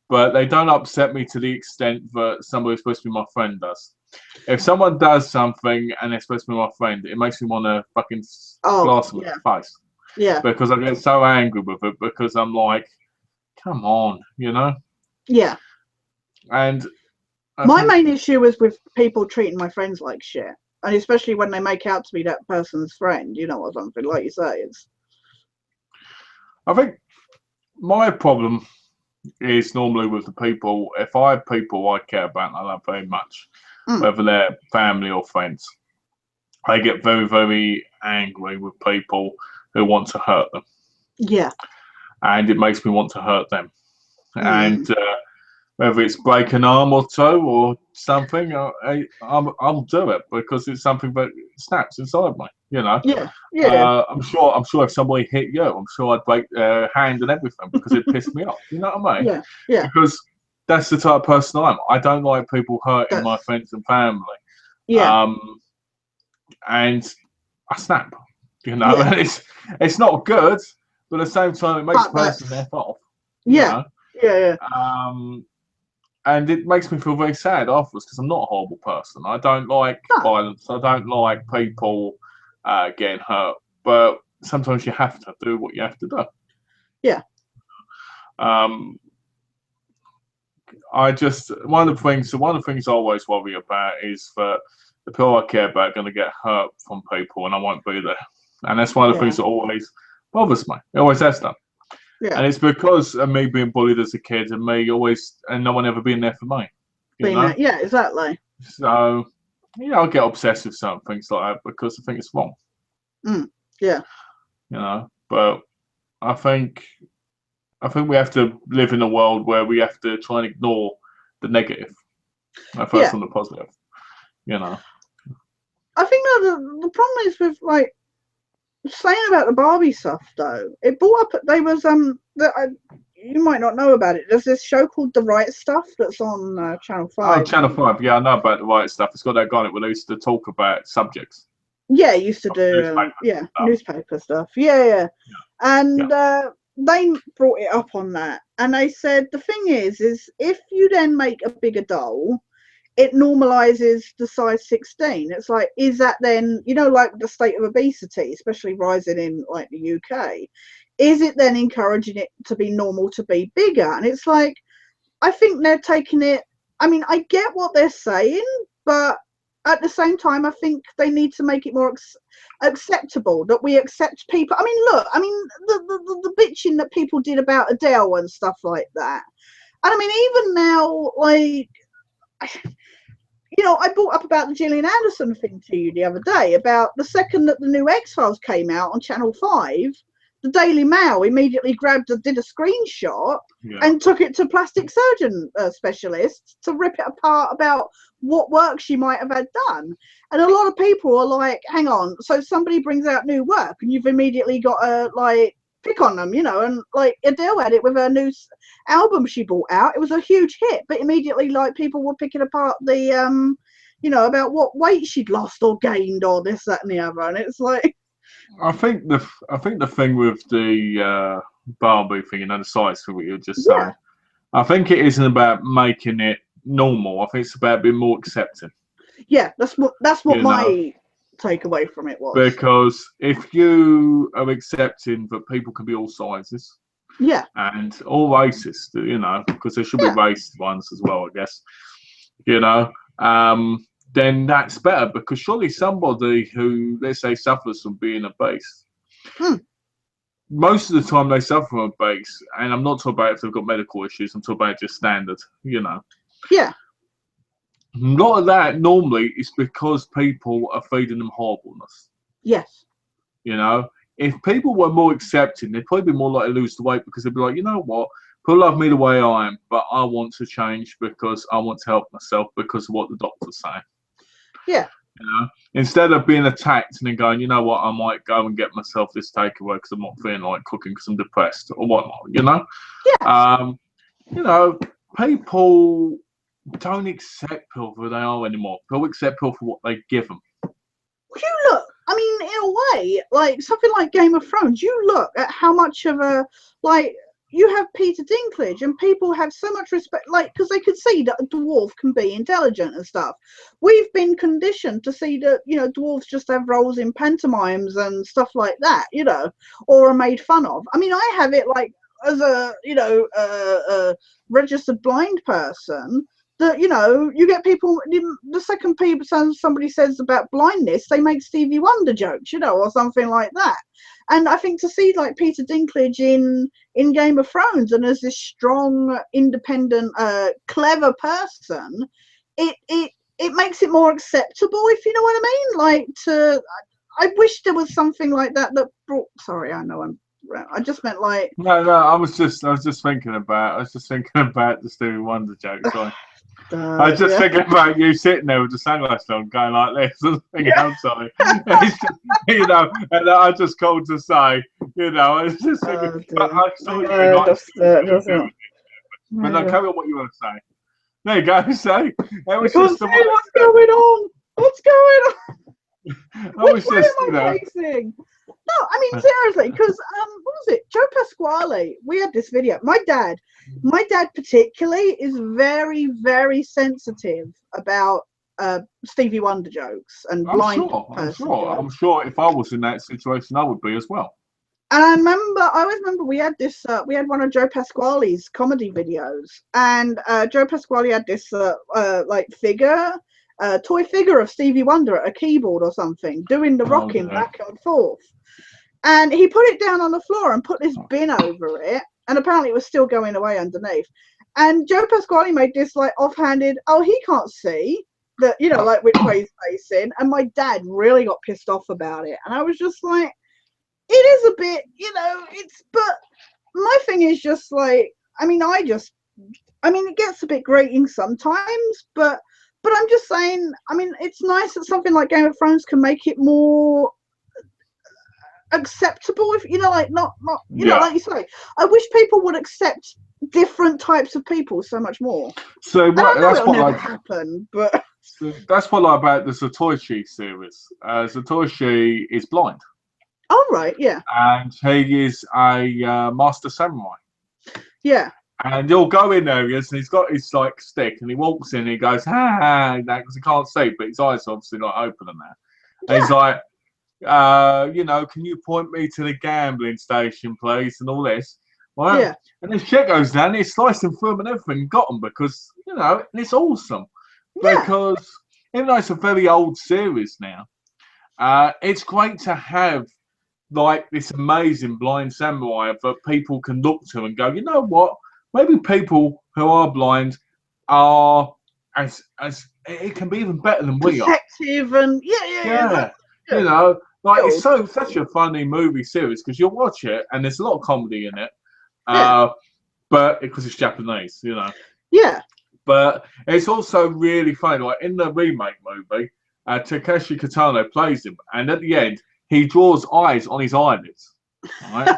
but they don't upset me to the extent that somebody who's supposed to be my friend does. If someone does something and they're supposed to be my friend, it makes me want to fucking blast them in the face. Yeah. Because I get so angry with it because I'm like, come on, you know? Yeah. And my main issue is with people treating my friends like shit. And especially when they make out to be that person's friend, you know, or something, like you say. I think my problem is normally with the people, if I have people I care about and I love very much, whether they're family or friends, I get very, very angry with people who want to hurt them. Yeah. And it makes me want to hurt them. And whether it's break an arm or two or something, I'll do it because it's something that snaps inside me, you know. Yeah. I'm sure if somebody hit you, I'm sure I'd break their hand and everything because it pissed me off. You know what I mean? Yeah. Because that's the type of person I am. I don't like people hurting my friends and family. Yeah. And I snap, you know, and it's not good, but at the same time, it makes the person F off. Yeah. Yeah. And it makes me feel very sad afterwards because I'm not a horrible person. I don't like violence. I don't like people getting hurt. But sometimes you have to do what you have to do. Yeah. One of the things I always worry about is that the people I care about are going to get hurt from people, and I won't be there. And that's one of the things that always bothers me. It always has done. Yeah. And it's because of me being bullied as a kid, and no one ever being there for me. You know? Yeah, exactly. So, I get obsessed with certain things like that because I think it's wrong. Yeah. But I think we have to live in a world where we have to try and ignore the negative and focus on the positive. I think the problem is with like saying about the Barbie stuff though. It brought up there was you might not know about it. There's this show called The Right Stuff that's on Channel 5. Oh, Channel 5. Yeah, I know about The Right Stuff. It's got that guy on it where they used to talk about subjects. Yeah, used to do newspaper stuff. Yeah. And they brought it up on that, and they said the thing is if you then make a bigger doll, it normalizes the size 16. It's like, is that then, like the state of obesity, especially rising in like the UK, is it then encouraging it to be normal to be bigger? And it's like, I think they're taking it, I mean, I get what they're saying, but at the same time, I think they need to make it more acceptable, that we accept people. I mean, look, the bitching that people did about Adele and stuff like that. And I mean, even now, like, I brought up about the Gillian Anderson thing to you the other day, about the second that the new X-Files came out on Channel 5, the Daily Mail immediately did a screenshot and took it to plastic surgeon specialists to rip it apart about what work she might have had done. And a lot of people are like, hang on, so somebody brings out new work and you've immediately got to like pick on them, and like Adele had it with her new album she brought out. It was a huge hit, but immediately like people were picking apart the about what weight she'd lost or gained or this, that and the other. And it's like, I think the thing with the Barbie thing, the size thing, what you were just saying, I think it isn't about making it normal. I think it's about being more accepting. Yeah, that's what my takeaway from it was. Because if you are accepting that people can be all sizes, and all races, because there should be racist ones as well, I guess, then that's better, because surely somebody who, let's say, suffers from being obese, most of the time they suffer from obese, and I'm not talking about if they've got medical issues, I'm talking about just standard, Yeah. A lot of that normally is because people are feeding them horribleness. Yes. If people were more accepting, they'd probably be more likely to lose the weight, because they'd be like, you know what, people love me the way I am, but I want to change because I want to help myself because of what the doctor's saying. Yeah. Instead of being attacked and then going, you know what, I might go and get myself this takeaway because I'm not feeling like cooking because I'm depressed or whatnot, Yeah. People don't accept people for who they are anymore. People accept people for what they give them. You look, I mean, in a way, like something like Game of Thrones, you look at how much of a, like, you have Peter Dinklage and people have so much respect, like, because they could see that a dwarf can be intelligent and stuff. We've been conditioned to see that, dwarves just have roles in pantomimes and stuff like that, or are made fun of. I mean, I have it like as a, a registered blind person, that, you get people, the second somebody says about blindness, they make Stevie Wonder jokes, or something like that. And I think to see like Peter Dinklage in Game of Thrones and as this strong, independent, clever person, it makes it more acceptable, if you know what I mean. I wish there was something like that brought. Sorry, I know I just meant like. No, I was just thinking about the Stevie Wonder joke. Sorry. I was just thinking about you sitting there with the sunglasses on, going like this. I'm sorry. It's just, and I just called to say, it's just thinking. But I saw you not. But no, carry on what you want to say. There you go. Say. What's going on? What's going on? Which way am I facing? No, I mean seriously, because what was it? Joe Pasquale. We had this video. My dad particularly is very, very sensitive about Stevie Wonder jokes and blind person jokes. I'm sure if I was in that situation, I would be as well. And I always remember we had this, we had one of Joe Pasquale's comedy videos, and Joe Pasquale had this like figure, toy figure of Stevie Wonder at a keyboard or something, doing the rocking back and forth. And he put it down on the floor and put this bin over it. And apparently it was still going away underneath. And Joe Pasquale made this like offhanded, oh, he can't see that, you know, like which way he's facing. And my dad really got pissed off about it. And I was just like, it is a bit, you know, but my thing is just like, I mean, it gets a bit grating sometimes, but I'm just saying, I mean, it's nice that something like Game of Thrones can make it more acceptable, if you know, like not you know, like you say, I wish people would accept different types of people so much more. So that's what never happen, but that's what I like about the Satoshi series. Satoshi is blind. Oh right, yeah. And he is a master samurai. Yeah. And he'll go in areas and he's got his like stick and he walks in and he goes, ha, because he can't see, but his eyes are obviously not open and that. And he's like, you know, can you point me to the gambling station, please, and all this. Well, yeah. And this shit goes down, he's slicing through them and everything, got them because, you know, and it's awesome. Yeah. Because even though it's a very old series now, it's great to have like this amazing blind samurai that people can look to and go, you know what? Maybe people who are blind are as it can be even better than we are. Protective and yeah. You know, like it's such a funny movie series because you'll watch it and there's a lot of comedy in it, but because it's Japanese, you know. Yeah. But it's also really funny. Like in the remake movie, Takeshi Kitano plays him, and at the end he draws eyes on his eyelids. Right?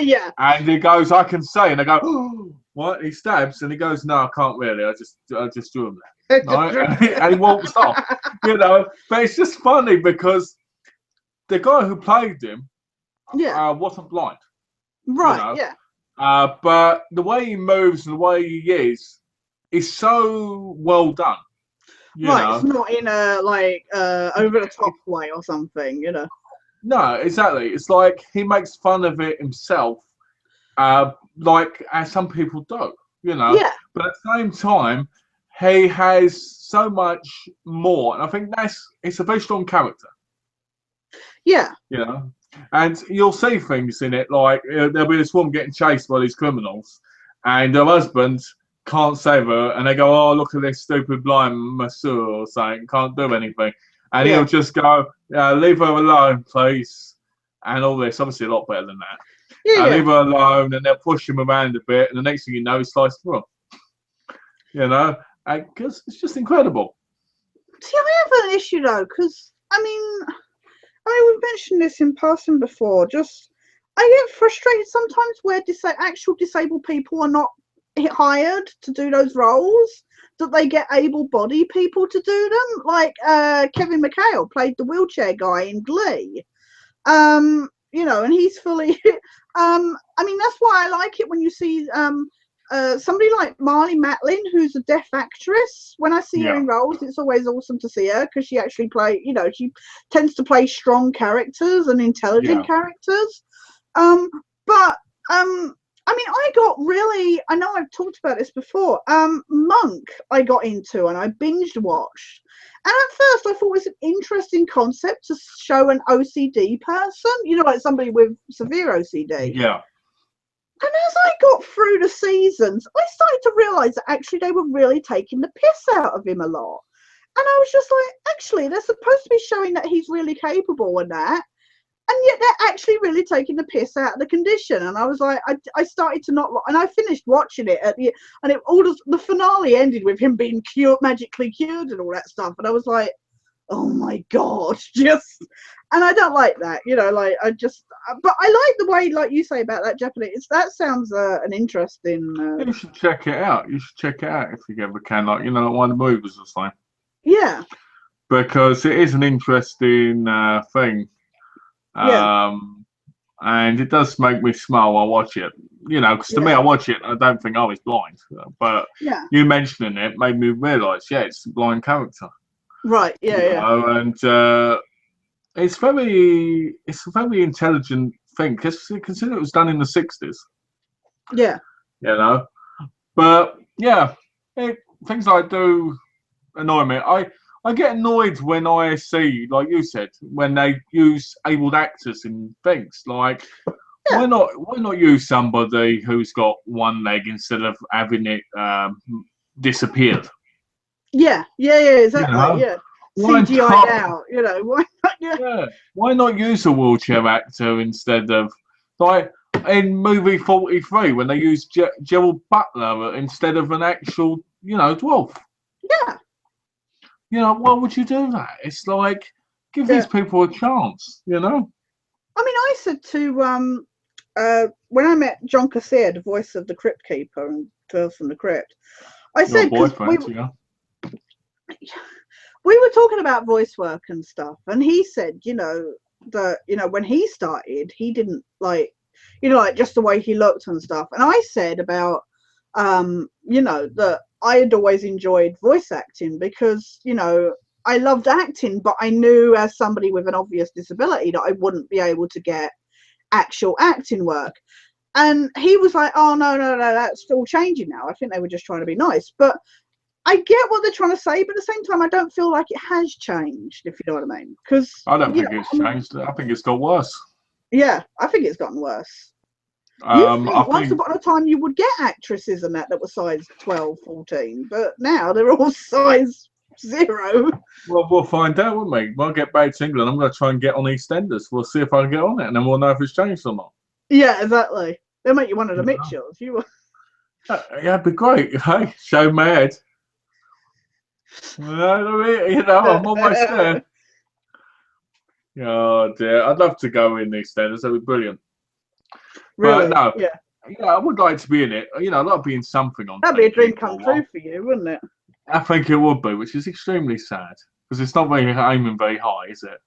Yeah. And he goes, I can say, and I go, oh, what? He stabs, and he goes, no, I can't really. I just drew him there. Right? And he walks off. You know, but it's just funny because the guy who played him, wasn't blind. Right. You know? But the way he moves and the way he is so well done. You know? It's not in a like over the top way or something, you know. No, exactly. It's like he makes fun of it himself, like as some people do, you know. Yeah. But at the same time, he has so much more, and I think it's a very strong character. Yeah. You know, and you'll see things in it like there'll be this woman getting chased by these criminals, and her husband can't save her, and they go, "Oh, look at this stupid blind monsieur or something, can't do anything." And he'll just go, leave her alone, please. And all this, obviously a lot better than that. Yeah. Leave her alone, and they'll push him around a bit. And the next thing you know, he's sliced through. You know? Because it's just incredible. See, I have an issue, though, because, I mean, we've mentioned this in passing before. Just, I get frustrated sometimes where actual disabled people are not hired to do those roles, that they get able-bodied people to do them, like Kevin McHale played the wheelchair guy in Glee, you know, and he's fully I mean, that's why I like it when you see somebody like Marlee Matlin, who's a deaf actress. When I see her in roles, it's always awesome to see her because she actually she tends to play strong characters and intelligent characters, but I mean, I know I've talked about this before. Monk, I got into and I binge watched. And at first I thought it was an interesting concept to show an OCD person, you know, like somebody with severe OCD. Yeah. And as I got through the seasons, I started to realise that actually they were really taking the piss out of him a lot. And I was just like, actually, they're supposed to be showing that he's really capable and that. And yet they're actually really taking the piss out of the condition. And I was like, I started to not, and I finished watching it the finale ended with him being magically cured and all that stuff. And I was like, oh my God, and I don't like that, you know, like but I like the way, like you say about that Japanese, that sounds an interesting. You should check it out. You should check it out if you ever can, like, you know, like one of the movies or something. Yeah. Because it is an interesting thing. And it does make me smile while I watch it, you know, because to me, I watch it, I don't think I was blind, but you mentioning it made me realise, it's a blind character, right? And it's a very intelligent thing because consider it was done in the 60s, you know, but things like do annoy me. I get annoyed when I see, like you said, when they use abled actors in things. Like, Yeah. why not use somebody who's got one leg instead of having it disappeared? Yeah, exactly. You know? Yeah, Why CGI'd not? out. You know, why not? Yeah, Yeah. Why not use a wheelchair actor instead of like in movie 43 when they use Gerald Butler instead of an actual, dwarf? yeah, Why would you do that? It's like give yeah. these people a chance. I mean, I said to when I met John Cassier, the voice of the Crypt Keeper and Tales from the Crypt, I Your said because boyfriend, we were talking about voice work and stuff, and he said, that when he started, he didn't like, like just the way he looked and stuff. And I said about, that I had always enjoyed voice acting because, I loved acting, but I knew as somebody with an obvious disability that I wouldn't be able to get actual acting work. And he was like, oh, no, that's still changing now. I think they were just trying to be nice. But I get what they're trying to say, but at the same time, I don't feel like it has changed, if you know what I mean. Because I don't think it's changed. I think it's got worse. Yeah, I think it's gotten worse. Once upon a time you would get actresses and that were size 12, 14, but now they're all size 0. Well, we'll find out, won't we? When I get back to England, I'm going to try and get on EastEnders. We'll see if I can get on it, and then we'll know if it's changed or not. Yeah, exactly. They'll make you one of the Mitchells. Yeah, it'd be great. Hey, show my head. I'm almost there. Oh dear, I'd love to go in EastEnders. That'd be brilliant. Really? But no, yeah, I would like to be in it. I'd like to be in something on. That'd be a dream come true for you, wouldn't it? I think it would be, which is extremely sad because it's not aiming very high, is it?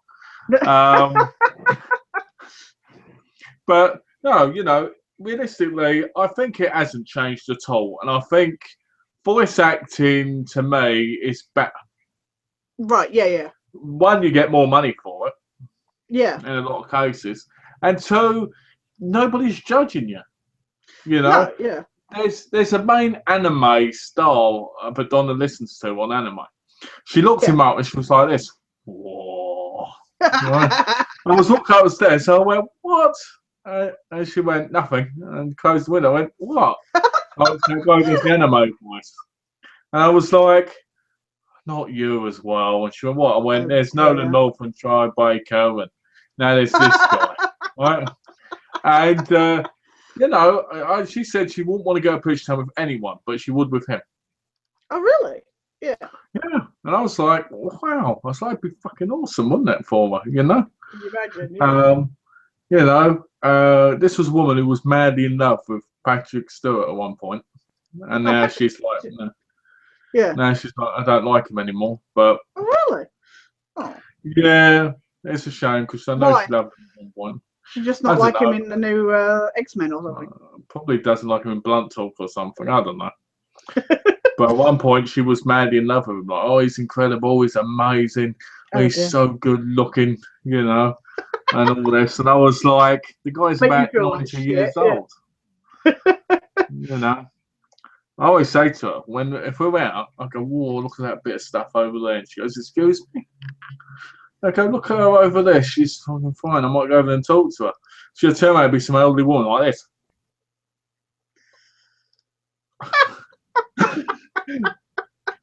But no, realistically, I think it hasn't changed at all, and I think voice acting to me is better. Right? Yeah. One, you get more money for it. Yeah. In a lot of cases, and two, nobody's judging you. No, yeah. There's a main anime style that Donna listens to on anime. She looked him up and she was like this. Whoa. Right? I was walking upstairs, so I went, what? And she went, nothing, and closed the window. I went, what? I was going to the anime voice. And I was like, not you as well. And she went, what? I went, there's Nolan North and Troy Baker, and now there's this guy. Right? And, she said she wouldn't want to go pitch time with anyone, but she would with him. Oh, really? Yeah. Yeah. And I was like, wow. I was like, it'd be fucking awesome, wouldn't it, for her, you know? Can you imagine? This was a woman who was madly in love with Patrick Stewart at one point. And now she's like, now she's like, I don't like him anymore. But really? Oh. Yeah, it's a shame because I know she loved him at one point. She just not like him in the new X-Men or something. Probably doesn't like him in Blunt Talk or something. I don't know. But at one point, she was madly in love with him. Like, oh, he's incredible. He's amazing. He's so good looking, and all this. And I was like, the guy's about 90 years old. I always say to her, if we're out, I go, whoa, look at that bit of stuff over there. And she goes, excuse me? I go, look at her over there. She's fucking fine. I might go over there and talk to her. She'll turn out to be some elderly woman like this.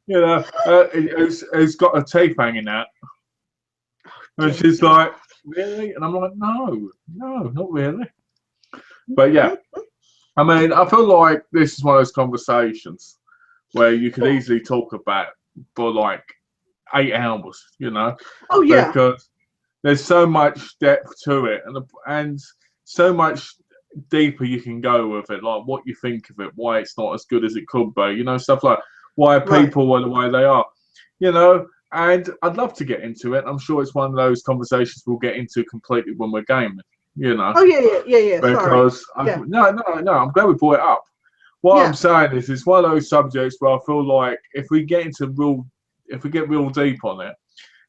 Who's got her teeth hanging out. And she's like, really? And I'm like, no, not really. But yeah, I mean, I feel like this is one of those conversations where you could easily talk about for like 8 hours, Oh yeah. Because there's so much depth to it, and so much deeper you can go with it, like what you think of it, why it's not as good as it could be, stuff like why people are the way they are, and I'd love to get into it. I'm sure it's one of those conversations we'll get into completely when we're gaming, Oh yeah. Because no, I'm glad we brought it up. What I'm saying is, it's one of those subjects where I feel like if we get real deep on it,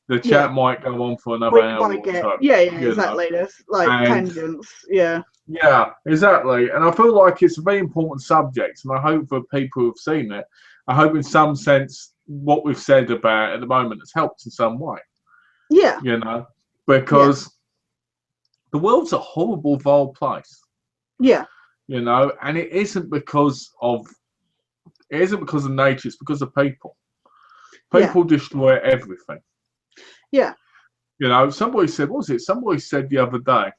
the chat might go on for another hour or so. Yeah, exactly. There's like tangents. Yeah. Yeah, exactly. And I feel like it's a very important subject, and I hope for people who've seen it, I hope in some sense what we've said about at the moment has helped in some way. Yeah. You know, because the world's a horrible, vile place. Yeah. You know, and it isn't because of nature. It's because of people. People destroy everything. Yeah. You know, somebody said, what was it? Somebody said the other day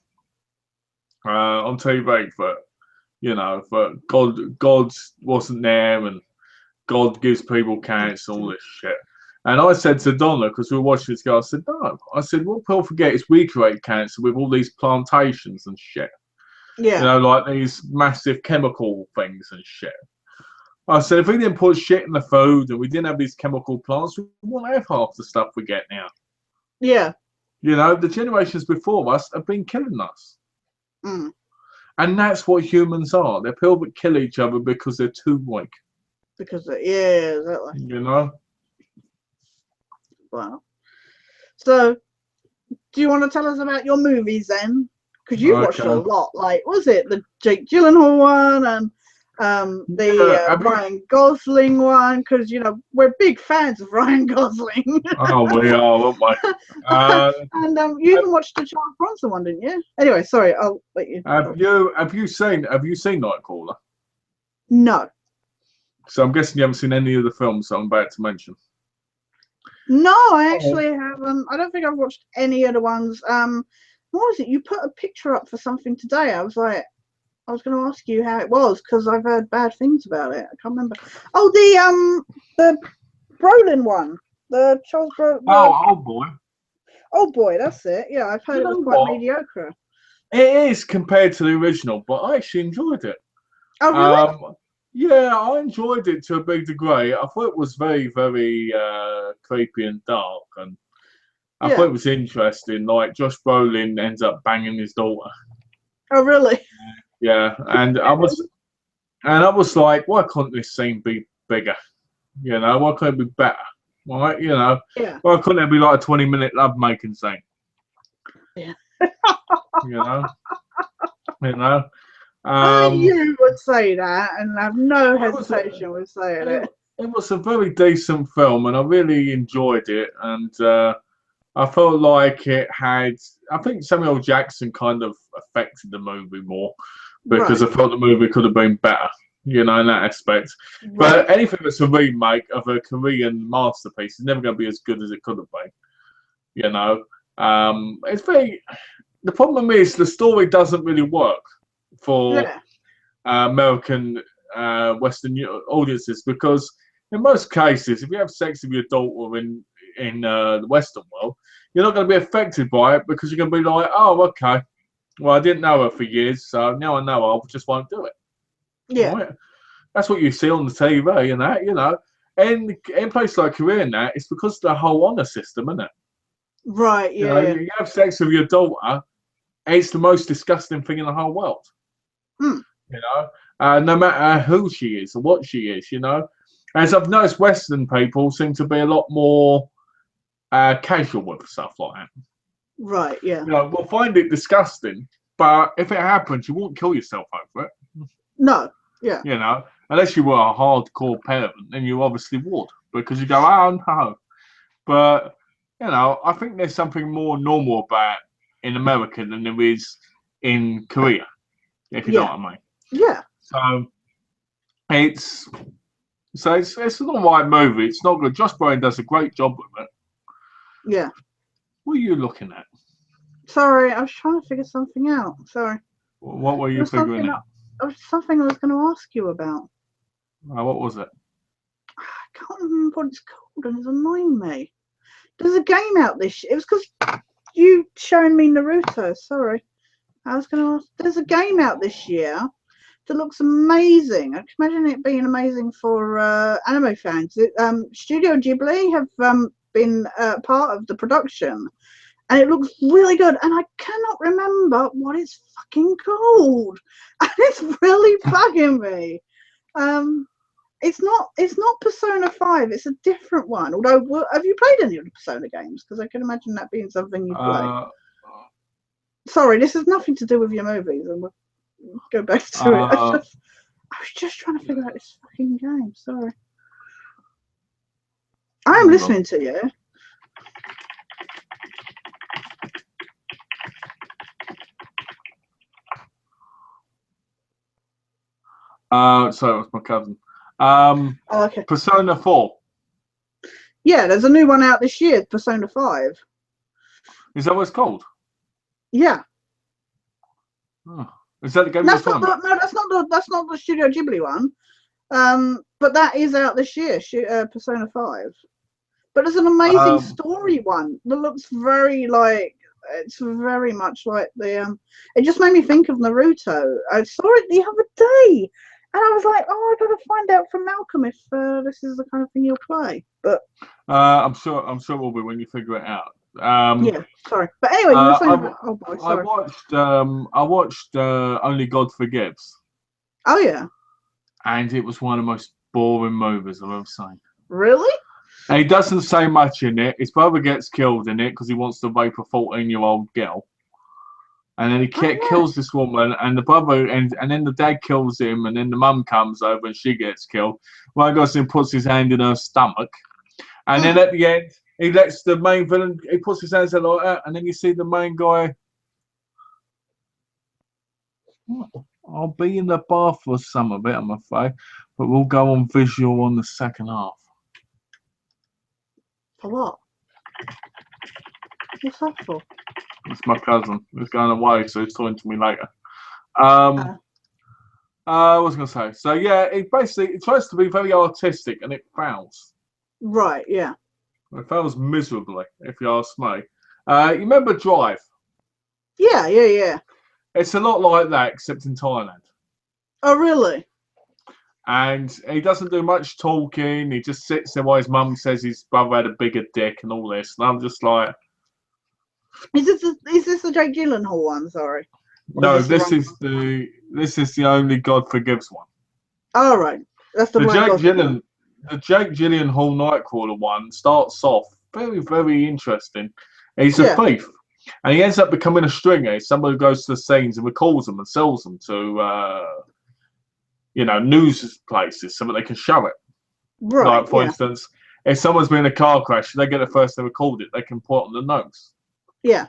on TV that, you know, that God wasn't there and God gives people cancer and all this shit. And I said to Donna, because we were watching this guy, I said, no. I said, what people forget is we create cancer with all these plantations and shit. Yeah. You know, like these massive chemical things and shit. I said, if we didn't put shit in the food and we didn't have these chemical plants, we wouldn't have half the stuff we get now. Yeah. You know, the generations before us have been killing us. Mm. And that's what humans are. They're people that kill each other because they're too weak. Because, exactly. You know? Wow. So, do you want to tell us about your movies then? Because you've watched a lot. Like, was it the Jake Gyllenhaal one and the Ryan Gosling one? Because, you know, we're big fans of Ryan Gosling. Oh, we are, aren't we? And you even watched the Charles Bronson one, didn't you? Anyway, sorry, I'll let you. Have you seen Nightcrawler? No. So I'm guessing you haven't seen any of the films that I'm about to mention. No, I actually haven't. I don't think I've watched any of the ones. What was it? You put a picture up for something today. I was going to ask you how it was because I've heard bad things about it. I can't remember. Oh, the Brolin one, the Charles Brolin. Old Boy. Old Boy, that's it. Yeah, I've heard it was quite mediocre. It is compared to the original, but I actually enjoyed it. Oh, really? Yeah, I enjoyed it to a big degree. I thought it was very, very creepy and dark, and I thought it was interesting. Like Josh Brolin ends up banging his daughter. Oh, really? Yeah, and I was like, why couldn't this scene be bigger? You know, why couldn't it be better? Right? You know, why couldn't it be like a 20-minute lovemaking scene? Yeah. You know. You would say that, and I have no hesitation with saying it. It was a very decent film, and I really enjoyed it. And I felt like it had. I think Samuel L. Jackson kind of affected the movie more because I felt the movie could have been better, you know, in that aspect. Right. But anything that's a remake of a Korean masterpiece is never going to be as good as it could have been. You know, it's very. The problem is the story doesn't really work for American Western audiences because in most cases, if you have sex with your daughter in the Western world, you're not going to be affected by it because you're going to be like, oh, okay, well, I didn't know her for years, so now I know I just won't do it. Yeah, right? That's what you see on the TV and that, you know. And in places like Korea and that, it's because of the whole honor system, isn't it? Right. Yeah. You know, you have sex with your daughter, it's the most disgusting thing in the whole world. Hmm. You know, no matter who she is or what she is, you know. As I've noticed, Western people seem to be a lot more casual with stuff like that. Right, yeah. You know, we'll find it disgusting, but if it happens, you won't kill yourself over it. No, yeah. You know, unless you were a hardcore parent, then you obviously would, because you go, oh, no. But, you know, I think there's something more normal about in America than there is in Korea, if you know what I mean. Yeah. So it's an alright movie. It's not good. Josh Brolin does a great job with it. Yeah. What are you looking at? Sorry, I was trying to figure something out. Sorry. What were you figuring out? Something I was going to ask you about. What was it? I can't remember what it's called, and it's annoying me. There's a game out this year. It was because you showing me Naruto. Sorry. I was going to ask. There's a game out this year that looks amazing. I can imagine it being amazing for anime fans. Studio Ghibli have been part of the production, and it looks really good. And I cannot remember what it's fucking called, and it's really bugging me. It's not Persona 5. It's a different one. Although, have you played any of the Persona games? Because I can imagine that being something you play. Sorry, this has nothing to do with your movies, and we'll go back to it. I was just trying to figure out this fucking game. Sorry. I am listening to you. So it was my cousin. Oh, okay. Persona 4. Yeah, there's a new one out this year, Persona 5. Is that what it's called? Yeah. Oh. Is that the game That's you're not talking the, no, that's not the Studio Ghibli one. But that is out this year, Persona 5. But there's an amazing story one that looks very like, it's very much like the it just made me think of Naruto. I saw it the other day and I was like, oh, I gotta find out from Malcolm if this is the kind of thing you'll play. But I'm sure it will be when you figure it out. yeah, sorry. But anyway, you were saying about, oh boy, sorry. I watched Only God Forgives. Oh yeah. And it was one of the most boring movies I've ever seen. Really? He doesn't say much in it. His brother gets killed in it because he wants to rape a 14-year-old girl. And then he kills this woman, and the brother, and then the dad kills him, and then the mum comes over and she gets killed. Ryan Gosling puts his hand in her stomach. And then at the end, he lets the main villain, he puts his hands in like that, and then you see the main guy, I'll be in the bath for some of it, I'm afraid, but we'll go on visual on the second half. For what? What's that for? It's my cousin. He's going away, so he's talking to me later. I was going to say. So, yeah, it tries to be very artistic, and it fails. Right, yeah. It fails miserably, if you ask me. You remember Drive? Yeah. It's a lot like that, except in Thailand. Oh, really? And he doesn't do much talking. He just sits there while his mum says his brother had a bigger dick and all this. And I'm just like... Is this the Jake Gyllenhaal one? Sorry. No, this is the Only God Forgives one. Oh, right. That's the Jake Gyllenhaal Nightcrawler one starts off very, very interesting. He's a thief. And he ends up becoming a stringer. He's somebody who goes to the scenes and records them and sells them to... news places so that they can show it. Right. Like, for instance, if someone's been in a car crash, they get it first to record it, they can put it on the notes. Yeah.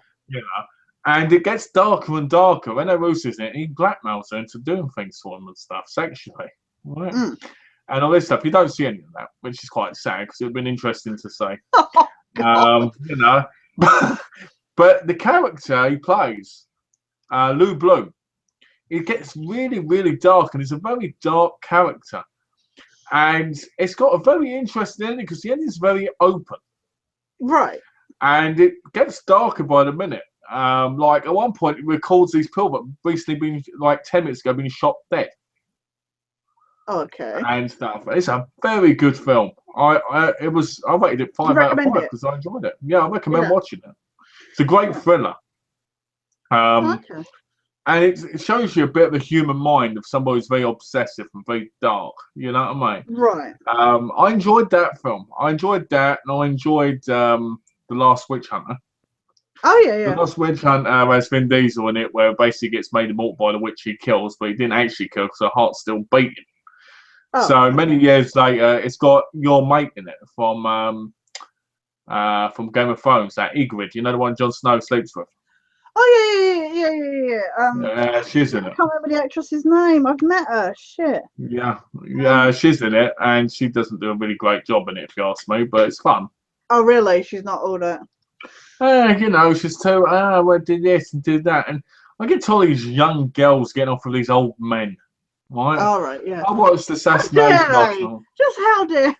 And it gets darker and darker. When Russo's in it, he blackmails her into doing things for him and stuff, sexually. Right? And all this stuff. You don't see any of that, which is quite sad because it would have been interesting to say. But the character he plays, Lou Bloom, it gets really, really dark, and it's a very dark character. And it's got a very interesting ending because the ending is very open. Right. And it gets darker by the minute. Like at one point, it records these people that recently been, like 10 minutes ago, been shot dead. Okay. And stuff. It's a very good film. I rated it 5 out of 5 because I enjoyed it. Yeah, I recommend watching it. It's a great thriller. Okay. And it shows you a bit of the human mind of somebody who's very obsessive and very dark. You know what I mean? Right. I enjoyed that film. I enjoyed that, and I enjoyed The Last Witch Hunter. Oh, yeah. The Last Witch Hunter has Vin Diesel in it, where basically gets made immortal by the witch he kills, but he didn't actually kill because her heart's still beating. Oh, so many years later, it's got your mate in it from Game of Thrones, that Ygritte. You know the one Jon Snow sleeps with? Oh, yeah. She's in it. I can't remember the actress's name. I've met her. Shit. Yeah, she's in it, and she doesn't do a really great job in it, if you ask me, but it's fun. Oh, really? She's not all that? She's too, well, do this and do that. And I get to all these young girls getting off with these old men, right? All right, yeah. I watched Assassination. Just how dare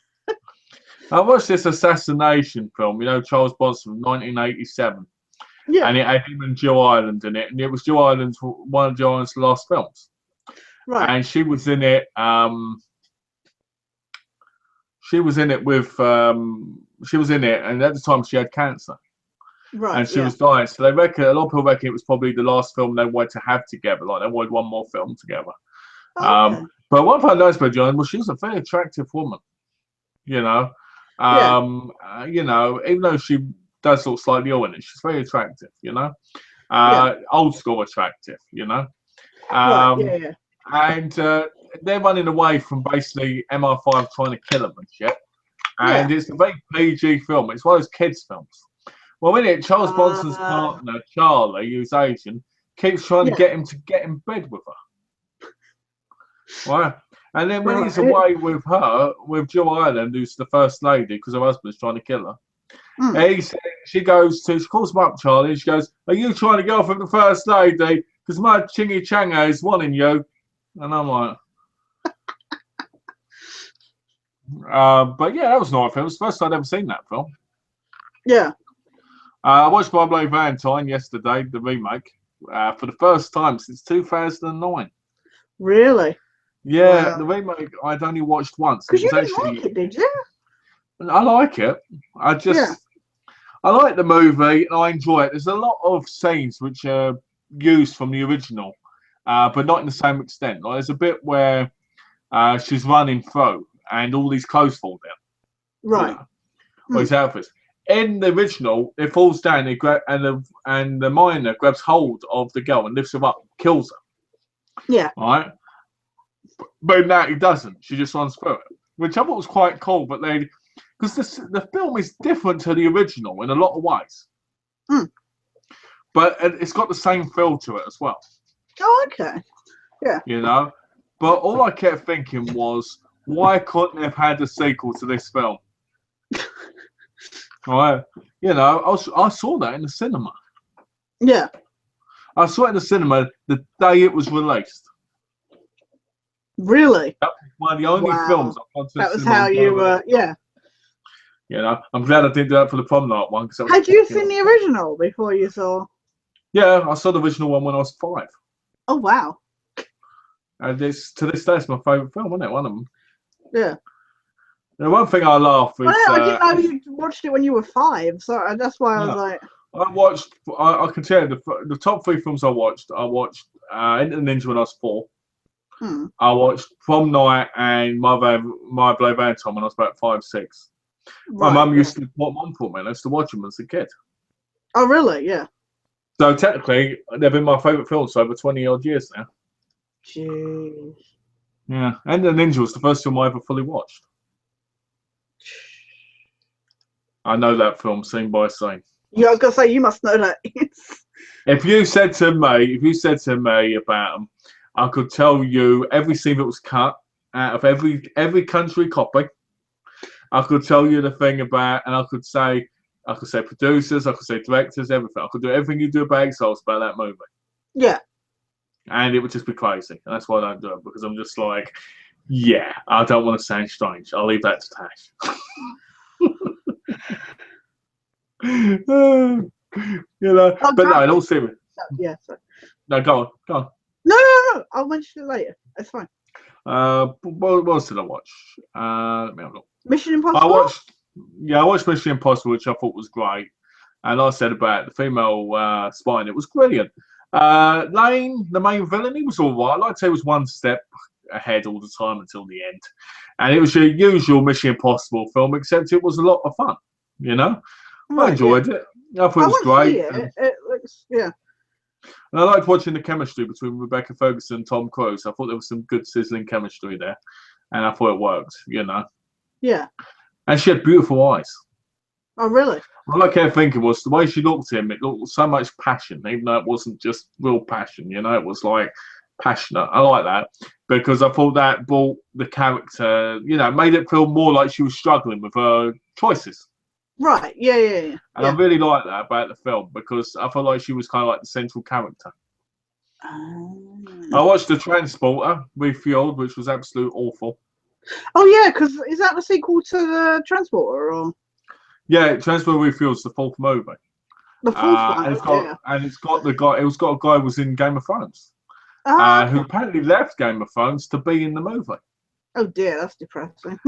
I watched this assassination film, Charles Bronson from 1987. Yeah. And it had him and Jill Ireland in it. And it was Jill Ireland's, one of Jill Ireland's last films. Right. And she was in it, and at the time she had cancer. Right. And she was dying. So a lot of people reckon it was probably the last film they wanted to have together. Like they wanted one more film together. Okay. But one thing I noticed about Joan was she was a very attractive woman. Even though she does look slightly ill in it, she's very attractive, old school attractive, And they're running away from basically MI5 trying to kill them and shit. and Yeah. it's a very PG film. It's one of those kids' films. Well, in it, Charles Bronson's partner, Charlie, who's Asian, keeps trying to get him to get in bed with her. Right? And then when he's away with her, with Jill Ireland, who's the first lady, because her husband's trying to kill her, she calls him up, Charlie, and she goes, "Are you trying to go for the first lady? Because my chingy changa is wanting you." And I'm like, but yeah, that was an alright film. It was the first time I'd ever seen that film. Yeah. I watched My Bloody Valentine yesterday, the remake, for the first time since 2009. Really? Yeah, the remake I'd only watched once. Because you didn't like it, did you? I like it. I like the movie and I enjoy it. There's a lot of scenes which are used from the original, but not in the same extent. Like, there's a bit where she's running through and all these clothes fall down. Right. Or his outfits. In the original, it falls down and the miner grabs hold of the girl and lifts her up, kills her. Yeah. Right? But now he doesn't. She just runs through it, which I thought was quite cool. But because the film is different to the original in a lot of ways, but it's got the same feel to it as well. Oh, okay. Yeah. You know, but all I kept thinking was, why couldn't they have had a sequel to this film? Right? You know, I saw that in the cinema. Yeah. I saw it in the cinema the day it was released. Really? That was one of the only films I've gone to the That was cinema how you were, yeah. You know, I'm glad I didn't do that for the prom night one. Had you seen the original before you saw? Yeah, I saw the original one when I was 5. Oh, wow. And to this day, it's my favourite film, isn't it? One of them. Yeah. The one thing I laugh is... I didn't know you watched it when you were 5, so that's why I was like... I can tell you, the top 3 films I watched Enter the Ninja when I was 4. I watched Prom Night and My Bloody Valentine when I was about 5, 6. My mum used to watch one for me. I used to watch them as a kid. Oh, really? Yeah. So technically, they've been my favourite films for over 20 odd years now. Jeez. Yeah, and The Ninja was the first film I ever fully watched. I know that film scene by scene. Yeah, I was gonna say you must know that. If you said to me about them, I could tell you every scene that was cut out of every country copy. I could tell you the thing about, and I could say producers, I could say directors, everything. I could do everything you do about Exiles about that movie. Yeah. And it would just be crazy. And that's why I don't do it, because I'm just like, yeah, I don't want to sound strange. I'll leave that to Tash. You know, but no, in all seriousness. Yeah, sorry. No, go on. No. I'll mention it later. It's fine. What else did I watch? Let me have a look. Mission Impossible? I watched Mission Impossible, which I thought was great. And like I said about the female spine, it was brilliant. Lane, the main villain, he was all right. I'd like to say he was one step ahead all the time until the end. And it was your usual Mission Impossible film, except it was a lot of fun, you know? I enjoyed it. I thought it was great. It looks, yeah. And I liked watching the chemistry between Rebecca Ferguson and Tom Cruise. I thought there was some good sizzling chemistry there. And I thought it worked, you know? Yeah. And she had beautiful eyes. Oh, really? All I kept thinking was the way she looked at him, it looked so much passion, even though it wasn't just real passion, you know? It was like passionate. I like that because I thought that brought the character, you know, made it feel more like she was struggling with her choices. Right, yeah. And I really like that about the film because I felt like she was kind of like the central character. I watched The Transporter, Refueled, which was absolute awful. Oh, yeah, because is that the sequel to The Transporter? Or? Yeah, Transporter Refueled is the 4th movie. The 4th one, and it's got the guy. It was got a guy who was in Game of Thrones, who apparently left Game of Thrones to be in the movie. Oh dear, that's depressing.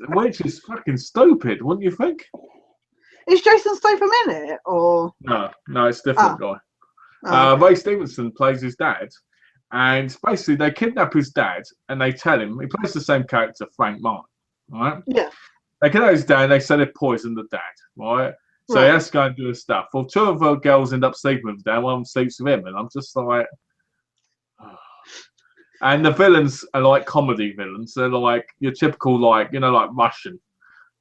which is fucking stupid, wouldn't you think? Is Jason Statham in it, or no? It's a different guy. Ray Stevenson plays his dad, and basically they kidnap his dad, and they tell him he plays the same character, Frank Martin, right? Yeah. They kidnap his dad, and they say they poisoned the dad, right? So he has to go and do his stuff. Well, 2 of the girls end up sleeping with his dad, one of them sleeps with him, and I'm just like. And the villains are like comedy villains. They're like your typical, like, you know, like Russian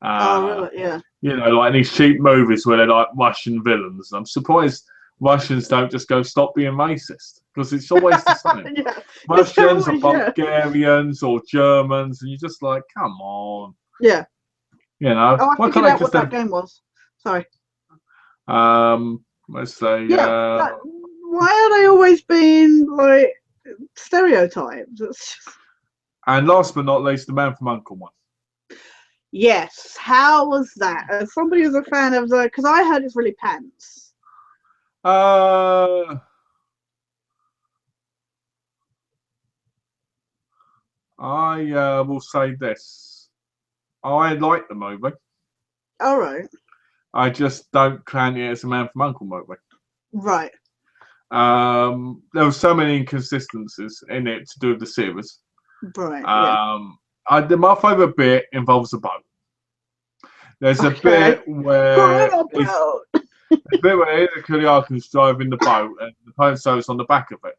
Oh, really? Yeah. You know, like these cheap movies where they're like Russian villains. I'm surprised Russians don't just go stop being racist because it's always the same. Yeah. Russians or It's always, Bulgarians or Germans, and you're just like, come on. Yeah. You know, Oh, I why figured can't they out what just that game was. Sorry. let's say, Yeah. Why are they always being like stereotypes? It's just... and last but not least, the Man from U.N.C.L.E. one. Yes. How was that? As somebody who's a fan of the, because I heard it's really pants. I will say this. I like the movie. All right. I just don't count it as a Man from U.N.C.L.E. movie. Right. There were so many inconsistencies in it to do with the series. Right. Yeah. My favourite bit involves a boat. There's a bit where Ida Kuliakin's driving the boat and the Ponzo's on the back of it.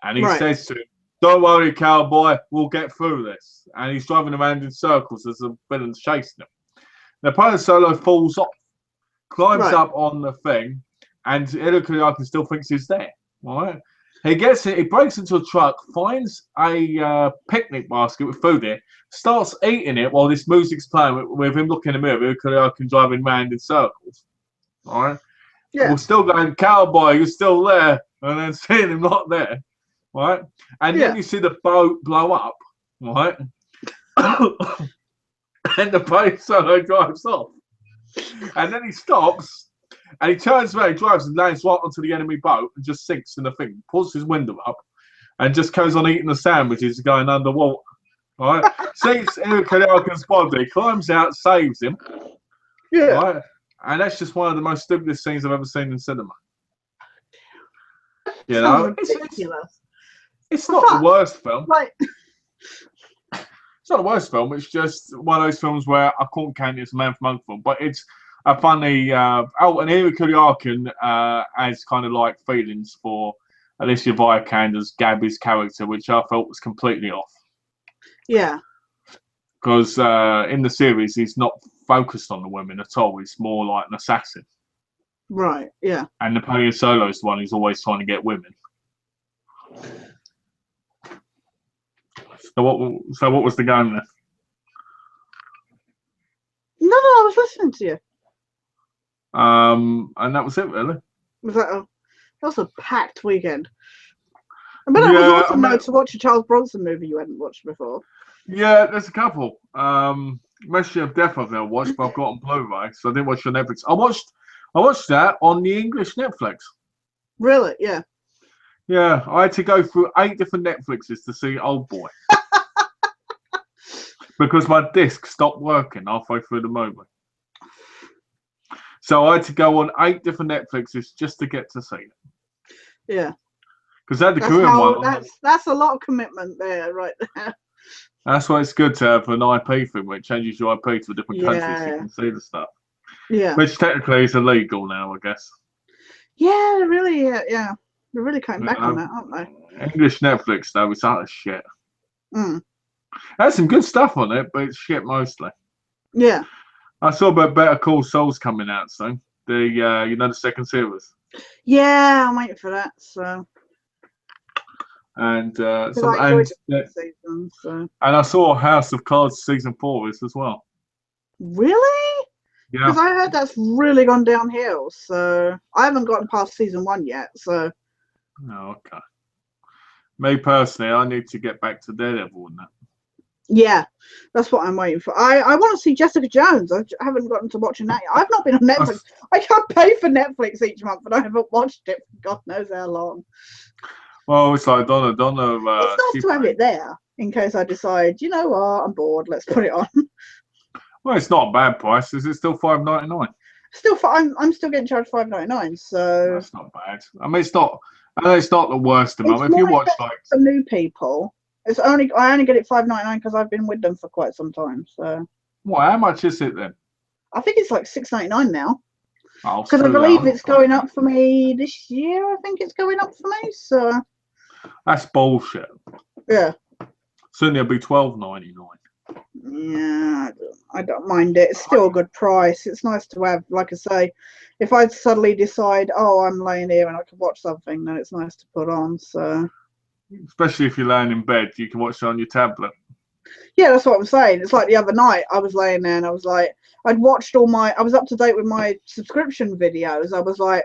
And he says to him, "Don't worry, cowboy, we'll get through this." And he's driving around in circles as the villain's chasing him. The Ponzo falls off, climbs up on the thing, and Ida Kuliakin still thinks he's there. Right? He gets it, he breaks into a truck, finds a picnic basket with food in it, starts eating it while this music's playing with him looking in the mirror, Kuliakin driving round in circles. All right? Yeah. We're still going, "Cowboy, you're still there," and then seeing him not there. Right? And then you see the boat blow up, right? And the boat solo drives off. And then he stops and he turns around, he drives and lands right onto the enemy boat and just sinks in the thing, pulls his window up and just goes on eating the sandwiches going underwater. Right? Sees Kuliakin's body, climbs out, saves him. Yeah. Right? And that's just one of the most stupidest scenes I've ever seen in cinema. You know? It's not the worst film. It's not the worst film. It's just one of those films where I couldn't count it as a Man from U.N.C.L.E. but it's a funny. And Ira Kuliakin has kind of like feelings for Alicia Vikander's Gabby's character, which I felt was completely off. Yeah. Because in the series, he's not focused on the women at all. He's more like an assassin. Right. Yeah. And Napoleon Solo's the one who's always trying to get women. So what was the game there? No, I was listening to you. And that was it, really. That was a packed weekend. But it was awesome to watch a Charles Bronson movie you hadn't watched before. Yeah, there's a couple. Mystery of Death I've never watched, but I've got on Blu-ray, so I didn't watch it on Netflix. I watched that on the English Netflix. Really? Yeah. Yeah, I had to go through 8 different Netflixes to see Old Boy. Because my disc stopped working halfway through the movie. So I had to go on 8 different Netflixes just to get to see it. Yeah. Because I had the Korean one. That's a lot of commitment there, right there. That's why it's good to have an IP thing where it changes your IP to a different country so you can see the stuff. Yeah. Which technically is illegal now, I guess. Yeah, really, yeah. They're really cutting back on that, aren't they? English Netflix, though, it's utter shit. There's some good stuff on it, but it's shit mostly. Yeah. I saw about Better Call Saul's coming out soon. The second series. Yeah, I'm waiting for that. So. And and I saw House of Cards season 4 as well. Really? Yeah. Because I heard that's really gone downhill. So I haven't gotten past season 1 yet. So. Oh, okay. Me personally, I need to get back to Daredevil and that. Yeah, that's what I'm waiting for. I want to see Jessica Jones. I haven't gotten to watching that yet. I've not been on Netflix. I can't pay for Netflix each month, but I haven't watched it for God knows how long. Well, it's like Donna. It's nice to have it there in case I decide, you know what, I'm bored. Let's put it on. Well, it's not a bad price. Is it still $5.99? I'm still getting charged $5.99. So that's not bad. I mean, it's not. I know it's not the worst amount. If you watch like for new people. I only get it $5.99 because I've been with them for quite some time. So. Well, how much is it then? I think it's like $6.99 now. Because I believe it's going up for me this year. I think it's going up for me. So. That's bullshit. Yeah. Soon it'll be $12.99. Yeah, I don't mind it. It's still a good price. It's nice to have, like I say, if I suddenly decide, oh, I'm laying here and I can watch something, then it's nice to put on. So, Especially if you're laying in bed, you can watch it on your tablet. yeah, that's what I'm saying. It's like the other night I was laying there and I was like, I was up to date with my subscription videos. I was like,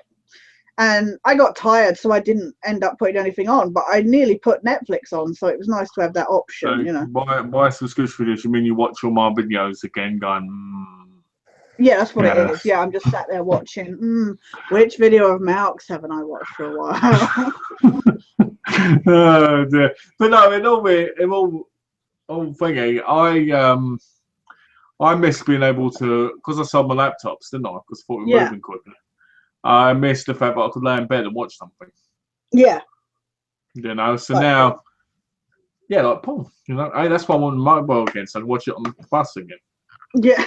and I got tired, so I didn't end up putting anything on, but I nearly put Netflix on, so it was nice to have that option, you know. By subscription videos, you mean you watch all my videos again, going, Yeah, that's what it yeah. is. Yeah, I'm just sat there watching, which video of Malks haven't I watched for a while? Oh, dear. But no, in all thingy, I miss being able to, because I sold my laptops, didn't I? Because I thought we were Yeah. moving quicker. I missed the fact that I could lay in bed and watch something. Yeah. You know, so Like now, yeah, like Paul, you know, hey, that's why I want mobile again, so I can watch it on the bus again. Yeah.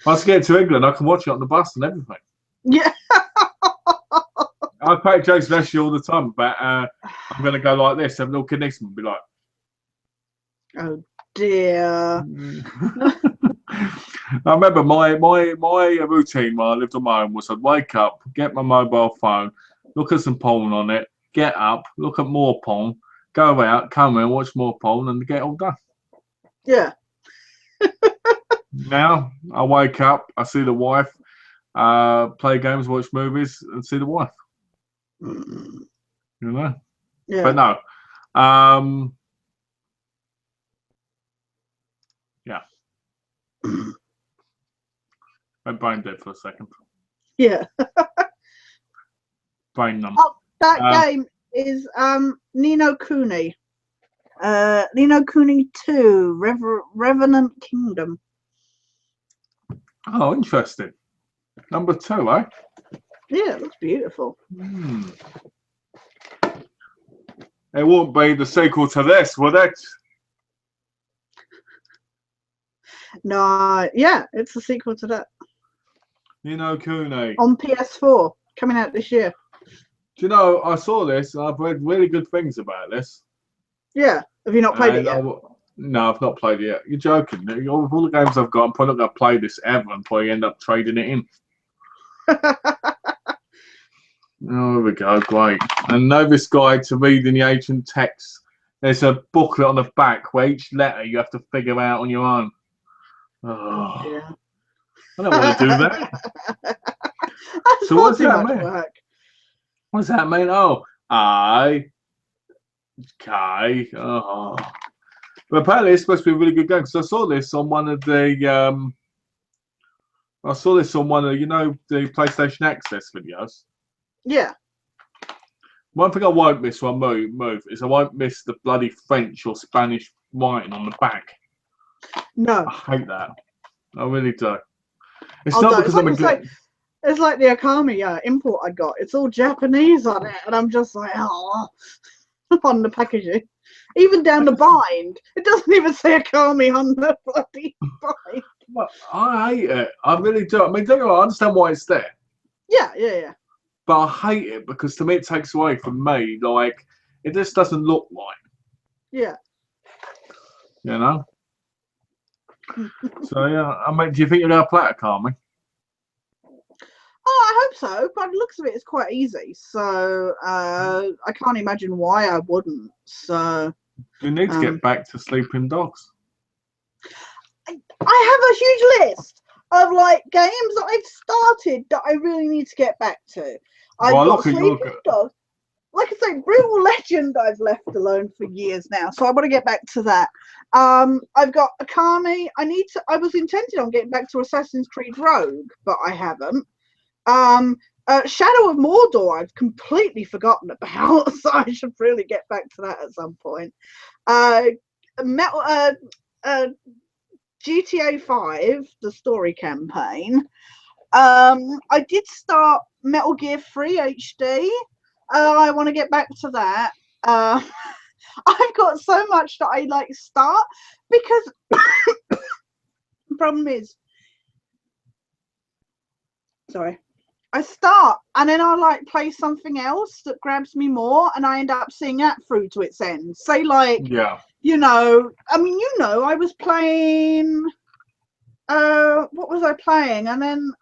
Once I get to England, I can watch it on the bus and everything. Yeah. I crack jokes with Ashley all the time about I'm going to go like this, and little kid next to me will be like, Oh dear. I remember my routine when I lived on my own was I'd wake up, get my mobile phone, look at some porn on it, get up, look at more porn, go out, come in, watch more porn, and get all done. Yeah. Now I wake up, I see the wife, play games, watch movies, and see the wife. You know? Yeah. But no. Yeah. I'm brain dead for a second. Yeah. Brain numb. Oh, that game is Nino Kuni. Nino Kuni 2, Revenant Kingdom. Oh, interesting. Number 2, eh? Yeah, it looks beautiful. It won't be the sequel to this, would it? No, yeah, it's a sequel to that. Nino Kuni. On PS4, coming out this year. Do you know, I saw this and I've read really good things about this. Yeah. Have you not played it yet? No, I've not played it yet. You're joking. Of all the games I've got, I'm probably not going to play this ever and probably end up trading it in. Oh, here we go. Great. And Novice Guide to Reading the Ancient Texts. There's a booklet on the back where each letter you have to figure out on your own. Oh, yeah. I don't want to do that. That's So what's too that much mean? work. What's that mean? Oh, okay. Oh. But apparently it's supposed to be a really good game because I saw this on one of the you know, the PlayStation Access videos. Yeah. One thing I won't miss when I move is I won't miss the bloody French or Spanish writing on the back. No. I hate that. I really do. It's Oh, not no, because I'm a good. It's like the Akami import I got. It's all Japanese on it, and I'm just like, oh, on the packaging. Even down the bind, it doesn't even say Akami on the bloody bind. Well, I hate it. I really do. I mean, don't you know, I understand why it's there. Yeah. But I hate it because to me it takes away from me. Like, it just doesn't look right. Yeah. You know? So, yeah. I mean, do you think you're going to play it, Carmen? Oh, I hope so. By the looks of it, it's quite easy. So, I can't imagine why I wouldn't. So, You need to get back to Sleeping Dogs. I have a huge list of like games that I've started that I really need to get back to. I've got Sleeping Dogs. Like I say, Brutal Legend I've left alone for years now, so I want to get back to that. I've got Akami. I was intended on getting back to Assassin's Creed Rogue, but I haven't. Shadow of Mordor I've completely forgotten about, so I should really get back to that at some point. GTA 5, the story campaign. I did start Metal Gear 3 HD. I want to get back to that. I've got so much that I like start because the problem is, sorry, I start and then I like play something else that grabs me more, and I end up seeing that through to its end. Say like, Yeah. you know, I mean, you know, I was playing. What was I playing? And then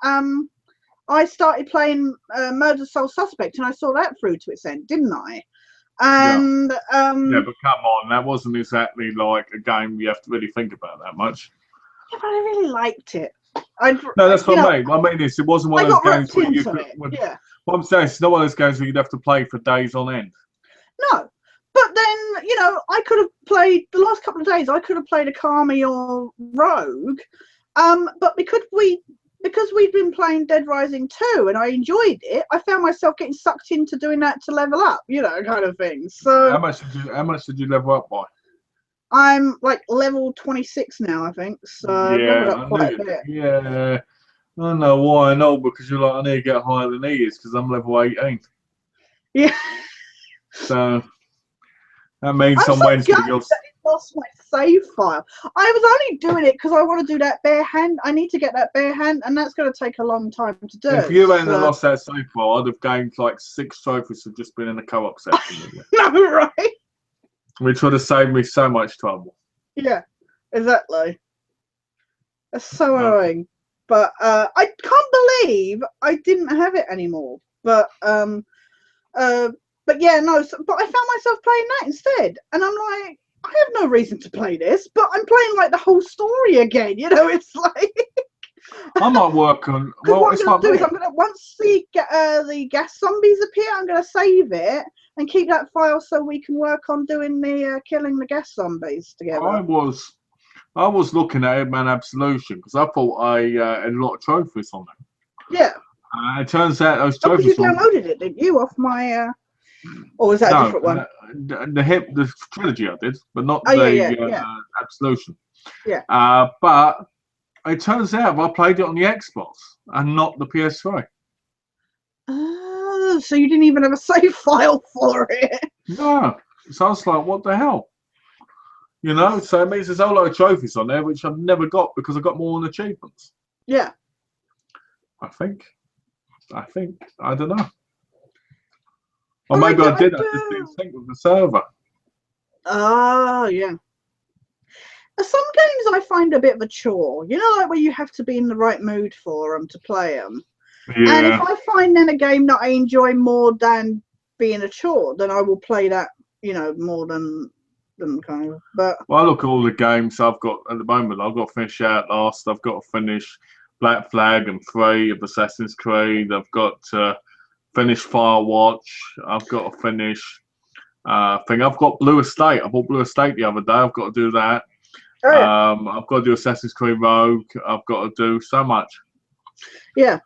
I started playing Murder Soul Suspect, and I saw that through to its end, didn't I? And yeah, but come on, that wasn't exactly like a game you have to really think about that much. yeah, but I really liked it. No, that's what I mean. What I mean is, it wasn't one I of those got games roped where you into could. it. Yeah. What I'm saying is, it's not one of those games where you'd have to play for days on end. No, but then you know, I could have played the last couple of days. I could have played a Kami or Rogue, but because we'd been playing Dead Rising 2 and I enjoyed it, I found myself getting sucked into doing that to level up, you know, kind of thing. So How much did you level up by? I'm like level 26 now, I think. So I've leveled up quite a bit. Yeah. I don't know why. I know because you're like, I need to get higher than he is because I'm level 18. Yeah. So that means I'm on so Wednesday gutted you'll. that it lost my save file. I was only doing it because I want to do that bare hand. I need to get that bare hand, and that's going to take a long time to do. If you hadn't lost that save file, I'd have gained like 6 trophies for just been in a co-op section with you. No, right? Which would have saved me so much trouble. Yeah, exactly. That's so annoying. But I can't believe I didn't have it anymore. But yeah, no. But I found myself playing that instead, and I'm like, I have no reason to play this, but I'm playing like the whole story again. You know, it's like. I might work on. Well, what it's I'm going to do like is I'm going to once the gas zombies appear, I'm going to save it and keep that file so we can work on doing the killing the gas zombies together. I was looking at Hitman Absolution because I thought I had a lot of trophies on it. Yeah. It turns out those Oh, trophies. you downloaded it, didn't you, off my? Or was that a different one? The trilogy I did, but not Absolution. Yeah. But it turns out I played it on the Xbox and not the PS3. So you didn't even have a save file for it? No. So I was like, what the hell? You know, so it means there's a whole lot of trophies on there, which I've never got because I got more on achievements. Yeah. I think. I don't know. Or maybe I did. I just didn't sync with the server. Oh, yeah. Some games I find a bit of a chore. You know, like where you have to be in the right mood for them to play them. Yeah. And if I find then a game that I enjoy more than being a chore, then I will play that, you know, more than kind of. But well, I look at all the games I've got at the moment. I've got to finish Outlast. I've got to finish Black Flag and 3 of Assassin's Creed. I've got to finish Firewatch. I've got to finish I've got Blue Estate. I bought Blue Estate the other day. I've got to do that. Oh, yeah. I've got to do Assassin's Creed Rogue. I've got to do so much. Yeah.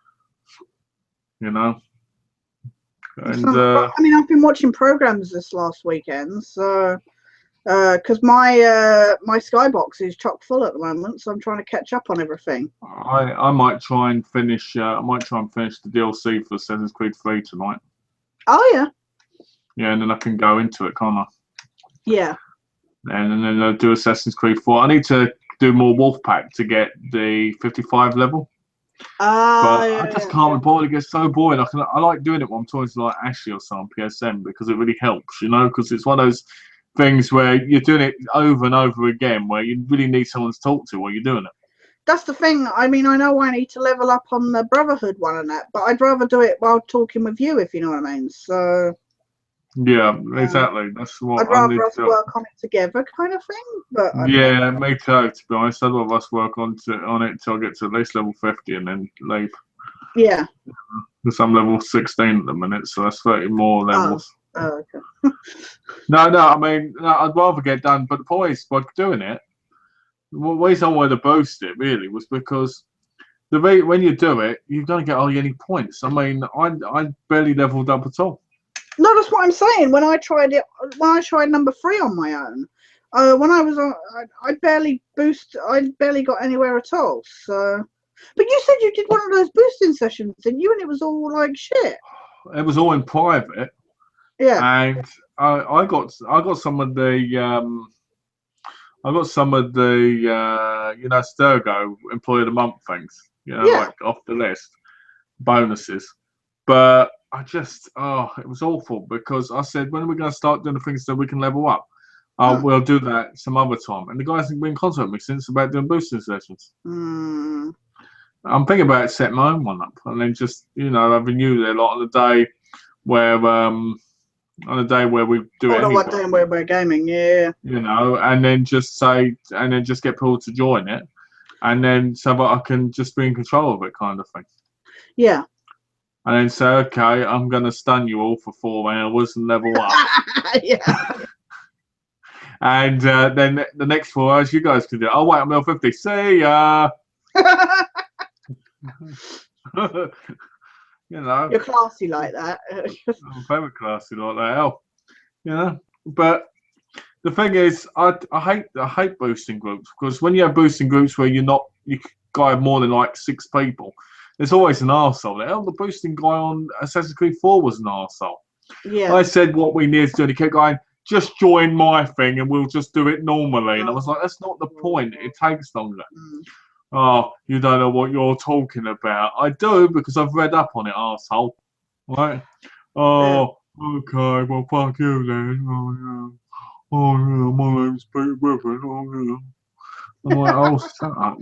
You know. And I mean, I've been watching programs this last weekend, so because my Skybox is chock full at the moment, so I'm trying to catch up on everything. I might try and finish. I might try and finish the DLC for Assassin's Creed 3 tonight. Oh yeah. Yeah, and then I can go into it, can't I? Yeah. And then I'll do Assassin's Creed 4. I need to do more Wolfpack to get the 55 level. But I just can't be bothered. It gets so boring. I like doing it when I'm talking to like Ashley or something on PSN because it really helps, you know, because it's one of those things where you're doing it over and over again where you really need someone to talk to while you're doing it. That's the thing. I mean, I know I need to level up on the Brotherhood one and that, but I'd rather do it while talking with you, if you know what I mean. So yeah, exactly. That's what I'd rather us work on it together, kind of thing. But yeah, me too. To be honest, I'd rather us work on it till I get to at least level 50 and then leave. Yeah. Because I'm level 16 at the minute, so that's 30 more levels. Oh, okay. No, I mean, I'd rather get done. But the point is, by doing it, the reason I wanted to boost it really was because when you do it, you're going to get hardly any points. I mean, I barely leveled up at all. No, that's what I'm saying. When I tried number 3 on my own, when I was on, I barely got anywhere at all. So, but you said you did one of those boosting sessions, didn't you? And it was all like shit. It was all in private. Yeah. And I got some of the you know, Sturgo Employee of the Month things, you know, like off the list bonuses. But I just, it was awful because I said, when are we going to start doing the things so we can level up? We'll do that some other time. And the guys have been in contact with me since about doing boosting sessions. Mm. I'm thinking about setting my own one up and then just, having you there on the day where we do it Oh, no, anyway. what day where we're gaming, yeah. And then just get people to join it, and then so that I can just be in control of it, kind of thing. Yeah. And then say, okay, I'm going to stun you all for 4 hours and level up. Yeah. And then the next 4 hours, you guys can do it. Oh, wait, I'm level 50. See ya. You're classy like that. I'm very classy like that. But the thing is, I hate boosting groups, because when you have boosting groups where you have more than like 6 people, there's always an arsehole. The boosting guy on Assassin's Creed 4 was an arsehole. Yeah. I said what we need to do, and he kept going, just join my thing and we'll just do it normally. And I was like, that's not the point. It takes longer. Oh, you don't know what you're talking about. I do, because I've read up on it, arsehole. Right? Oh, okay, well, fuck you then. Oh, yeah, my name's Peter Griffin. Oh, yeah. I'm like, oh, shut up,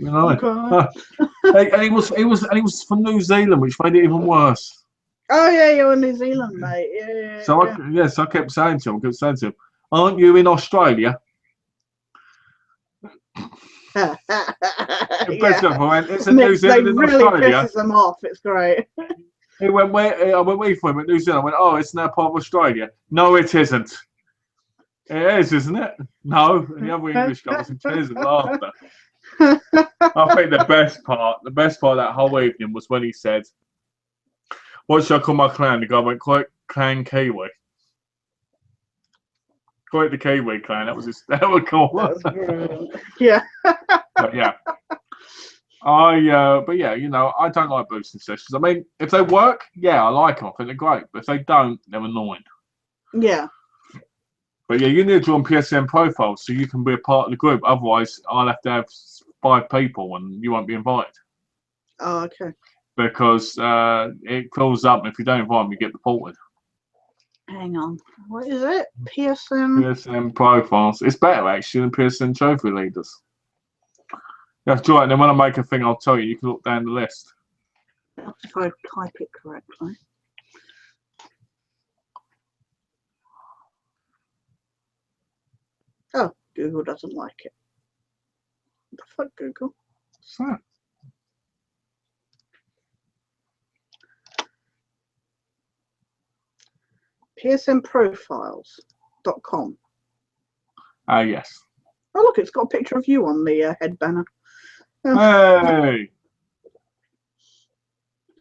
Okay. And he was from New Zealand, which made it even worse. Oh yeah, you're in New Zealand, mate. Yeah. So I kept saying to him, aren't you in Australia? Yeah. It's in New Zealand, in really Australia. pisses them off. It's great. He went, where? I went, where for him at New Zealand. I went, oh, it's now part of Australia. No, it isn't. It is, isn't it? No. And the other English guy was in tears of laughter. I think the best part of that whole evening was when he said, what should I call my clan? The guy went, quite Clan Kiwi. Quite the Kiwi clan. That was hysterical. Yeah. But yeah. But yeah, I don't like boosting sessions. I mean, if they work, yeah, I like them. I think they're great. But if they don't, they're annoying. Yeah. But yeah, you need to join PSN profiles so you can be a part of the group. Otherwise, I'll have to have 5 people and you won't be invited. Oh, okay. Because it fills up, and if you don't invite them, you get deported. Hang on. What is it? PSN profiles. It's better, actually, than PSN trophy leaders. You have to join it, and then when I make a thing, I'll tell you. You can look down the list. If I type it correctly. Oh, Google doesn't like it. What the fuck, Google? What's that? PSNprofiles.com. Yes. Oh, look, it's got a picture of you on the head banner. Hey!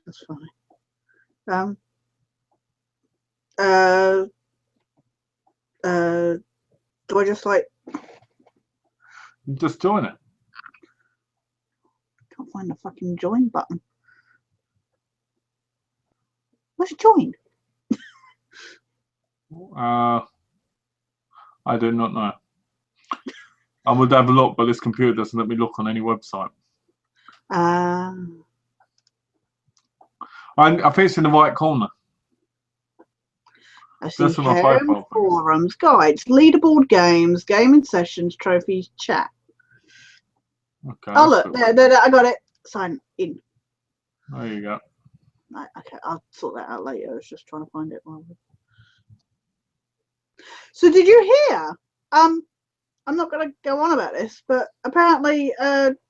That's funny. Do I just Just join it. Can't find the fucking join button. Where's join? I do not know. I would have a look, but this computer doesn't let me look on any website. I think it's in the right corner. I see home, forums, guides, leaderboard games, gaming sessions, trophies, chat. Okay. Oh, look, there, I got it. Sign in. There you go. Right, okay, I'll sort that out later. I was just trying to find it. So did you hear? I'm not going to go on about this, but apparently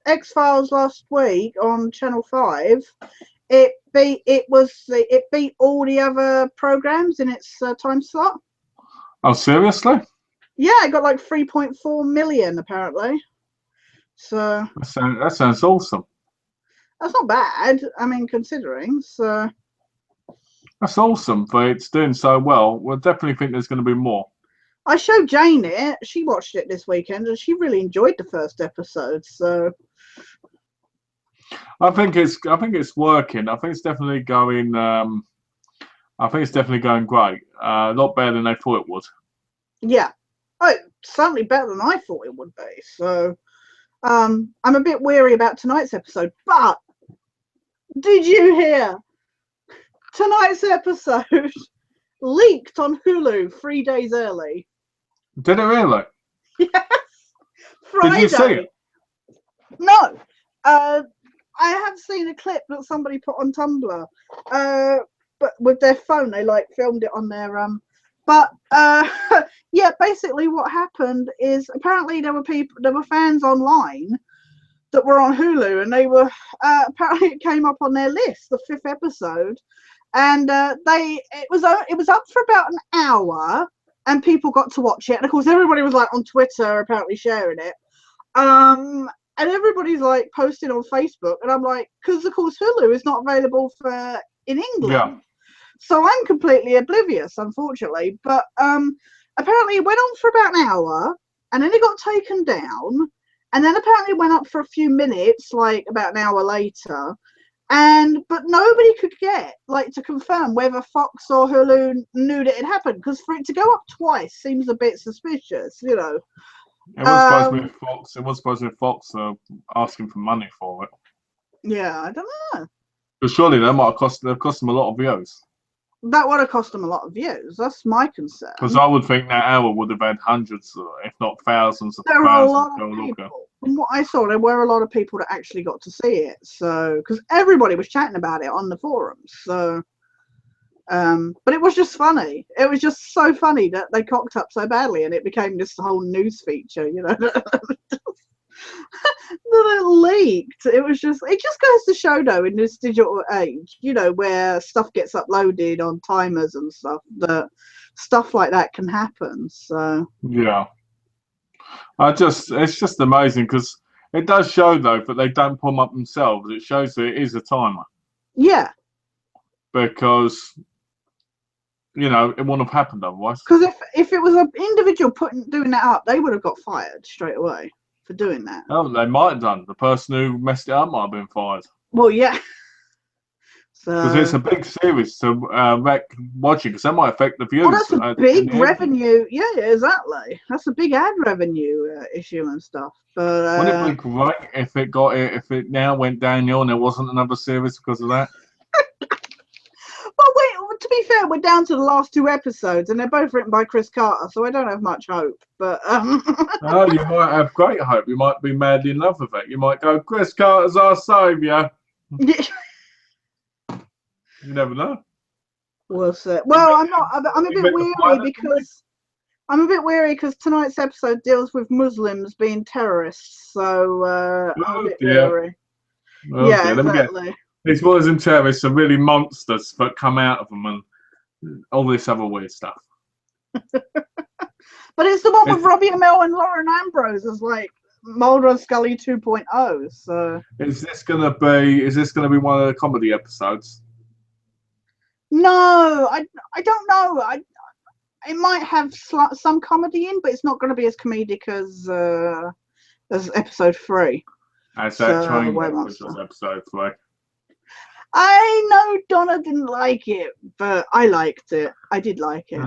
X-Files last week on Channel 5, it beat all the other programs in its time slot. Oh, seriously? Yeah, it got like 3.4 million apparently. So that sounds awesome. That's not bad. I mean, considering. So that's awesome, but it's doing so well. We'll definitely think there's going to be more. I showed Jane it. She watched it this weekend, and she really enjoyed the first episode. So I think it's working. I think it's definitely going. I think it's definitely going great. A lot better than they thought it would. Yeah, oh, certainly better than I thought it would be. So I'm a bit weary about tonight's episode. But did you hear tonight's episode leaked on Hulu 3 days early. Did it really? Yes. Did you see it? No. I have seen a clip that somebody put on Tumblr. But with their phone, they like filmed it on their But yeah, basically what happened is apparently there were fans online that were on Hulu, and they were apparently it came up on their list, the 5th episode, and it was up for about an hour, and people got to watch it, and of course everybody was like on Twitter apparently sharing it, and everybody's like posting on Facebook, and I'm like, because of course Hulu is not available in England. Yeah. So I'm completely oblivious, unfortunately. But apparently it went on for about an hour, and then it got taken down, and then apparently went up for a few minutes, like about an hour later. But nobody could get to confirm whether Fox or Hulu knew that it happened, because for it to go up twice seems a bit suspicious, you know. It was supposed to be Fox. It was supposed to be Fox asking for money for it. Yeah, I don't know. But surely that might have cost them a lot of views. That would have cost them a lot of views. That's my concern. Because I would think that hour would have had hundreds, if not thousands of there were a lot of of people. people. From what I saw, there were a lot of people that actually got to see it. So, because everybody was chatting about it on the forums. So, but it was just funny. It was just so funny that they cocked up so badly, and it became this whole news feature. You know, that it leaked. It just goes to show, though, in this digital age, you know, where stuff gets uploaded on timers and stuff, that stuff like that can happen. So yeah, it's just amazing, because it does show though that they don't pull them up themselves. It shows that it is a timer. Yeah, because you know it wouldn't have happened otherwise. because if it was an individual doing that up, they would have got fired straight away for doing that. Oh, they might have done. The person who messed it up might have been fired. Well, yeah. Because it's a big series to watching, because that might affect the views. Well, that's a big revenue. Yeah, exactly. That's a big ad revenue issue and stuff. But wouldn't it be great if it now went downhill and there wasn't another series because of that? Well, wait. To be fair, we're down to the last 2 episodes, and they're both written by Chris Carter, so I don't have much hope. But oh, you might have great hope. You might be madly in love with it. You might go, Chris Carter's our saviour. You never know. We'll see. Well, I'm a bit weary because tonight's episode deals with Muslims being terrorists. So I'm a bit weary. Oh, yeah, dear. exactly. These Muslim terrorists are really monsters that come out of them and all this other weird stuff. But it's the one with Robbie Amell and Lauren Ambrose as like Mulder and Scully 2.0. So is this gonna be one of the comedy episodes? No, I don't know. It might have some comedy in, but it's not going to be as comedic as episode 3. As that train wreck, which was episode 3. I know Donna didn't like it, but I liked it. I did like it.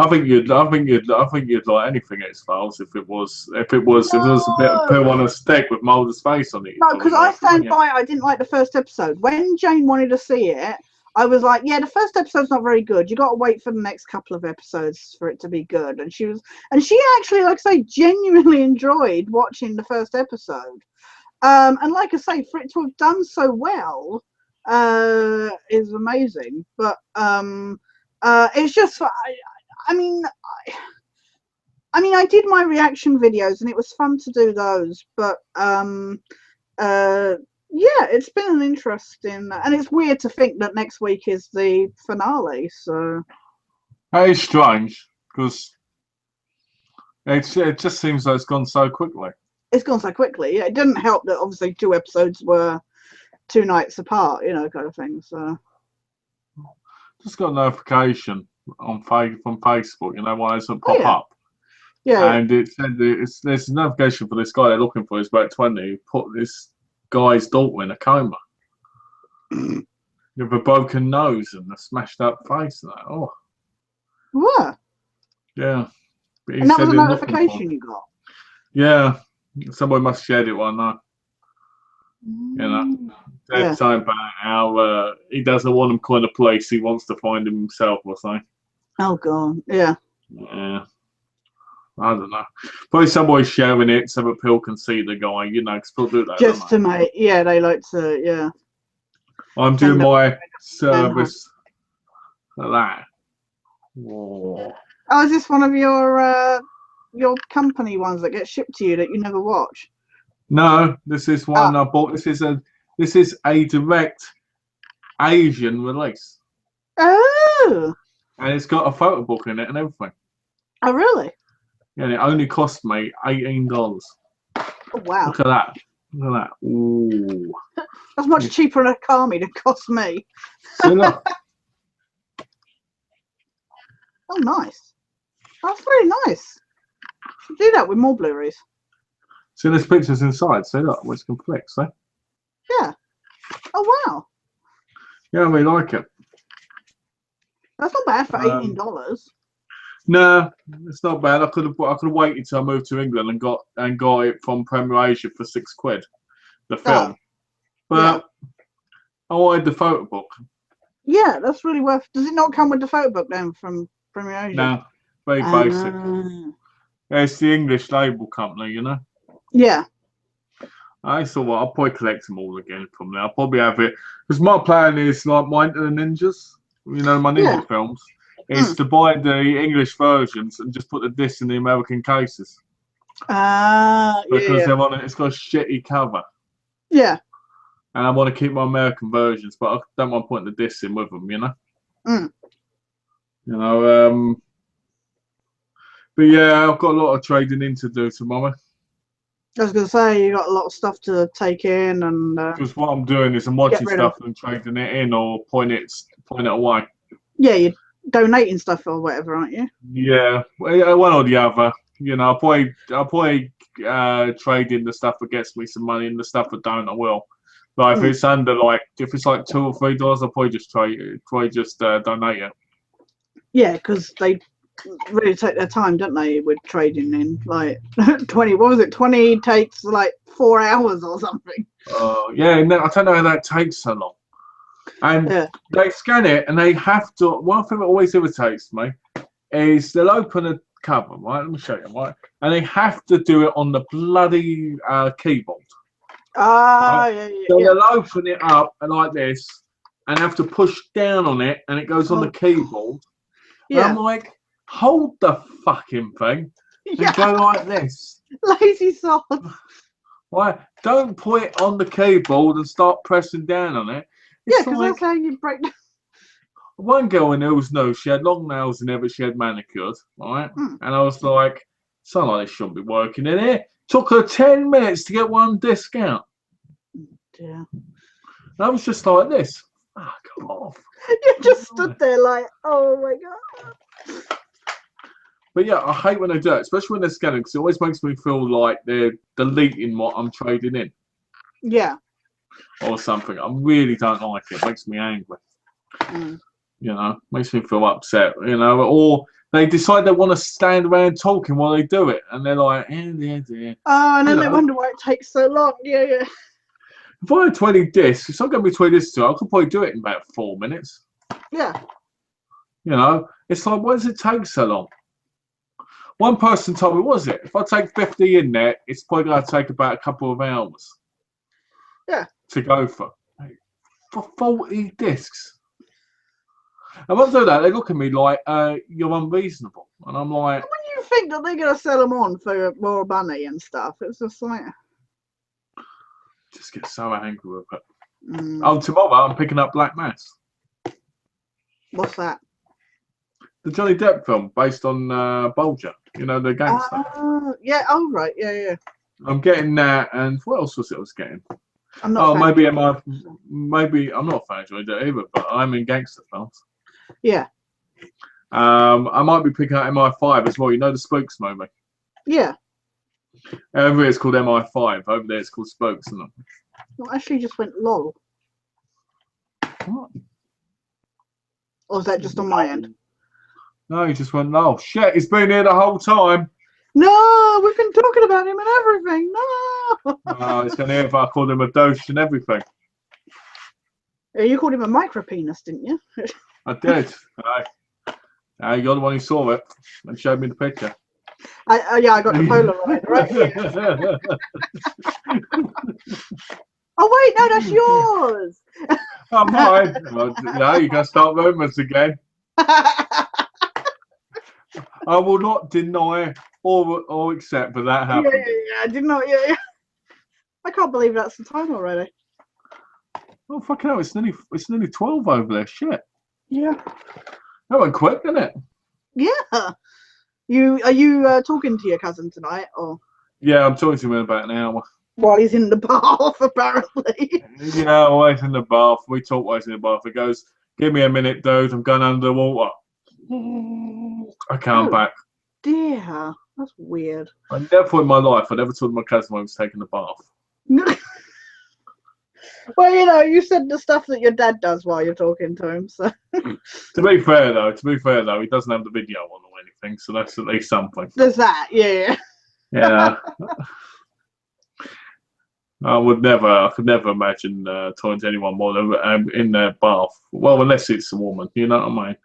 I think you'd like anything X-Files if it was a bit of poo on a stick with Mulder's face on it. No, because I stand by. I didn't like the first episode. When Jane wanted to see it, I was like, yeah, the first episode's not very good. You got to wait for the next couple of episodes for it to be good. And she actually, like I say, genuinely enjoyed watching the first episode. And like I say, for it to have done so well is amazing. But it's just, I mean, I did my reaction videos and it was fun to do those. But yeah, it's been an interesting, and it's weird to think that next week is the finale. So that is strange, because it just seems like it's gone so quickly. It's gone so quickly. Yeah, it didn't help that obviously 2 episodes were 2 nights apart, you know, kind of thing. So just got a notification from Facebook, you know, why it doesn't pop up. Yeah. And it said there's a notification for this guy they're looking for. He's about 20. Who put this guy's daughter in a coma with a broken nose and a smashed up face. And that. Oh. What? Yeah. And that was a notification you got? Yeah. Somebody must have shared it one night. You know, Yeah. that's something about how he doesn't want them kind of place. He wants to find him himself or something. Oh god. Yeah. Yeah. I don't know. Probably somebody sharing it so that people can see the guy, you know, because people do that. Just to don't make. Yeah, they like to. Yeah. they? I'm doing End up my service for that. Oh. Oh, is this one of your company ones that get shipped to you that you never watch? No, this is one I bought. This is a direct Asian release, Oh. and it's got a photo book in it and everything. Oh, really? And it only cost me $18. Oh, wow. Look at that. Look at that. Ooh. That's much cheaper than a Kami than cost me. See, look. Oh, nice. That's very nice. Should do that with more Blu-rays. See, there's pictures inside. See, look, which can flex, see? Yeah. Oh, wow. Yeah, I really like it. That's not bad for $18. No, it's not bad. I could have waited till I moved to England and got it from Premier Asia for £6, the film. But I wanted the photo book. Yeah, that's really worth. Does it not come with the photo book then from Premier Asia? No, very basic. It's the English label company, you know. Yeah. I thought, well, I'll probably collect them all again from there. I'll probably have it because my plan is like mine to the ninjas. You know, my ninja films. Is to buy the English versions and just put the disc in the American cases. Because they're on it, it's got a shitty cover. Yeah. And I want to keep my American versions, but I don't want putting the discs in with them, you know? Mm. You know, but yeah, I've got a lot of trading in to do tomorrow. I was going to say, you got a lot of stuff to take in and... Because what I'm doing is I'm watching stuff and trading it in or point it away. Yeah, you're donating stuff or whatever, aren't you? Yeah, one or the other. You know, I'll probably trade in the stuff that gets me some money and the stuff that don't, I will. But if it's under if it's like $2 or $3, I'll probably just donate it. Yeah, because they really take their time, don't they, with trading in? Like 20, what was it? 20 takes like 4 hours or something. Yeah, no, I don't know how that takes so long. And they scan it, and they have to. One thing that always irritates me is they'll open a cover, right? Let me show you, right? And they have to do it on the bloody keyboard. Right? So they'll open it up like this, and have to push down on it, and it goes on the keyboard. And I'm like, hold the fucking thing and go like this. Lazy sod. Right? Don't put it on the keyboard and start pressing down on it. Yeah, because that's how you break down. One girl I knew was she had long nails in there, but she had manicured, right? And I was like, something like this shouldn't be working in here. Took her 10 minutes to get one disc out. Yeah. And I was just like this. Fuck off. You just stood there like, oh my god. But yeah, I hate when they do it, especially when they're scanning, because it always makes me feel like they're deleting what I'm trading in. Yeah. Or something. I really don't like it. It makes me angry. You know, makes me feel upset. You know, or they decide they want to stand around talking while they do it, and they're like, yeah. Oh, and then they wonder why it takes so long. Yeah. If I had 20 discs, it's not going to be 20 discs. I could probably do it in about 4 minutes. Yeah. You know, it's like, why does it take so long? One person told me, what is it? If I take 50 in there, it's probably going to take about a couple of hours. Yeah. To go for 40 discs. And when I do that, they look at me like, you're unreasonable. And I'm like... When you think that they're going to sell them on for more money and stuff, it's just like... Just get so angry with it. Oh, tomorrow I'm picking up Black Mass. What's that? The Johnny Depp film based on Bulger. You know, the gangster. Yeah, oh right, yeah. I'm getting that, and what else was it I was getting? I'm not maybe I'm not a fan of Johnny Depp either, but I'm in gangster films. Yeah. I might be picking up MI5 as well. You know the Spooks movie? Yeah. Over here it's called MI5. Over there it's called Spooks, isn't it? Well, actually just went lol. What? Or is that just on my end? No, he just went, oh shit, he's been here the whole time. No, we've been talking about him and everything. No. Oh, he's going to hear if I called him a doge and everything. You called him a micro penis, didn't you? I did. You're the one who saw it and showed me the picture. Yeah, I got the Polaroid right here. Oh wait, no, that's yours. Oh, mine. Well, now you can start rumours again. I will not deny or accept that that happened. Yeah, I did not. Yeah. I can't believe that's the time already. Oh fucking hell! It's nearly 12 over there. Shit. Yeah. That went quick, didn't it? Yeah. Are you talking to your cousin tonight, or? Yeah, I'm talking to him in about an hour. While he's in the bath, apparently. Yeah, always in the bath. We talk while he's in the bath. He goes, "Give me a minute, dude. I'm going under the water." Okay, I'm back. Dear, that's weird. I never thought in my life I'd ever told my cousin when I was taking a bath. Well, you said the stuff that your dad does while you're talking to him, so. To be fair though, he doesn't have the video on or anything, so that's at least something. There's that, yeah. Yeah. I could never imagine talking to anyone more than in their bath. Well, unless it's a woman, you know what I mean?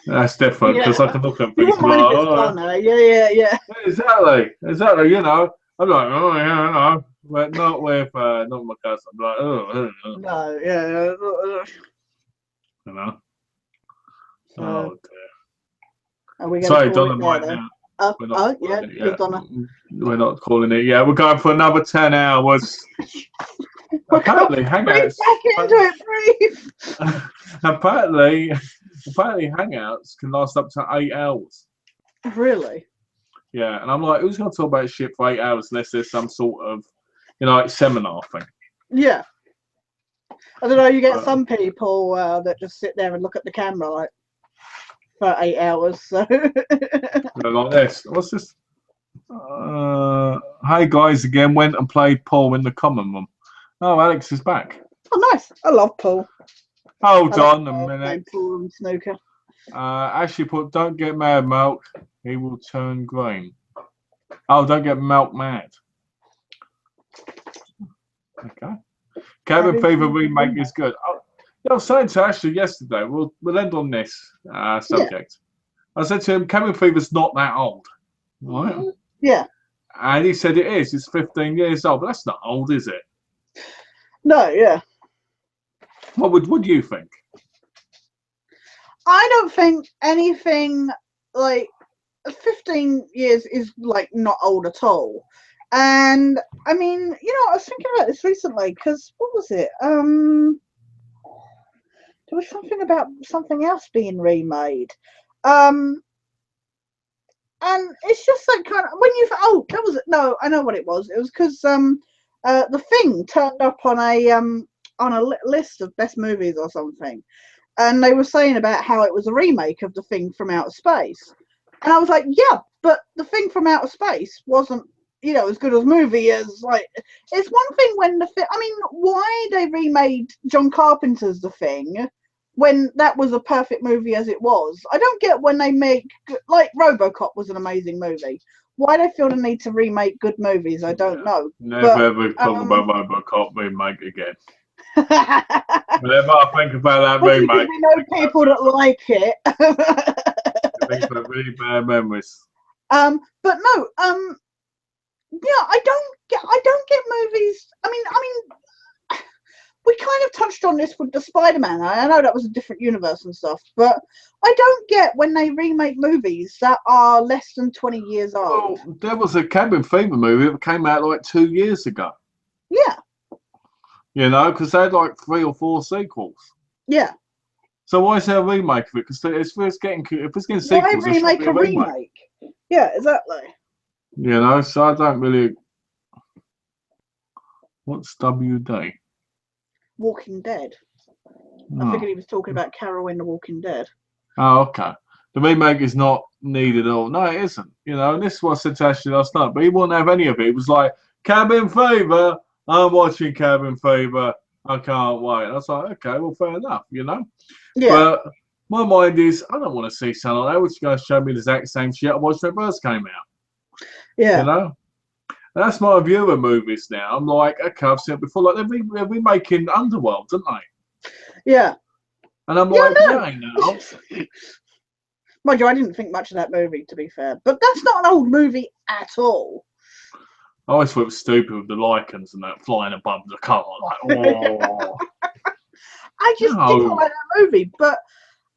That's different because I can look at people like, yeah. Exactly. You know, I'm like, oh yeah, I know, but not with my cousin. I'm like, oh. No, yeah. You know. Oh dear. Are we Sorry, Donna might now. You've Donna. We're not calling it yet. We're going for another 10 hours. Apparently, Hangouts. Back into it, breathe. Apparently, Hangouts can last up to 8 hours. Really? Yeah, and I'm like, who's going to talk about shit for 8 hours unless there's some sort of, like seminar thing? Yeah. I don't know. You get some people that just sit there and look at the camera like for 8 hours. So. Like this. What's this? Hey guys, again went and played Paul in the common room. Oh, Alex is back. Oh, nice. I love Paul. Hold on a minute. Paul and snooker. Ashley put, don't get mad, Milk. He will turn green. Oh, don't get Milk mad. Okay. Cabin Fever remake is good. I was saying to Ashley yesterday, we'll end on this subject. Yeah. I said to him, Cabin Fever's not that old. Right? Yeah. And he said it is. It's 15 years old, but that's not old, is it? No, yeah. What do you think? I don't think anything like 15 years is like not old at all. And I mean, I was thinking about this recently because what was it? There was something about something else being remade. And it's just like kind of when I know what it was. It was because The Thing turned up on a list of best movies or something, and they were saying about how it was a remake of The Thing from Outer Space, and I was like, yeah, but The Thing from Outer Space wasn't as good as movie as like. It's one thing when why they remade John Carpenter's The Thing when that was a perfect movie as it was. I don't get when they make, like, RoboCop was an amazing movie. Why they feel the need to remake good movies, I don't know. Never ever talk about RoboCop remake again. Whenever I think about that remake, we know people that like it. I think it's really bad memories. But no, yeah, I don't get movies. I mean, we kind of touched on this with the Spider-Man. I know that was a different universe and stuff, but I don't get when they remake movies that are less than 20 years old. Well, there was a Cabin Fever movie that came out like 2 years ago. Yeah. Because they had like 3 or 4 sequels. Yeah. So why is there a remake of it? Because if it's getting sequels, why remake a remake? Yeah, exactly. So I don't really. What's WD? Walking Dead. I figured he was talking about Carol in The Walking Dead. Oh, okay. The remake is not needed at all. No, it isn't. And this is what I said to Ashley last night, but he wouldn't have any of it. It was like, Cabin Fever, I'm watching Cabin Fever, I can't wait. And I was like, okay, well, fair enough, Yeah. But my mind is, I don't want to see something like that, which is going to show me the exact same shit I watched when it first came out. Yeah. You know? And that's my view of movies now. I'm like, okay, I've seen it before. Like, they're remaking Underworld, don't they? Yeah. And I'm Yeah, like, no. yeah, I know. Mind you, I didn't think much of that movie, to be fair. But that's not an old movie at all. I always thought it was stupid with the lichens and that flying above the car. Like, oh. I just No. didn't like that movie. But,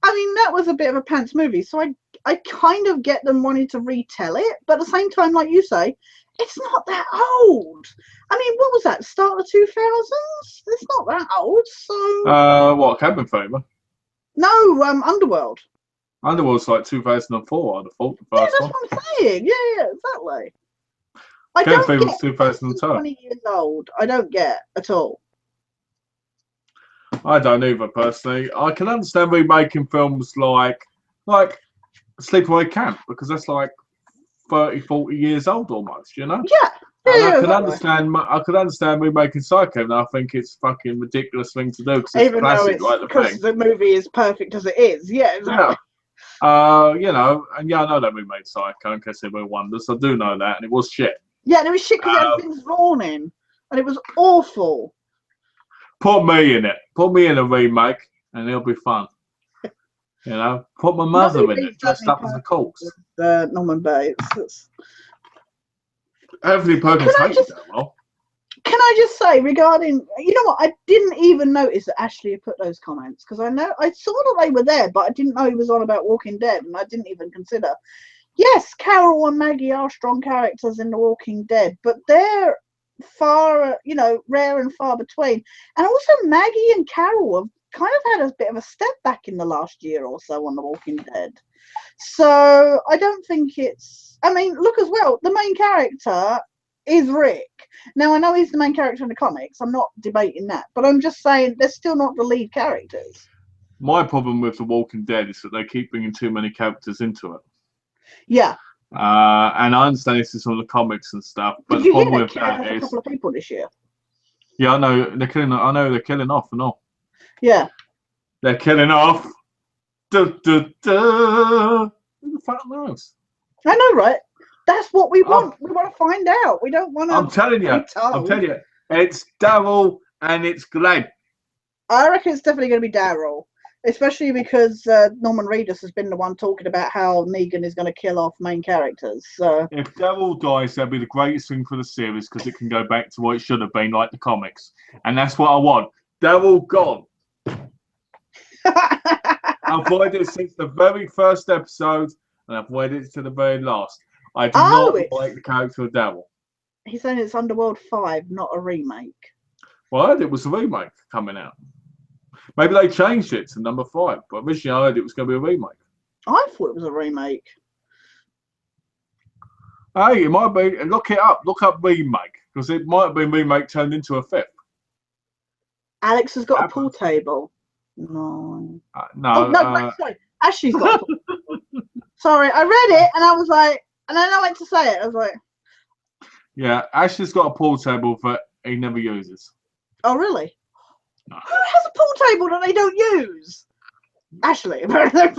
I mean, that was a bit of a pants movie. So I kind of get them wanting to retell it. But at the same time, like you say, it's not that old. I mean, what was that? Start of the 2000s? It's not that old. So What, Cabin Fever? no, Underworld. Underworld's like 2004, I'd have thought, the Yeah, first that's one. what I'm saying. Yeah, exactly. I Cabin don't Fever get was 2002. 20 years old. I don't get at all. I don't either, personally. I can understand remaking films like Sleepaway Camp, because that's like 30, 40 years old almost, you know? Yeah. And Yeah, I could exactly. understand remaking Psycho, and I think it's a fucking ridiculous thing to do because it's Even though classic, it's like the because thing. the movie is perfect as it is. Yeah, exactly. Yeah. You know, and yeah, I know that we made Psycho in case anyone wonders. I do know that, and it was shit. Yeah, and it was shit because it had things drawn in, and it was awful. Put me in it. Put me in a remake, and it'll be fun. You know, put my mother in it, dressed up as a corpse. Norman Bates. Anthony Perkins hated that role. Can I just say regarding, you know what, I didn't even notice that Ashley had put those comments because I saw that they were there, but I didn't know he was on about Walking Dead, and I didn't even consider. Yes, Carol and Maggie are strong characters in The Walking Dead, but they're far, rare and far between. And also Maggie and Carol have kind of had a bit of a step back in the last year or so on The Walking Dead. So I don't think it's, I mean, look as well, the main character is Rick. Now, I know he's the main character in the comics. I'm not debating that. But I'm just saying they're still not the lead characters. My problem with The Walking Dead is that they keep bringing too many characters into it. Yeah. And I understand this is from the comics and stuff, but Did the you hear problem they're with killing that off a is, couple of people this year? yeah, I know they're killing off and all. Yeah. They're killing off. Who the fuck knows? I know, right? That's what we want. We want to find out. We don't want to. I'm telling you, it's Daryl and it's Glenn. I reckon it's definitely going to be Daryl, especially because Norman Reedus has been the one talking about how Negan is going to kill off main characters. So if Daryl dies, that'll be the greatest thing for the series because it can go back to what it should have been, like the comics, and that's what I want. Daryl gone. I've avoided it since the very first episode, and I've avoided it to the very last. I do not like the character of Daryl. He's saying it's Underworld 5, not a remake. Well, I heard it was a remake coming out. Maybe they changed it to number 5, but originally I heard it was going to be a remake. I thought it was a remake. Hey, it might be. Look it up. Look up remake, because it might have been remake turned into a 5th. Alex has got a pool table. No. Sorry. Ashley's got a pool table. Sorry, I read it and I was like, and I don't like to say it. I was like, yeah, Ashley's got a pool table that he never uses. Oh, really? No. Who has a pool table that they don't use? Ashley, apparently.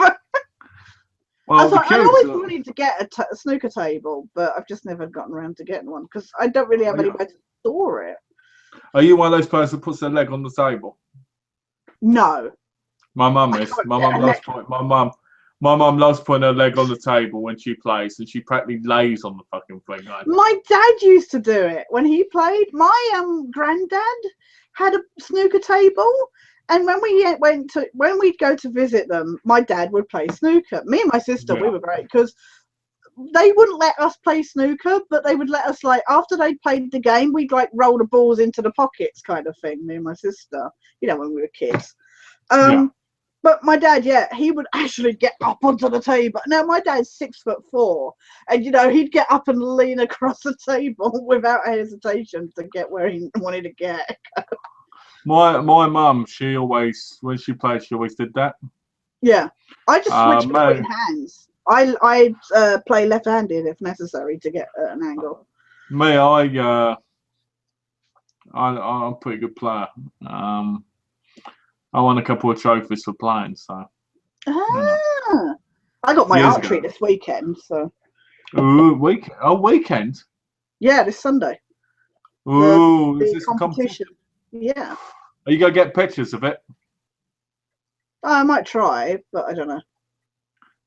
Well, I always wanted to get a snooker table, but I've just never gotten around to getting one because I don't really have anywhere to store it. Are you one of those persons who puts their leg on the table? No. My mum is. My mum loves putting her leg on the table when she plays, and she practically lays on the fucking thing. My dad used to do it when he played. My granddad had a snooker table, and when we'd go to visit them, my dad would play snooker. Me and my sister, we were great because they wouldn't let us play snooker, but they would let us, like, after they played the game, we'd like roll the balls into the pockets kind of thing, me and my sister, when we were kids. But my dad, he would actually get up onto the table. Now, my dad's 6'4", and he'd get up and lean across the table without hesitation to get where he wanted to get. My mum, she always, when she played, she always did that. Yeah, I just switch between hands. I play left-handed if necessary to get an angle. Me, I'm a pretty good player. I won a couple of trophies for playing, so. I got my archery this weekend, so. Ooh, weekend. Yeah, this Sunday. Ooh, is The this a competition? Yeah. Are you gonna get pictures of it? I might try, but I don't know.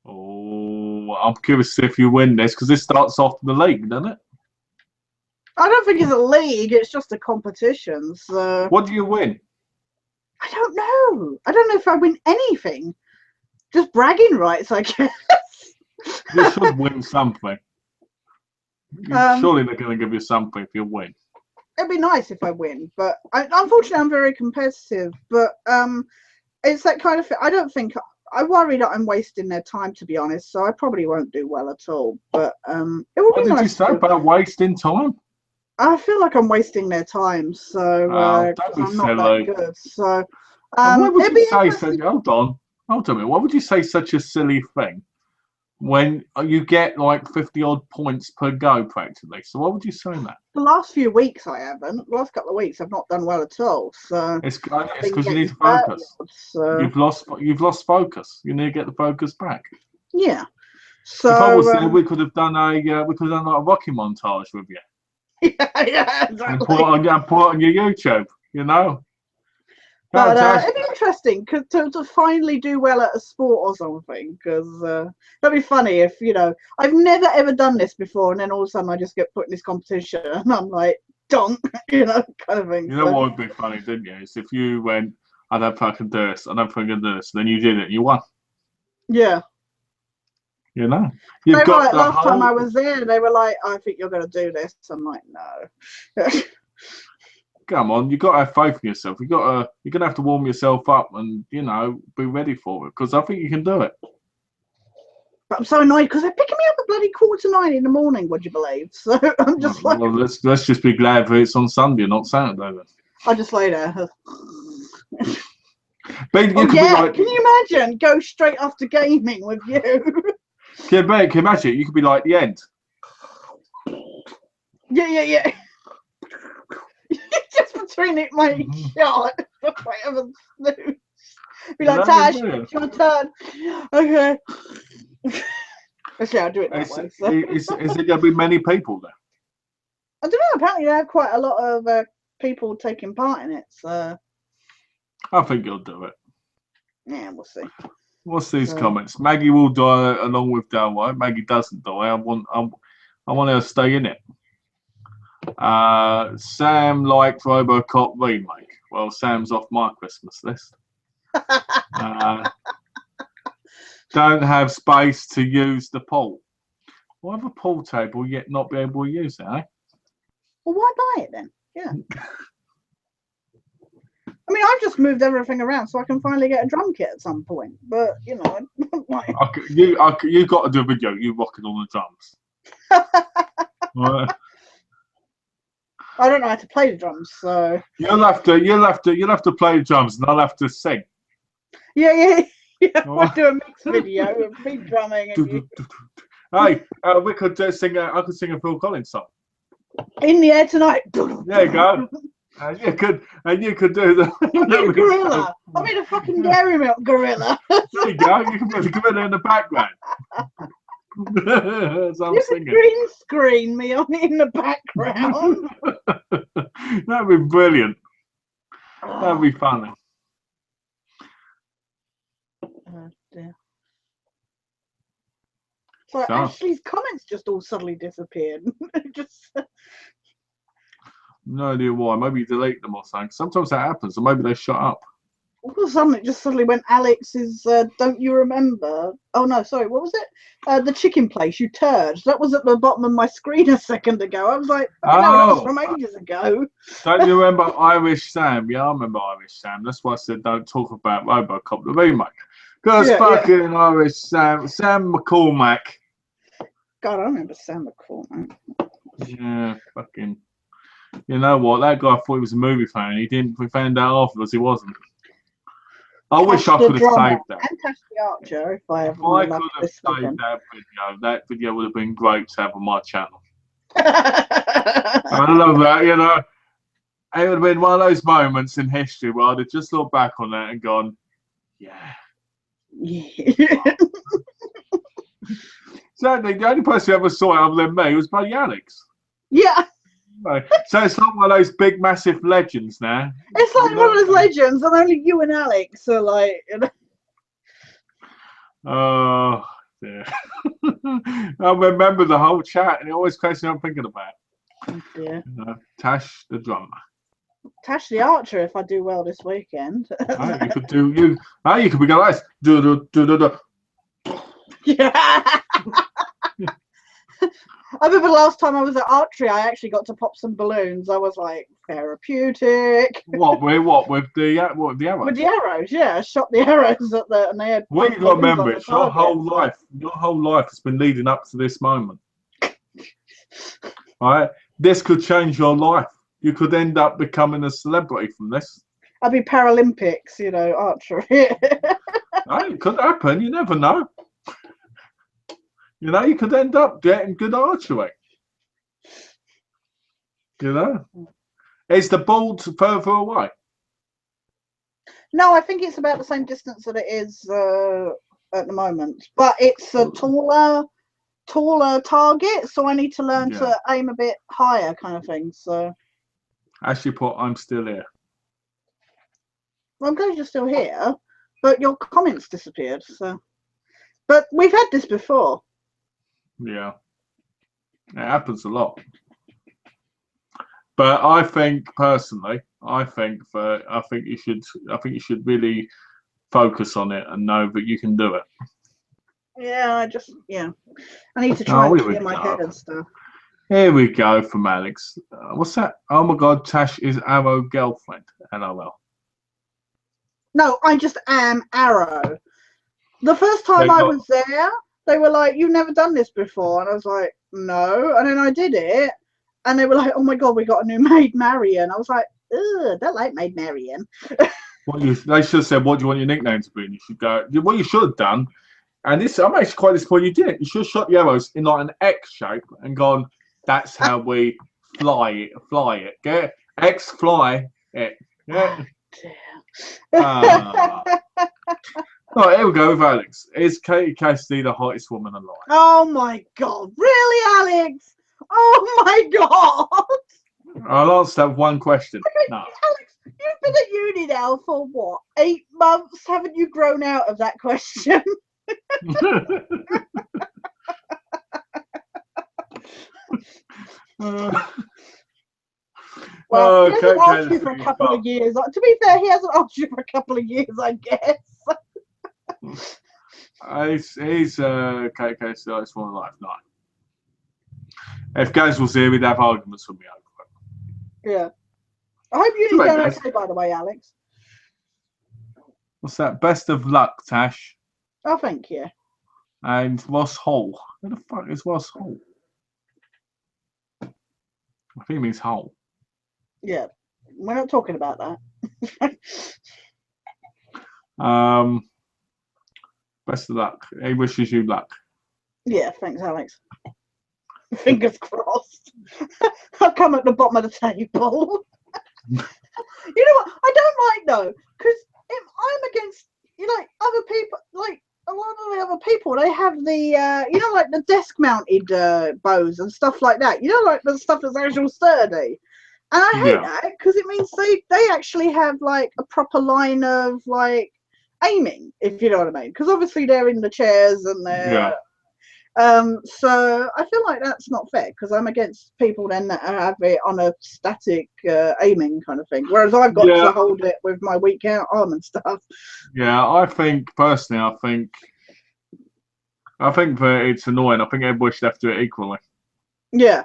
Oh, I'm curious to see if you win this because this starts off the league, doesn't it? I don't think it's a league. It's just a competition. So What do you win? I don't know. I don't know if I win anything. Just bragging rights, I guess. You should win something. Surely they're going to give you something if you win. It'd be nice if I win, but unfortunately I'm very competitive. But it's that kind of thing. I worry that I'm wasting their time, to be honest. So I probably won't do well at all. But it will be nice. What did you say about wasting time? I feel like I'm wasting their time, so Don't be I'm not silly. that good. So Why would it'd you be say interesting. hold on a minute. Why would you say such a silly thing when you get like 50 odd points per go practically? So why would you say that? The last few weeks I haven't. The last couple of weeks I've not done well at all. So It's because you need to 30 focus. odds, so You've lost focus. You need to get the focus back. yeah. If I was there, So we could have done like a Rocky montage with you. yeah, And exactly. put it on your YouTube, you know. But Tash, it'd be interesting to finally do well at a sport or something, because that'd be funny if, I've never ever done this before, and then all of a sudden I just get put in this competition, and I'm like, donk, kind of thing. you know what would be funny, didn't you? Is if you went, I don't fucking do this, I don't fucking do this, and then you did it, and you won. Yeah. You know, They you've were got like, the last whole. time I was there, they were like, I think you're going to do this. I'm like, no. Come on, you got to have faith in yourself. You're gonna have to warm yourself up and be ready for it because I think you can do it. But I'm so annoyed because they're picking me up at bloody 8:45 in the morning. Would you believe? So I'm just like, well, let's just be glad that it's on Sunday, not Saturday. Then. I just lay there. But you Oh could yeah, be like, can you imagine? Go straight after gaming with you. can you imagine? You could be like the end. Yeah. Just between it, my shot. If I ever snooze. Be like, Tash, it's your turn. Okay. Okay, I'll do it that way. So. Is there going to be many people there? I don't know. Apparently, they have quite a lot of people taking part in it. So I think you'll do it. yeah, we'll see. What's these comments? Maggie will die along with Dalway. Maggie doesn't die. I want her to stay in it. Sam liked RoboCop remake. Well, Sam's off my Christmas list. Don't have space to use the pool. Why have a pool table yet not be able to use it, eh? Well, why buy it then? Yeah. I mean, I've just moved everything around so I can finally get a drum kit at some point. But like... you got to do a video. You rocking on the drums. I don't know how to play the drums, so you'll have to play the drums, and I'll have to sing. Yeah. I'll do a mix video of me drumming. And hey, we could sing. I could sing a Phil Collins song. In the Air Tonight. There you go. You could do the. I made a gorilla. I made a fucking dairy milk gorilla. There you go. You can put the gorilla in the background. So I'm singing. Green screen me on in the background. That'd be brilliant. That'd be funny. Oh dear. So Ashley's comments just all suddenly disappeared. Just no idea why. Maybe you delete them or something. Sometimes that happens, or maybe they shut up. all of a sudden it just suddenly went, Alex's don't you remember? Oh no, sorry, what was it? The chicken place, you turd. That was at the bottom of my screen a second ago. I was like, oh no, that was from ages ago. Don't you remember Irish Sam? Yeah, I remember Irish Sam. That's why I said don't talk about RoboCop the remake. Because fucking Irish Sam McCormack. God, I remember Sam McCormack. Yeah, fucking. You know what? That guy thought he was a movie fan. He didn't. We found out afterwards he wasn't. I wish I could have saved that. And Tash the Archer, if I could have saved that video would have been great to have on my channel. I love that, you know. It would have been one of those moments in history where I'd have just looked back on that and gone, yeah. Certainly, the only person who ever saw it other than me was bloody Alex. Yeah, Right. So it's not one of those big, massive legends now. it's like one of those legends, and only you and Alex are like, you know. Oh, dear. I remember the whole chat, and it always cracks me up thinking about it. Oh dear. Tash, the drummer. Tash the Archer, if I do well this weekend. Right, you could do you. You could be going like this. Do. Yeah. I remember the last time I was at archery, I actually got to pop some balloons. I was like, therapeutic. What with the arrows? With the arrows, yeah. I shot the arrows at the, and they had. What you got to remember is your whole target. life has been leading up to this moment. Right? This could change your life. You could end up becoming a celebrity from this. I'd be Paralympics, you know, archery. Right? It could happen. You never know. You know, you could end up getting good archery. You know? Is the ball further away? No, I think it's about the same distance that it is at the moment. But it's a taller target, so I need to learn to aim a bit higher kind of thing. So Actually put, I'm still here. well, I'm glad you're still here, but your comments disappeared. So, but we've had this before. Yeah. It happens a lot. But I think personally, I think you should really focus on it and know that you can do it. Yeah, I need to try and clear my head and stuff. Here we go from Alex. What's that? Oh my God, Tash is Arrow girlfriend. LOL. No, I just am Arrow. The first time I was there, they were like, "You've never done this before," and I was like, "No," and then I did it, and they were like, "Oh my God, we got a new Maid Marian." I was like, "Ugh, I don't like Maid Marian." They should have said, "What do you want your nickname to be?" And you should go. What you should have done, and this I'm actually quite disappointed you didn't. You should have shot the arrows in like an X shape and gone. That's how we fly it. Get X fly it. Yeah. Right, here we go with Alex. Is Katie Cassidy the hottest woman alive? Oh my God, really, Alex? Oh my God! I'll answer that with one question. No. Alex, you've been at uni now for what, 8 months? Haven't you grown out of that question? Well, he hasn't asked you for a couple of years. To be fair, he hasn't asked you for a couple of years, I guess. He's Katie Cassidy, it's one of life. No. If Gaz was here, we'd have arguments with me over it. Yeah. I hope you're doing okay, by the way, Alex. What's that? Best of luck, Tash. Oh, thank you. And Ross Hall. Who the fuck is Ross Hall? I think it means Hole. Yeah. We're not talking about that. Best of luck. He wishes you luck. Yeah, thanks, Alex. Fingers crossed. I'll come at the bottom of the table. You know what? I don't like though, because I'm against, you know, other people, like a lot of the other people, they have the, you know, like the desk mounted bows and stuff like that. You know, like the stuff that's actually sturdy. And I hate that because it means they actually have like a proper line of like aiming, if you know what I mean. Because obviously they're in the chairs and they're. So I feel like that's not fair because I'm against people then that have it on a static aiming kind of thing, whereas I've got to hold it with my weak arm and stuff. Yeah, I think personally, I think that it's annoying. I think everybody should have to do it equally. Yeah.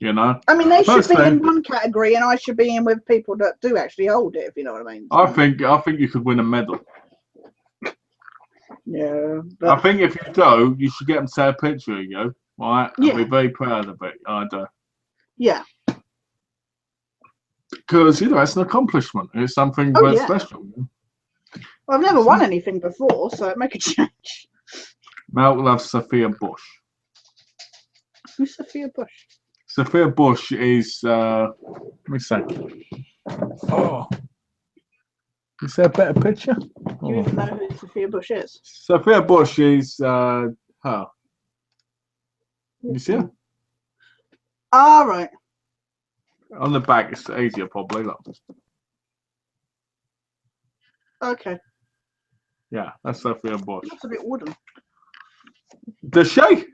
You know. I mean, they should be in one category, and I should be in with people that do actually hold it. If you know what I mean. I think you could win a medal. Yeah. I think if you do, you should get them to take a picture of you, right? And be very proud of it. I do. Yeah. Because, you know, it's an accomplishment. It's something very special. Well, I've never won anything before, so it make a change. Mel loves Sophia Bush. Who's Sophia Bush? Sophia Bush is, let me see. Oh. Is there a better picture? You even know who Sophia Bush is? Sophia Bush is her. You see her? All right. On the back, it's easier probably. Look. Okay. Yeah, that's Sophia Bush. Looks a bit wooden. Does she?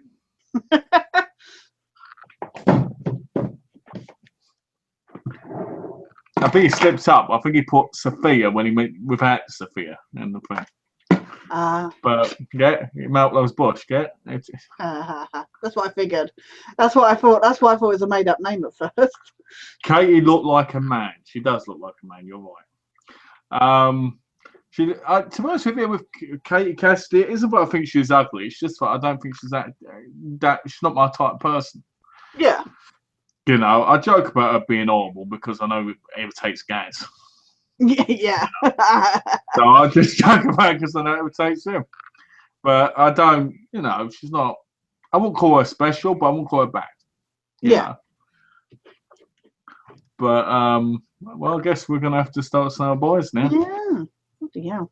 I think he slipped up. I think he put Sophia when he went without Sophia in the thing. But yeah, Malcolm's Bush. Get it. That's what I figured. That's what I thought. That's why I thought it was a made-up name at first. Katie looked like a man. She does look like a man. You're right. To be honest with you, with Katie Cassidy, it isn't that I think she's ugly. It's just that I don't think she's that. She's not my type of person. Yeah. You know, I joke about her being horrible because I know it irritates guys. Yeah. So I just joke about it because I know it irritates him. But I don't, you know, she's not. I won't call her special, but I won't call her bad. You know? But well, I guess we're gonna have to start saying our boys now. Yeah. Bloody hell.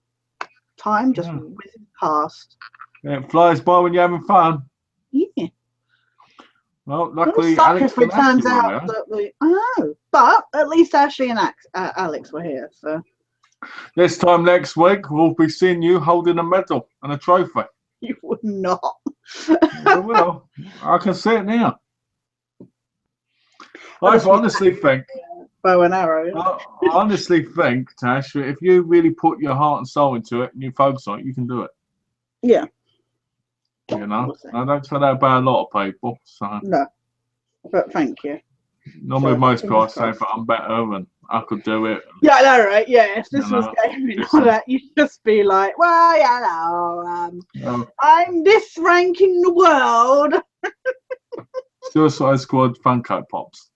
Time just whizzes past. Yeah, it flies by when you're having fun. Yeah. Well, luckily, Suck Alex if it turns out there. that I know, but at least Ashley and Alex were here. So this time next week, we'll be seeing you holding a medal and a trophy. you would not. I will. I can see it now. I honestly think. Bow and arrow. I honestly think, Tash, if you really put your heart and soul into it and you focus on it, you can do it. Yeah. You know, I don't say that about a lot of people. So no, but thank you. Normally, most people I say that I'm better and I could do it. Yeah, I know, right? Yeah, if this was gaming or that, you'd just be like, well, yeah, no, I'm this rank in the world. Suicide Squad Funko Pops.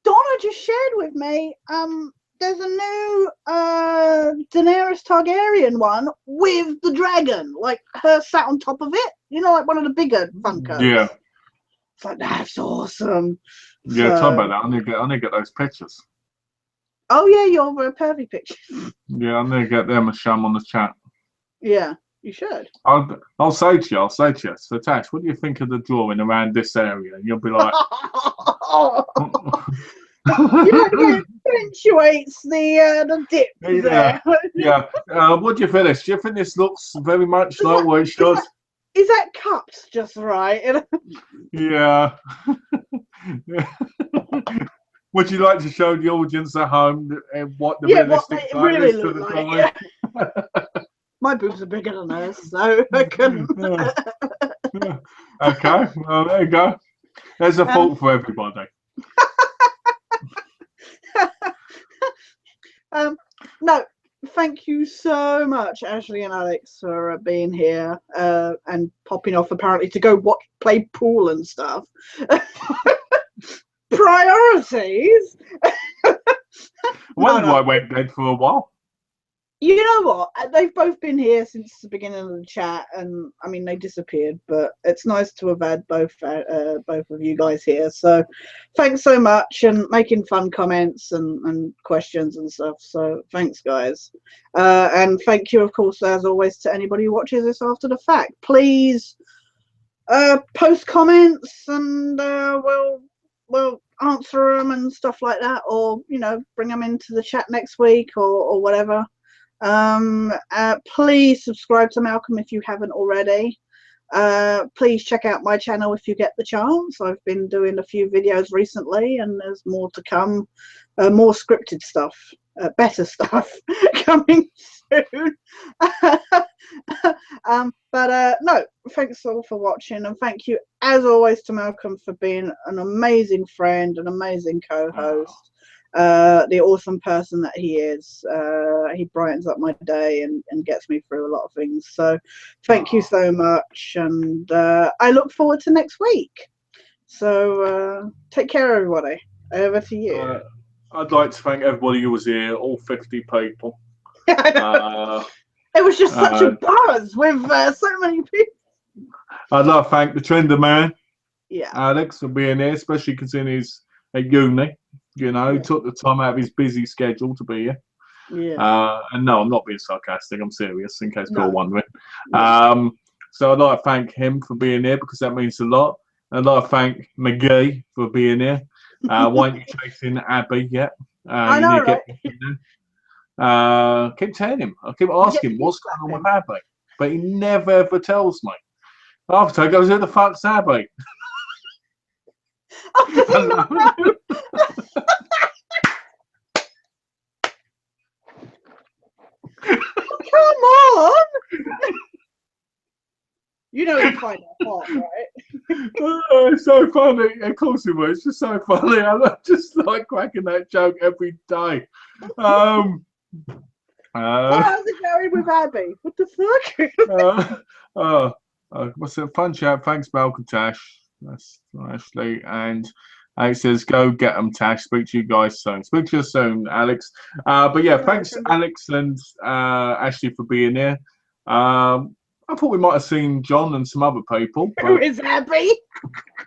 Donna just shared with me, there's a new Daenerys Targaryen one with the dragon, like her sat on top of it. You know, like one of the bigger Funkos. Yeah. It's like, that's awesome. Yeah, So, talk about that. I need to get those pictures. Oh yeah, your pervy pictures. Yeah, I need to get them and show them on the chat. Yeah, you should. I'll say to you. So Tash, what do you think of the drawing around this area? And you'll be like. It accentuates the dip there. Yeah. What do you think? Do you think this looks very much like what it should? Is that cupped just right? Yeah. Would you like to show the audience at home what the realistic what it really is to the like, yeah. My boobs are bigger than hers, so I can. Okay, well there you go. There's a fault for everybody. No, thank you so much, Ashley and Alex, for being here and popping off apparently to go play pool and stuff. Priorities. I wondered why I went dead for a while. You know what? They've both been here since the beginning of the chat, and I mean they disappeared, but it's nice to have had both of you guys here. So thanks so much, and making fun comments and questions and stuff. So thanks, guys, and thank you, of course, as always, to anybody who watches this after the fact. Please post comments, and we'll answer them and stuff like that, or bring them into the chat next week or whatever. Please subscribe to Malcolm if you haven't already. Please check out my channel if you get the chance. I've been doing a few videos recently, and there's more to come, more scripted stuff, better stuff coming soon. But no, thanks all for watching, and thank you as always to Malcolm for being an amazing friend, an amazing co-host. The awesome person that he is. He brightens up my day and gets me through a lot of things. So thank you so much, and I look forward to next week. So take care, everybody. Over to you. I'd like to thank everybody who was here, all 50 people. It was just such a buzz with so many people. I'd like to thank the Trender Man, yeah, Alex, for being here, especially considering he's at uni. He took the time out of his busy schedule to be here. Yeah. And no, I'm not being sarcastic. I'm serious, in case people are wondering. So I'd like to thank him for being here because that means a lot. I'd like to thank McGee for being here. Why aren't you chasing Abby yet? I You know, need to right? keep telling him. I keep asking him what's going on with Abby, but he never ever tells me. After he goes, who the fuck's Abby? Oh, does he not know? Come on! You know you find that hot, right? Oh, it's so funny. Of course it was. It's just so funny. I just like cracking that joke every day. How's it going with Abby? What the fuck? What's it? Fun chat. Thanks, Malcolm Tash. That's Ashley. And Alex says, go get them, Tash. Speak to you guys soon. Speak to you soon, Alex. But yeah, thanks, Alex and Ashley, for being here. I thought we might have seen John and some other people. Who is Abby?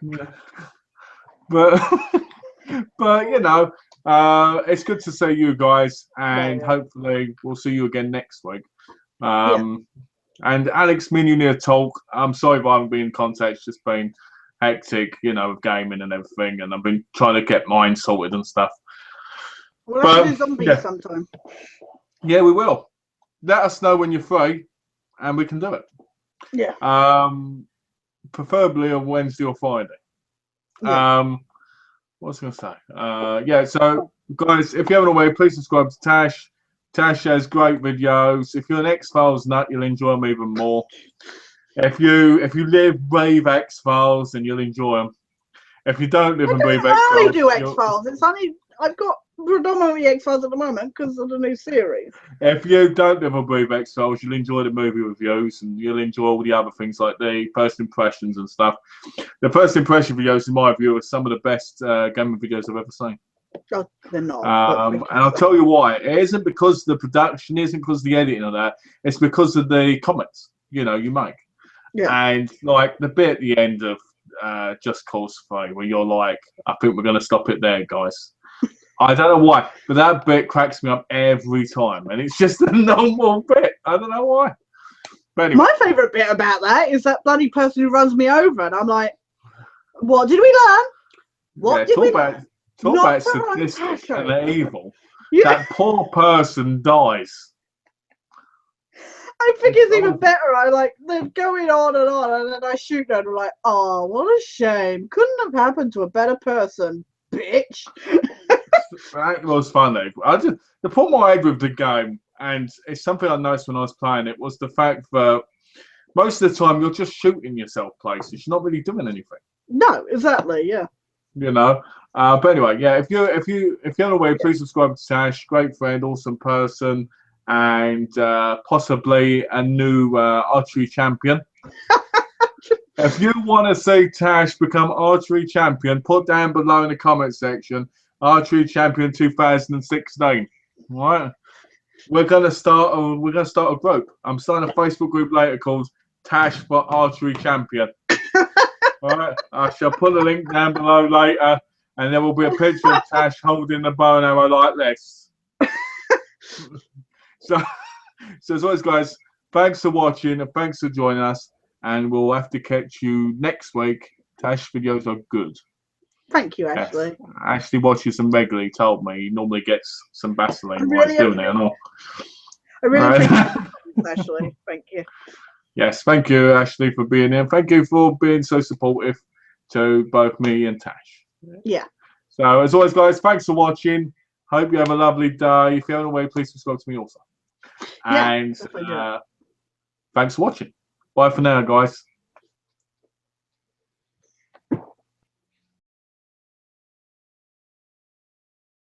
Yeah. But you know, it's good to see you guys, and hopefully we'll see you again next week. And Alex, me and you need to talk. I'm sorry if I haven't been in contact. It's just been hectic, you know, with gaming and everything, and I've been trying to get mine sorted and stuff. We'll have to do zombies sometime. Yeah, we will. Let us know when you're free, and we can do it. Yeah. Preferably on Wednesday or Friday. Yeah. What was I going to say? Yeah, so guys, if you haven't already, please subscribe to Tash. Tash has great videos. If you're an X-Files nut, you'll enjoy them even more. If you live Brave X-Files, then you'll enjoy them. If you don't live in Brave X-Files, I only do X-Files. It's only I've got predominantly X-Files at the moment because of the new series. If you don't live in Brave X-Files, you'll enjoy the movie reviews and you'll enjoy all the other things like the first impressions and stuff. The first impression videos, in my view, are some of the best gaming videos I've ever seen. Oh, they're not. And I'll tell you why. It isn't because the production, it isn't because of the editing of that. It's because of the comments, you know, you make. Yeah. And like the bit at the end of Just Cause 3, where you're like, I think we're going to stop it there, guys. I don't know why, but that bit cracks me up every time. And it's just a normal bit. I don't know why. But anyway. My favourite bit about that is that bloody person who runs me over. And I'm like, what did we learn? What did we learn? Talk about sadistic and evil. Yeah. That poor person dies. I think it's even better. I like they're going on, and then I shoot them. And I'm like, oh, what a shame. Couldn't have happened to a better person, bitch. That was funny. The problem I had with the game, and it's something I noticed when I was playing it, was the fact that most of the time you're just shooting yourself places. You're not really doing anything. No, exactly. Yeah. You know. But anyway, yeah. If you're aware, please subscribe to Tash. Great friend, awesome person, and possibly a new archery champion. If you want to see Tash become archery champion, put down below in the comment section. Archery champion 2016. Right? We're gonna start a group. I'm starting a Facebook group later called Tash for Archery Champion. All right. I shall put a link down below later, and there will be a picture of Tash holding the bow and arrow like this. So as always, guys, thanks for watching and thanks for joining us, and we'll have to catch you next week. Tash videos are good. Thank you, Ashley. Yes. Ashley watches them regularly. Told me he normally gets some Vaseline while he's doing it and all. I really thank you, Ashley. Thank you. Yes, thank you, Ashley, for being here. Thank you for being so supportive to both me and Tash. Yeah. So as always, guys, thanks for watching. Hope you have a lovely day. If you haven't already, please subscribe to me also. Yeah, and thanks for watching. Bye for now, guys.